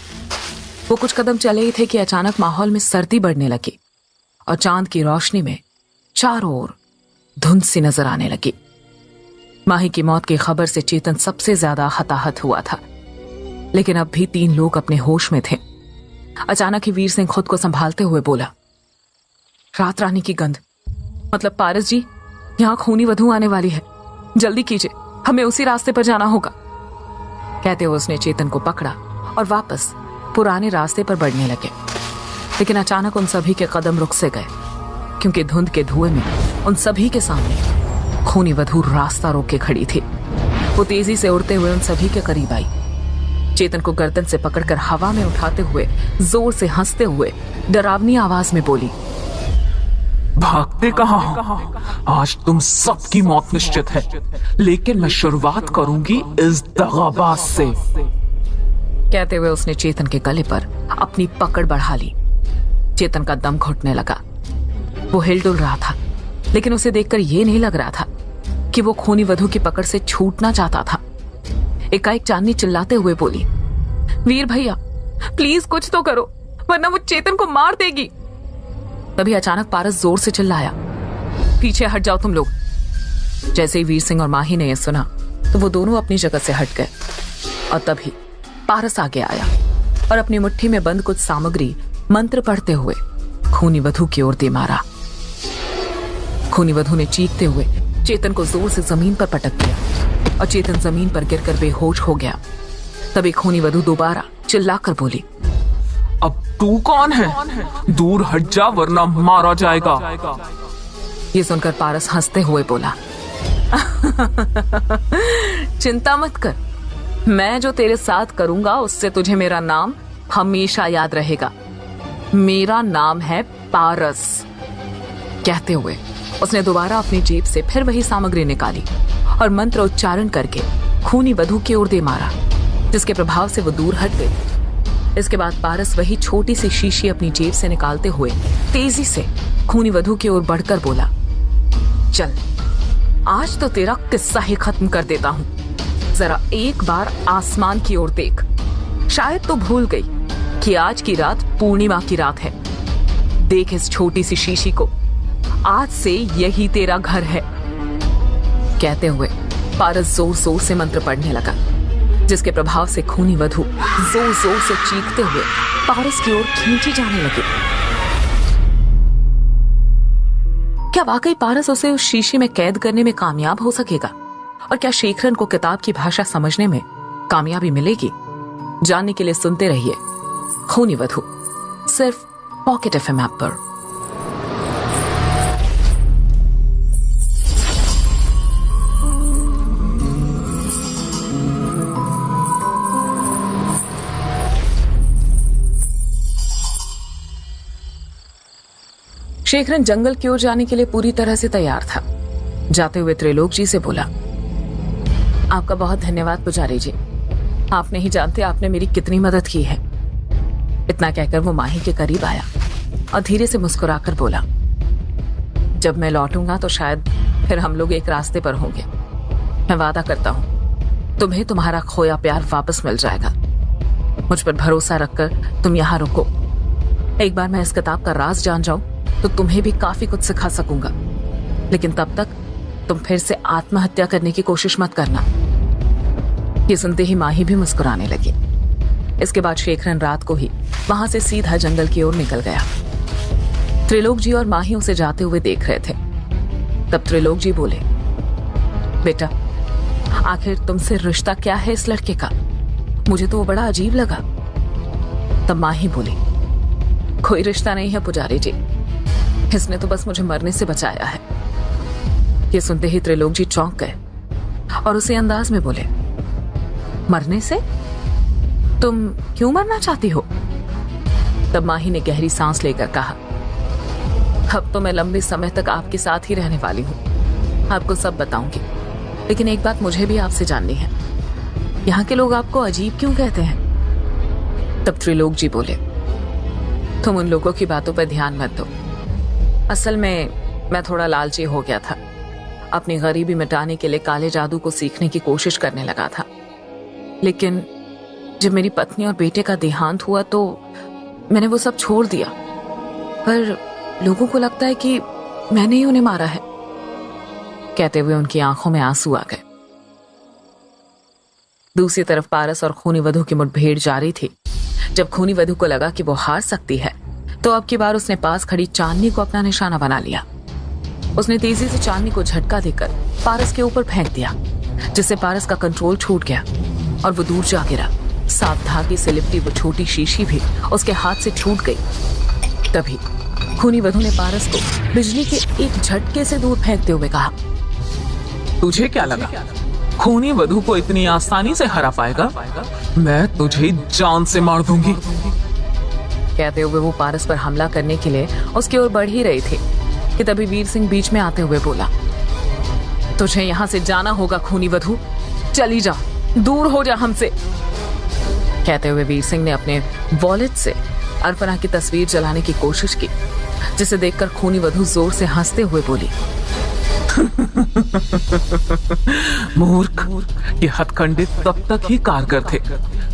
वो कुछ कदम चले ही थे कि अचानक माहौल में सर्दी बढ़ने लगी और चांद की रोशनी में चारों ओर धुंध सी नजर आने लगी। माही की मौत की खबर से चेतन सबसे ज्यादा हताहत हुआ था, लेकिन अब भी 3 लोग अपने होश में थे। अचानक ही वीर सिंह खुद को संभालते हुए बोला, रात रानी की गंध, मतलब पारस जी, यहाँ खूनी वधू आने वाली है, जल्दी कीजिए, हमें उसी रास्ते पर जाना होगा। कहते हुए उसने चेतन को पकड़ा और वापस पुराने रास्ते पर बढ़ने लगे। लेकिन अचानक उन सभी के कदम रुक से गए, क्योंकि धुंध के धुएं में उन सभी के सामने खूनी वधू रास्ता रोक के खड़ी थी। वो तेजी से उड़ते हुए उन सभी के करीब आई। चेतन को गर्दन से पकड़कर हवा में उठाते हुए जोर से हंसते हुए डरावनी आवाज में बोली, भागते कहाँ हो? आज तुम सबकी मौत निश्चित है, लेकिन मैं शुरुआत करूंगी इस दगाबाज से। कहते हुए उसने चेतन के गले पर अपनी पकड़ बढ़ा ली। चेतन का दम घुटने लगा। वो हिलडुल रहा था, लेकिन उसे देखकर यह नहीं लग रहा था कि वो खूनी वधू की पकड़ से छूटना चाहता था। एकाएक चांदनी चिल्लाते हुए बोली, वीर भैया प्लीज कुछ तो करो, वरना वो चेतन को मार देगी। तभी अचानक पारस जोर से चिल्लाया, पीछे हट जाओ तुम लोग। जैसे ही वीर सिंह और माही ने यह सुना तो वो दोनों अपनी जगह से हट गए और तभी पारस आगे आया और अपनी मुट्ठी में बंद कुछ सामग्री मंत्र पढ़ते हुए खूनी वधू की ओर दे मारा। खूनी वधू ने चीखते हुए चेतन को जोर से जमीन पर पटक दिया और चेतन जमीन पर गिरकर बेहोश हो गया। तभी खूनी वधू दोबारा चिल्लाकर बोली, अब तू कौन है? दूर हट जा वरना मारा जाएगा। ये सुनकर पारस हंसते हुए बोला, चिंता मत कर, मैं जो तेरे साथ करूंगा उससे तुझे मेरा नाम हमेशा याद रहेगा। मेरा नाम है पारस। कहते हुए उसने दोबारा अपनी जेब से फिर वही सामग्री निकाली और मंत्र उच्चारण करके खूनी वधू की ओर दे मारा, जिसके प्रभाव से वो दूर हट गई। इसके बाद पारस वही छोटी सी शीशी अपनी जेब से निकालते हुए तेजी से खूनी वधू की ओर बढ़कर बोला, चल आज तो तेरा किस्सा ही खत्म कर देता हूं। जरा एक बार आसमान की ओर देख, शायद तो भूल गई कि आज की रात पूर्णिमा की रात है। देख इस छोटी सी शीशी को, आज से यही तेरा घर है। कहते हुए पारस जोर जोर से मंत्र पढ़ने लगा, जिसके प्रभाव से खूनी वधू जोर जोर से चीखते हुए पारस की ओर खींची जाने लगी। क्या वाकई पारस उसे उस शीशी में कैद करने में कामयाब हो सकेगा? और क्या शेखरन को किताब की भाषा समझने में कामयाबी मिलेगी? जानने के लिए सुनते रहिए खूनी वधू, सिर्फ पॉकेट एफएम ऐप पर। शेखरन जंगल की ओर जाने के लिए पूरी तरह से तैयार था। जाते हुए त्रिलोक जी से बोला, आपका बहुत धन्यवाद पुजारी जी, आप नहीं जानते आपने मेरी कितनी मदद की है। इतना कहकर वो माही के करीब आया और धीरे से मुस्कुराकर बोला, जब मैं लौटूंगा तो शायद फिर हम लोग एक रास्ते पर होंगे। मैं वादा करता हूं तुम्हें तुम्हारा खोया प्यार वापस मिल जाएगा। मुझ पर भरोसा रखकर तुम यहाँ रुको। एक बार मैं इस किताब का राज जान जाऊं तो तुम्हें भी काफी कुछ सिखा सकूंगा, लेकिन तब तक तुम फिर से आत्महत्या करने की कोशिश मत करना। ये सुनते ही माही भी मुस्कुराने लगी। इसके बाद शेखरन रात को ही वहां से सीधा जंगल की ओर निकल गया। त्रिलोक जी और माही उसे जाते हुए देख रहे थे। तब त्रिलोक जी बोले, बेटा आखिर तुमसे रिश्ता क्या है इस लड़के का? मुझे तो वो बड़ा अजीब लगा। तब माही बोली, कोई रिश्ता नहीं है पुजारी जी, इसने तो बस मुझे मरने से बचाया है। ये सुनते ही त्रिलोक जी चौंक गए और उसी अंदाज में बोले, मरने से? तुम क्यों मरना चाहती हो? तब माही ने गहरी सांस लेकर कहा, अब तो मैं लंबे समय तक आपके साथ ही रहने वाली हूँ, आपको सब बताऊंगी, लेकिन एक बात मुझे भी आपसे जाननी है, यहाँ के लोग आपको अजीब क्यों कहते हैं? तब त्रिलोक जी बोले, तुम उन लोगों की बातों पर ध्यान मत दो। असल में मैं थोड़ा लालची हो गया था, अपनी गरीबी मिटाने के लिए काले जादू को सीखने की कोशिश करने लगा था, लेकिन जब मेरी पत्नी और बेटे का देहांत हुआ तो मैंने वो सब छोड़ दिया। पर लोगों को लगता है कि मैंने ही उन्हें मारा है। कहते हुए उनकी आंखों में आंसू आ गए। दूसरी तरफ पारस और खूनी वधू की मुठभेड़ जारी थी। जब खूनी वधू को लगा कि वो हार सकती है तो अब की बार उसने पास खड़ी चांदनी को अपना निशाना बना लिया। उसने तेजी से चांदनी को झटका देकर पारस के ऊपर फेंक दिया, जिससे पारस का कंट्रोल छूट गया और वो दूर जा गिरा। साफ धागे से लिपटी वो छोटी शीशी भी उसके हाथ से छूट गई। तभी खूनी वधू ने पारस को बिजली के एक झटके से दूर फेंकते हुए कहा, तुझे क्या लगा खूनी वधू को इतनी आसानी से हरा पाएगा? मैं तुझे जान से मार दूंगी। कहते हुए वो पारस पर हमला करने के लिए उसकी ओर बढ़ ही रही थी कि तभी वीर सिंह बीच में आते हुए बोला, तुझे यहाँ से जाना होगा खूनी वधू, चली जा, दूर हो जा हमसे। कहते हुए वीर सिंह ने अपने वॉलेट से अर्पणा की तस्वीर जलाने की कोशिश की, जिसे देखकर खूनी वधू जोर से हंसते हुए बोली, मूर्ख, ये हथकंडे तब तक ही कारगर थे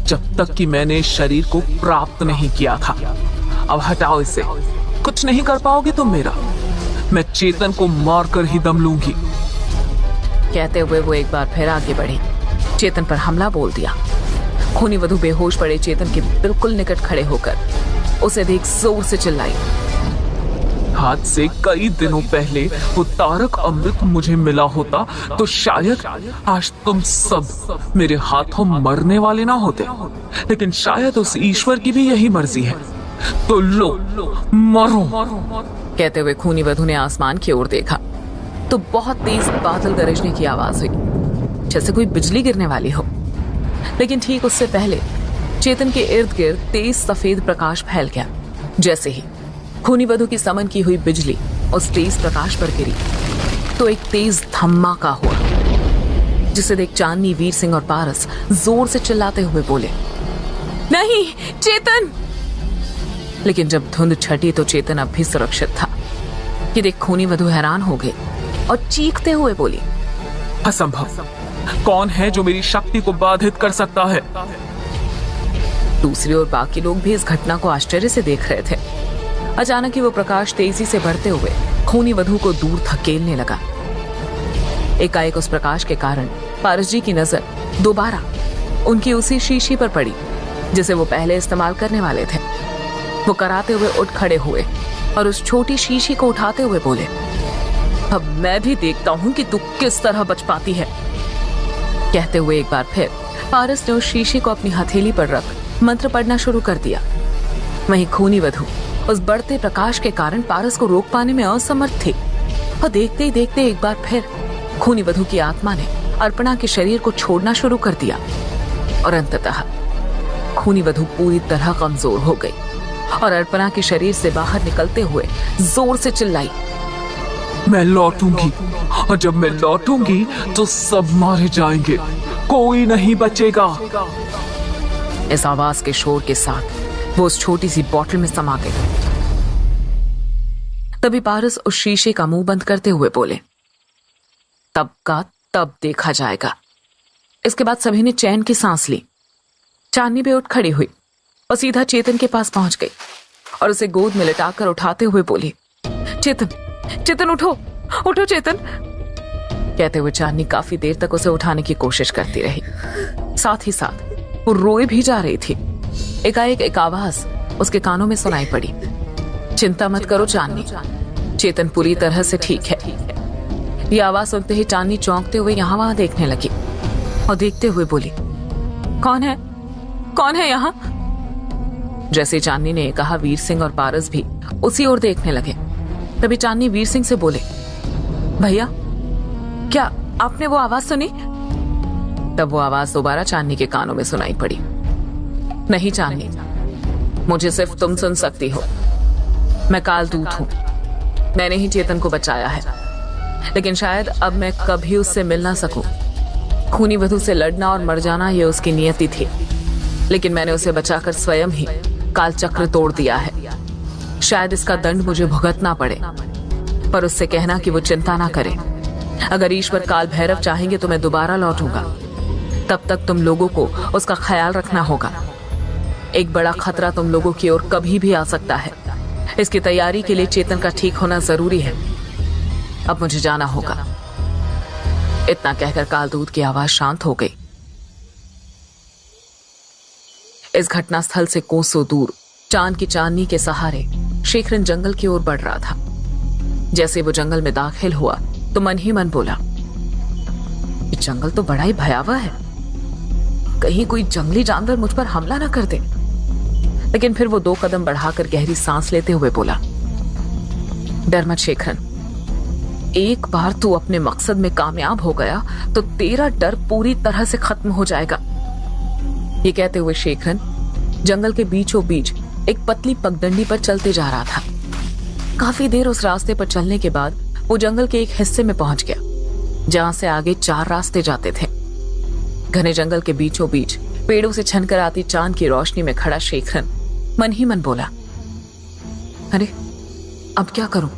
जब तक कि मैंने इस शरीर को प्राप्त नहीं किया था। अब हटाओ इसे, कुछ नहीं कर पाओगे तुम मेरा। मैं चेतन को मारकर ही दम लूंगी। कहते हुए वो एक बार फिर आगे बढ़ी, चेतन पर हमला बोल दिया। खूनी वधू बेहोश पड़े चेतन के बिल्कुल निकट खड़े होकर उसे देख जोर से चिल्लाई, हाथ से कई दिनों पहले वो तारक अमृत मुझे मिला होता तो शायद आज तुम सब मेरे हाथों मरने वाले ना होते, लेकिन शायद उस ईश्वर की भी यही मर्जी है, तो लो मरो। कहते हुए खूनी वधू ने आसमान की ओर देखा तो बहुत तेज बादल गरजने की आवाज हुई, जैसे कोई बिजली गिरने वाली हो। लेकिन ठीक उससे पहले चेतन के इर्द गिर्द तेज सफेद प्रकाश फैल गया। जैसे ही खूनी वधू की समन की हुई बिजली उस तेज प्रकाश पर गिरी तो एक तेज धमाका हुआ, जिसे देख चांदनी, वीर सिंह और पारस जोर से चिल्लाते हुए बोले, नहीं चेतन। लेकिन जब धुंध छटी तो चेतन अब भी सुरक्षित था। ये देख खूनी वधू हैरान हो गई और चीखते हुए बोली, असंभव, कौन है जो मेरी शक्ति को बाधित कर सकता है? दूसरी ओर बाकी लोग भी इस घटना को आश्चर्य से देख रहे थे। अचानक ही वो प्रकाश तेजी से बढ़ते हुए खूनी वधू को दूर धकेलने लगा। एकाएक उस प्रकाश के कारण पारस जी की नजर दोबारा उनकी उसी शीशी पर पड़ी जिसे वो पहले इस्तेमाल करने वाले थे। वो कराते हुए उठ खड़े हुए और उस छोटी शीशी को उठाते हुए बोले, अब मैं भी देखता हूं कि तू किस तरह बच पाती है। कहते हुए एक बार फिर पारस ने उस शीशी को अपनी हथेली पर रख मंत्र पढ़ना शुरू कर दिया। वहीं खूनी वधू उस बढ़ते प्रकाश के कारण पारस को रोक पाने में असमर्थ थी और देखते ही देखते एक बार फिर खूनी वधू की आत्मा ने अर्पणा के शरीर को छोड़ना शुरू कर दिया और अंततः खूनी वधू पूरी तरह कमजोर हो गई और अर्पणा के शरीर से बाहर निकलते हुए जोर से चिल्लाई, मैं लौटूंगी, और जब मैं लौटूंगी तो सब मारे जाएंगे, कोई नहीं बचेगा। इस आवाज के शोर के साथ वो उस छोटी सी बॉटल में समा गई। तभी पारस उस शीशे का मुंह बंद करते हुए बोले, तब का तब देखा जाएगा। इसके बाद सभी ने चैन की सांस ली। चांदनी भी उठ खड़ी हुई और सीधा चेतन के पास पहुंच गई और उसे गोद में लिटाकर उठाते हुए बोली, चेतन, चेतन उठो, उठो चेतन। कहते हुए चांदनी काफी देर तक उसे उठाने की कोशिश करती रही, साथ ही साथ वो रोए भी जा रही थी। एकाएक एक आवाज उसके कानों में सुनाई पड़ी, चिंता मत करो चांदनी, चेतन पूरी तरह से ठीक है। ये आवाज सुनते ही चांदनी चौंकते हुए यहाँ वहां देखने लगी और देखते हुए बोली, कौन है, कौन है यहाँ? जैसे चांदनी ने कहा, वीर सिंह और पारस भी उसी ओर देखने लगे। तभी चांदनी वीर सिंह से बोले, भैया क्या आपने वो आवाज सुनी? तब वो आवाज दोबारा चांदनी के कानों में सुनाई पड़ी, नहीं चांदनी, मुझे सिर्फ तुम सुन सकती हो। मैं कालदूत हूं, मैंने ही चेतन को बचाया है, लेकिन शायद अब मैं कभी उससे मिल ना सकूं। खूनी वधू से लड़ना और मर जाना ये उसकी नियति थी, लेकिन मैंने उसे बचाकर स्वयं ही काल चक्र तोड़ दिया है। शायद इसका दंड मुझे भुगतना पड़े, पर उससे कहना कि वो चिंता ना करे। अगर ईश्वर काल भैरव चाहेंगे तो मैं दोबारा लौटूंगा। तब तक तुम लोगों को उसका ख्याल रखना होगा। एक बड़ा खतरा तुम लोगों की ओर कभी भी आ सकता है। इसकी तैयारी के लिए चेतन का ठीक होना जरूरी है। अब मुझे जाना होगा। इतना कहकर कालदूत की आवाज शांत हो गई। इस घटनास्थल से कोसों दूर चांद की चांदनी के सहारे शेखरन जंगल की ओर बढ़ रहा था। जैसे वो जंगल में दाखिल हुआ तो मन ही मन बोला, ये जंगल तो बड़ा ही भयावह है, कहीं कोई जंगली जानवर मुझ पर हमला ना कर दे। लेकिन फिर वो 2 कदम बढ़ाकर गहरी सांस लेते हुए बोला, डर मत शेखरन, एक बार तू अपने मकसद में कामयाब हो गया तो तेरा डर पूरी तरह से खत्म हो जाएगा। ये कहते हुए शेखरन जंगल के बीचों बीच एक पतली पगडंडी पर चलते जा रहा था। काफी देर उस रास्ते पर चलने के बाद वो जंगल के एक हिस्से में पहुंच गया, जहां से आगे 4 रास्ते जाते थे। घने जंगल के बीचों बीच पेड़ों से छनकर आती चांद की रोशनी में खड़ा शेखरन मन ही मन बोला, अरे अब क्या करूं?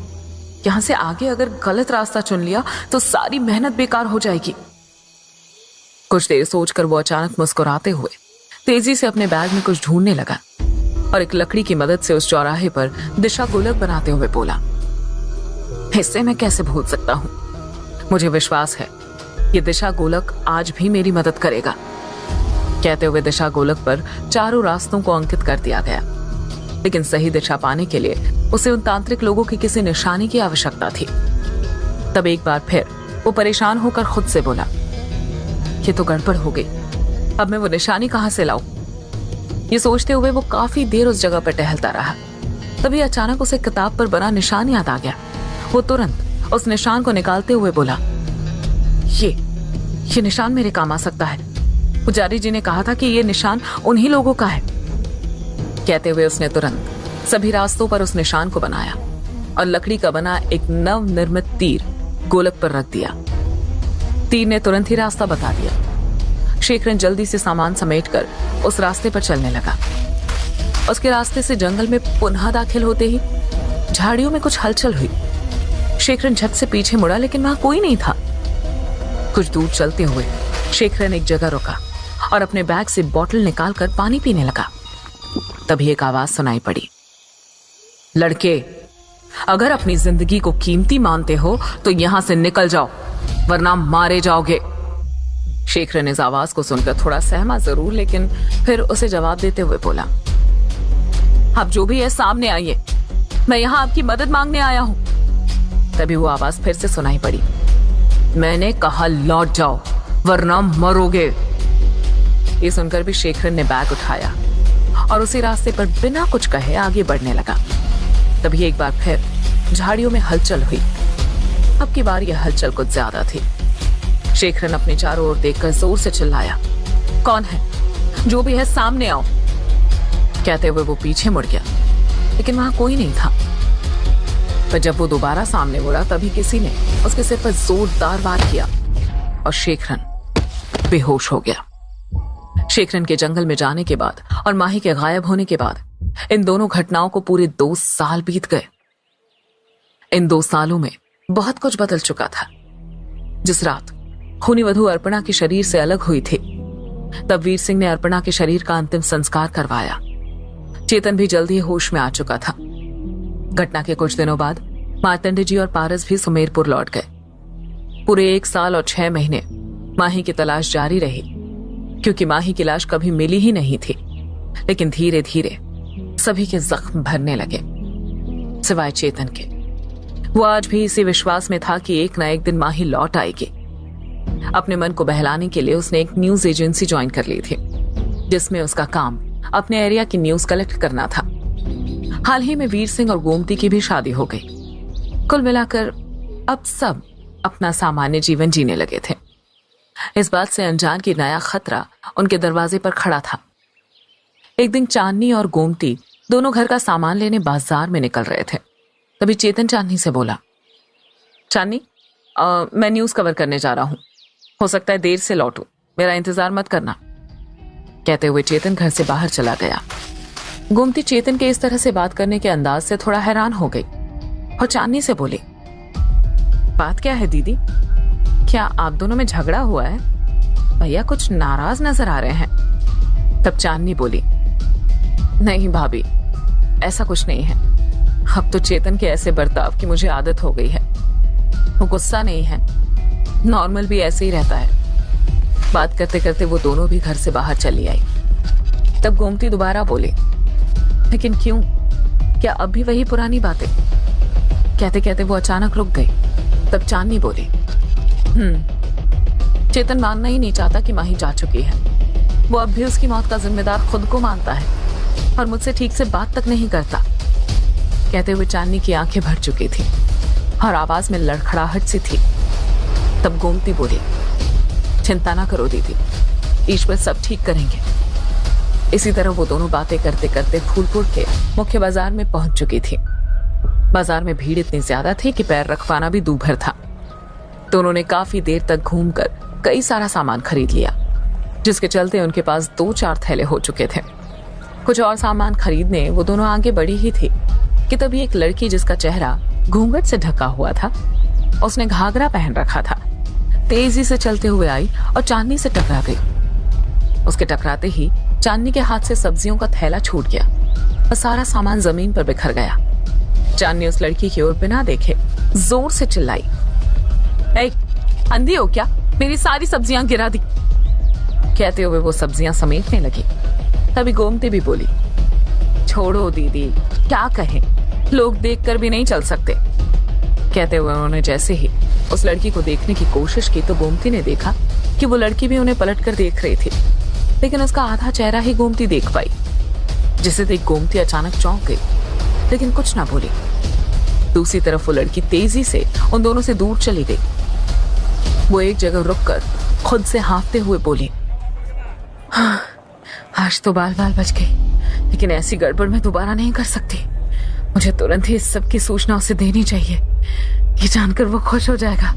यहां से आगे अगर गलत रास्ता चुन लिया तो सारी मेहनत बेकार हो जाएगी। कुछ देर सोचकर वो अचानक मुस्कुराते हुए तेजी से अपने बैग में कुछ ढूंढने लगा और एक लकड़ी की मदद से उस चौराहे पर दिशा गोलक बनाते हुए बोला, हिस्से मैं कैसे भूल सकता हूं? मुझे विश्वास है ये दिशा गोलक आज भी मेरी मदद करेगा। कहते हुए दिशा गोलक पर चारों रास्तों को अंकित कर दिया गया, लेकिन सही दिशा पाने के लिए उसे उन तांत्रिक लोगों की किसी निशानी की आवश्यकता थी। तब एक बार फिर वो परेशान होकर खुद से बोला, ये तो गड़बड़ हो गई, अब मैं वो निशानी कहां से लाऊं? ये सोचते हुए वो काफी देर उस जगह पर टहलता रहा। तभी अचानक उसे किताब पर बना निशान याद आ गया। वो तुरंत उस निशान को निकालते हुए बोला, ये निशान मेरे काम आ सकता है। पुजारी जी ने कहा था कि ये निशान उन्हीं लोगों का है। कहते हुए उसने तुरंत सभी रास्तों पर उस निशान को बनाया और लकड़ी का बना एक नव निर्मित तीर गोलक पर रख दिया। तीर ने तुरंत ही रास्ता बता दिया। शेखरन जल्दी से सामान समेटकर उस रास्ते पर चलने लगा। उसके रास्ते से जंगल में पुनः दाखिल होते ही झाड़ियों में कुछ हलचल हुई। शेखरन झट से पीछे मुड़ा, लेकिन वहां कोई नहीं था। कुछ दूर चलते हुए शेखरन एक जगह रुका और अपने बैग से बोतल निकालकर पानी पीने लगा। तभी एक आवाज सुनाई पड़ी, लड़के, अगर अपनी जिंदगी को कीमती मानते हो तो यहां से निकल जाओ, वरना मारे जाओगे। शेखरन इस आवाज को सुनकर थोड़ा सहमा जरूर, लेकिन फिर उसे जवाब देते हुए बोला, आप जो भी है सामने आइए, मैं यहां आपकी मदद मांगने आया हूं। तभी वो आवाज फिर से सुनाई पड़ी, मैंने कहा लौट जाओ वरना मरोगे। ये सुनकर भी शेखरन ने बैग उठाया और उसी रास्ते पर बिना कुछ कहे आगे बढ़ने लगा। तभी एक बार फिर झाड़ियों में हलचल हुई। अब की बार यह हलचल कुछ ज्यादा थी। शेखरन अपने चारों ओर देखकर जोर से चिल्लाया, कौन है? जो भी है सामने आओ। कहते हुए वो पीछे मुड़ गया, लेकिन वहां कोई नहीं था। पर जब वो दोबारा सामने मुड़ा तभी किसी ने उसके सिर पर जोरदार वार किया और शेखरन बेहोश हो गया। शेखरन के जंगल में जाने के बाद और माही के गायब होने के बाद इन दोनों घटनाओं को पूरे 2 साल बीत गए। इन 2 सालों में बहुत कुछ बदल चुका था। जिस रात खूनी वधू अर्पणा के शरीर से अलग हुई थी, तब वीर सिंह ने अर्पणा के शरीर का अंतिम संस्कार करवाया। चेतन भी जल्दी होश में आ चुका था। घटना के कुछ दिनों बाद मार्तंडे जी और पारस भी सुमेरपुर लौट गए। पूरे 1 साल और 6 महीने माही की तलाश जारी रही, क्योंकि माही की लाश कभी मिली ही नहीं थी। लेकिन धीरे धीरे सभी के जख्म भरने लगे, सिवाय चेतन के। वो आज भी इसी विश्वास में था कि एक न एक दिन माही लौट आएगी। अपने मन को बहलाने के लिए उसने एक न्यूज एजेंसी ज्वाइन कर ली थी, जिसमें उसका काम अपने एरिया की न्यूज कलेक्ट करना था। हाल ही में वीर सिंह और गोमती की भी शादी हो गई। कुल मिलाकर अब सब अपना सामान्य जीवन जीने लगे थे। इस बात से अनजान की नया खतरा उनके दरवाजे पर खड़ा था। एक दिन चांदनी और गोमती दोनों घर का सामान लेने बाजार में निकल रहे थे। तभी चेतन चांदनी से बोला, चांदनी, मैं न्यूज कवर करने जा रहा हूं, हो सकता है देर से लौटूं, मेरा इंतजार मत करना। कहते हुए चेतन घर से बाहर चला गया। गोमती चेतन के इस तरह से बात करने के अंदाज से थोड़ा हैरान हो गई और चांदनी से बोली, बात क्या है दीदी? क्या आप दोनों में झगड़ा हुआ है? भैया कुछ नाराज नजर आ रहे हैं। तब चांदनी बोली, नहीं भाभी, ऐसा कुछ नहीं है। अब तो चेतन के ऐसे बर्ताव की मुझे आदत हो गई है। वो गुस्सा नहीं है, नॉर्मल भी ऐसे ही रहता है। बात करते करते वो दोनों भी घर से बाहर चली आई। तब गोमती दोबारा बोली, लेकिन क्यों? क्या अब भी वही पुरानी बातें? कहते कहते वो अचानक रुक गई। तब चांदनी बोली, चेतन मानना ही नहीं चाहता कि माही जा चुकी है। वो अब भी उसकी मौत का जिम्मेदार खुद को मानता है और मुझसे ठीक से बात तक नहीं करता। कहते हुए चांदनी की आंखें भर चुकी थी और आवाज में लड़खड़ाहट सी थी। तब गोमती बोली, चिंता ना करो दीदी, ईश्वर सब ठीक करेंगे। इसी तरह वो दोनों बातें करते करते फूलपुर के मुख्य बाजार में पहुंच चुकी थी। बाजार में भीड़ इतनी ज्यादा थी कि पैर रख पाना भी दूभर था। दोनों ने काफी देर तक घूमकर कई सारा सामान खरीद लिया, जिसके चलते उनके पास 2-4 थैले हो चुके थे। कुछ और सामान खरीदने वो दोनों आगे बढ़ी ही थी कि तभी एक लड़की, जिसका चेहरा घूंघट से ढका हुआ था, उसने घाघरा पहन रखा था, तेजी से चलते हुए आई और चांदनी से टकरा गई। उसके टकराते ही चांदनी के हाथ से सब्जियों का थैला छूट गया और सारा सामान जमीन पर बिखर गया। चांदनी उस लड़की की ओर बिना देखे जोर से चिल्लाई, ए, अंधी हो क्या? मेरी सारी सब्जियां गिरा दी। कहते हुए वो सब्जियां समेटने लगी। तभी गोमती भी बोली, छोड़ो दीदी, क्या कहें, लोग देखकर भी नहीं चल सकते। कहते हुए उन्होंने जैसे ही उस लड़की को देखने की कोशिश की तो गोमती ने देखा कि वो लड़की भी उन्हें पलटकर देख रही थी, लेकिन उसका आधा चेहरा ही गोमती देख पाई, जिसे देख गोमती अचानक चौंक गई, लेकिन कुछ ना बोली। दूसरी तरफ वो लड़की तेजी से उन दोनों से दूर चली गई। वो एक जगह रुककर खुद से हाँफते हुए बोली, हाँ, आज तो बाल बाल बच गई, लेकिन ऐसी गड़बड़ मैं दोबारा नहीं कर सकती। मुझे तुरंत ही इस सब की सूचना उसे देनी चाहिए, ये जानकर वो खुश हो जाएगा।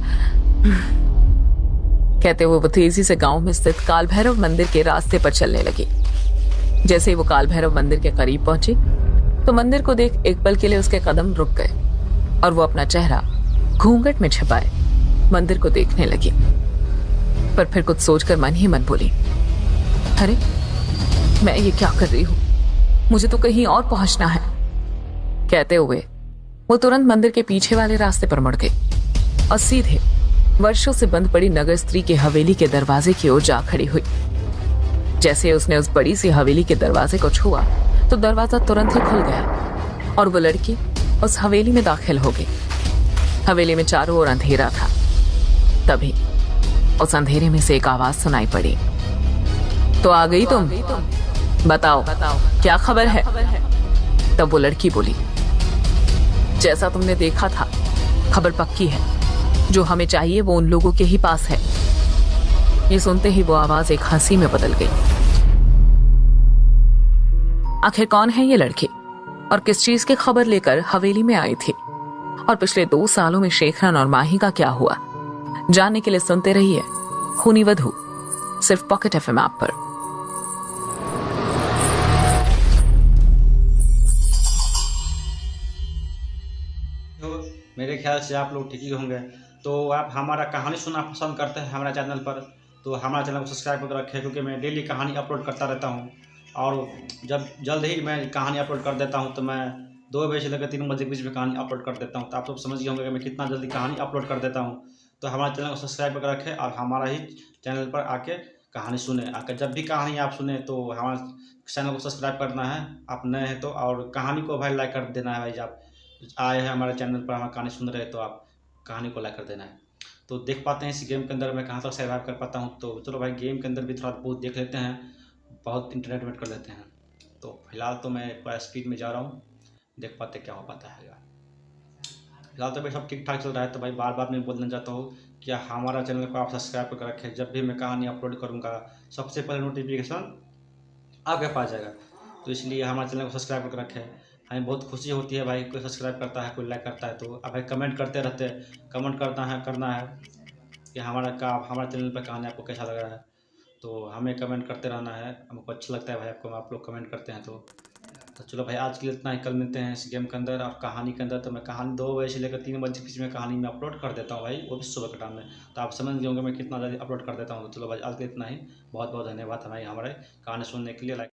कहते हुए वो तेजी से गांव में स्थित काल भैरव मंदिर के रास्ते पर चलने लगी। जैसे ही वो काल भैरव मंदिर के करीब पहुंची तो मंदिर को देख एक पल के लिए उसके कदम रुक गए और वो अपना चेहरा घूंघट में छिपाए मंदिर को देखने लगी। पर फिर कुछ सोचकर मन ही मन बोली, अरे मैं ये क्या कर रही हूं, मुझे तो कहीं और पहुंचना है। कहते हुए वो तुरंत मंदिर के पीछे वाले रास्ते पर मुड़ गई और सीधे वर्षों से बंद पड़ी नगर स्त्री की हवेली के दरवाजे की ओर जा खड़ी हुई। जैसे उसने उस बड़ी सी हवेली के दरवाजे को छुआ तो दरवाजा तुरंत ही खुल गया और वो लड़की उस हवेली में दाखिल हो गई। हवेली में चारों ओर अंधेरा था। तभी उस अंधेरे में से एक आवाज सुनाई पड़ी, तो आ गई तुम, बताओ क्या खबर है? तब वो लड़की बोली, जैसा तुमने देखा था, खबर पक्की है, जो हमें चाहिए वो उन लोगों के ही पास है। ये सुनते ही वो आवाज एक हंसी में बदल गई। आखिर कौन है ये लड़की और किस चीज की खबर लेकर हवेली में आई थी? और पिछले 2 सालों में शेखरन और माही का क्या हुआ, जानने के लिए सुनते रहिए खूनी वधू, सिर्फ पॉकेट एफएम ऐप पर। तो मेरे ख्याल से आप लोग ठीक ही होंगे। तो आप हमारा कहानी सुनना पसंद करते हैं हमारा चैनल पर, तो हमारा चैनल को सब्सक्राइब करके रखें, क्योंकि मैं डेली कहानी अपलोड करता रहता हूँ। और जब जल्द ही मैं कहानी अपलोड कर देता हूँ, तो मैं 2 बजे से लेकर 3 बजे के बीच में कहानी अपलोड कर देता हूँ। तो आप लोग समझ गए होंगे कि मैं कितना जल्दी कहानी अपलोड कर देता हूँ। तो हमारे चैनल को सब्सक्राइब करके रखें और हमारा ही चैनल पर आके कहानी सुने। आकर जब भी कहानी आप सुने तो हमारे चैनल को सब्सक्राइब करना है, आप नए हैं तो, और कहानी को भाई लाइक कर देना है। भाई जब आप आए हैं हमारे चैनल पर, हमारी कहानी सुन रहे हैं, तो आप कहानी को लाइक कर देना है। तो देख पाते हैं इस गेम के अंदर मैं कहाँ तक सर्वाइव कर पाता हूँ। तो चलो भाई गेम के अंदर भी थोड़ा बहुत देख लेते हैं, बहुत इंटरनेट वेट कर लेते हैं। तो फिलहाल तो मैं पूरा स्पीड में जा रहा हूँ, देख पाते क्या हो पाता है। फिलहाल तो भाई सब ठीक ठाक चल रहा है। तो भाई बार बार मैं बोलना चाहता हूँ कि हमारा चैनल को आप सब्सक्राइब करके रखें। जब भी मैं कहानी अपलोड करूँगा सबसे पहले नोटिफिकेशन आपके पास जाएगा। तो इसलिए हमारे चैनल को सब्सक्राइब करके रखें। हमें बहुत खुशी होती है भाई, कोई सब्सक्राइब करता है, कोई लाइक करता है। तो अब भाई कमेंट करते रहते हैं, कमेंट करना है कि हमारे चैनल पर कहानी आपको कैसा लग रहा है। तो हमें कमेंट करते रहना है, हमको अच्छा लगता है भाई आपको, आप लोग कमेंट करते हैं। तो चलो भाई आज के लिए इतना ही, कल मिलते हैं इस गेम के अंदर और कहानी के अंदर। तो मैं कहानी 2 बजे से लेकर 3 बजे के बीच में कहानी में अपलोड कर देता हूँ भाई, वो भी सुबह के टाइम में। तो आप समझ गए होंगे मैं कितना जल्दी अपलोड कर देता हूँ। तो चलो भाई आज के लिए इतना ही, बहुत बहुत धन्यवाद हमारे कहानी सुनने के लिए।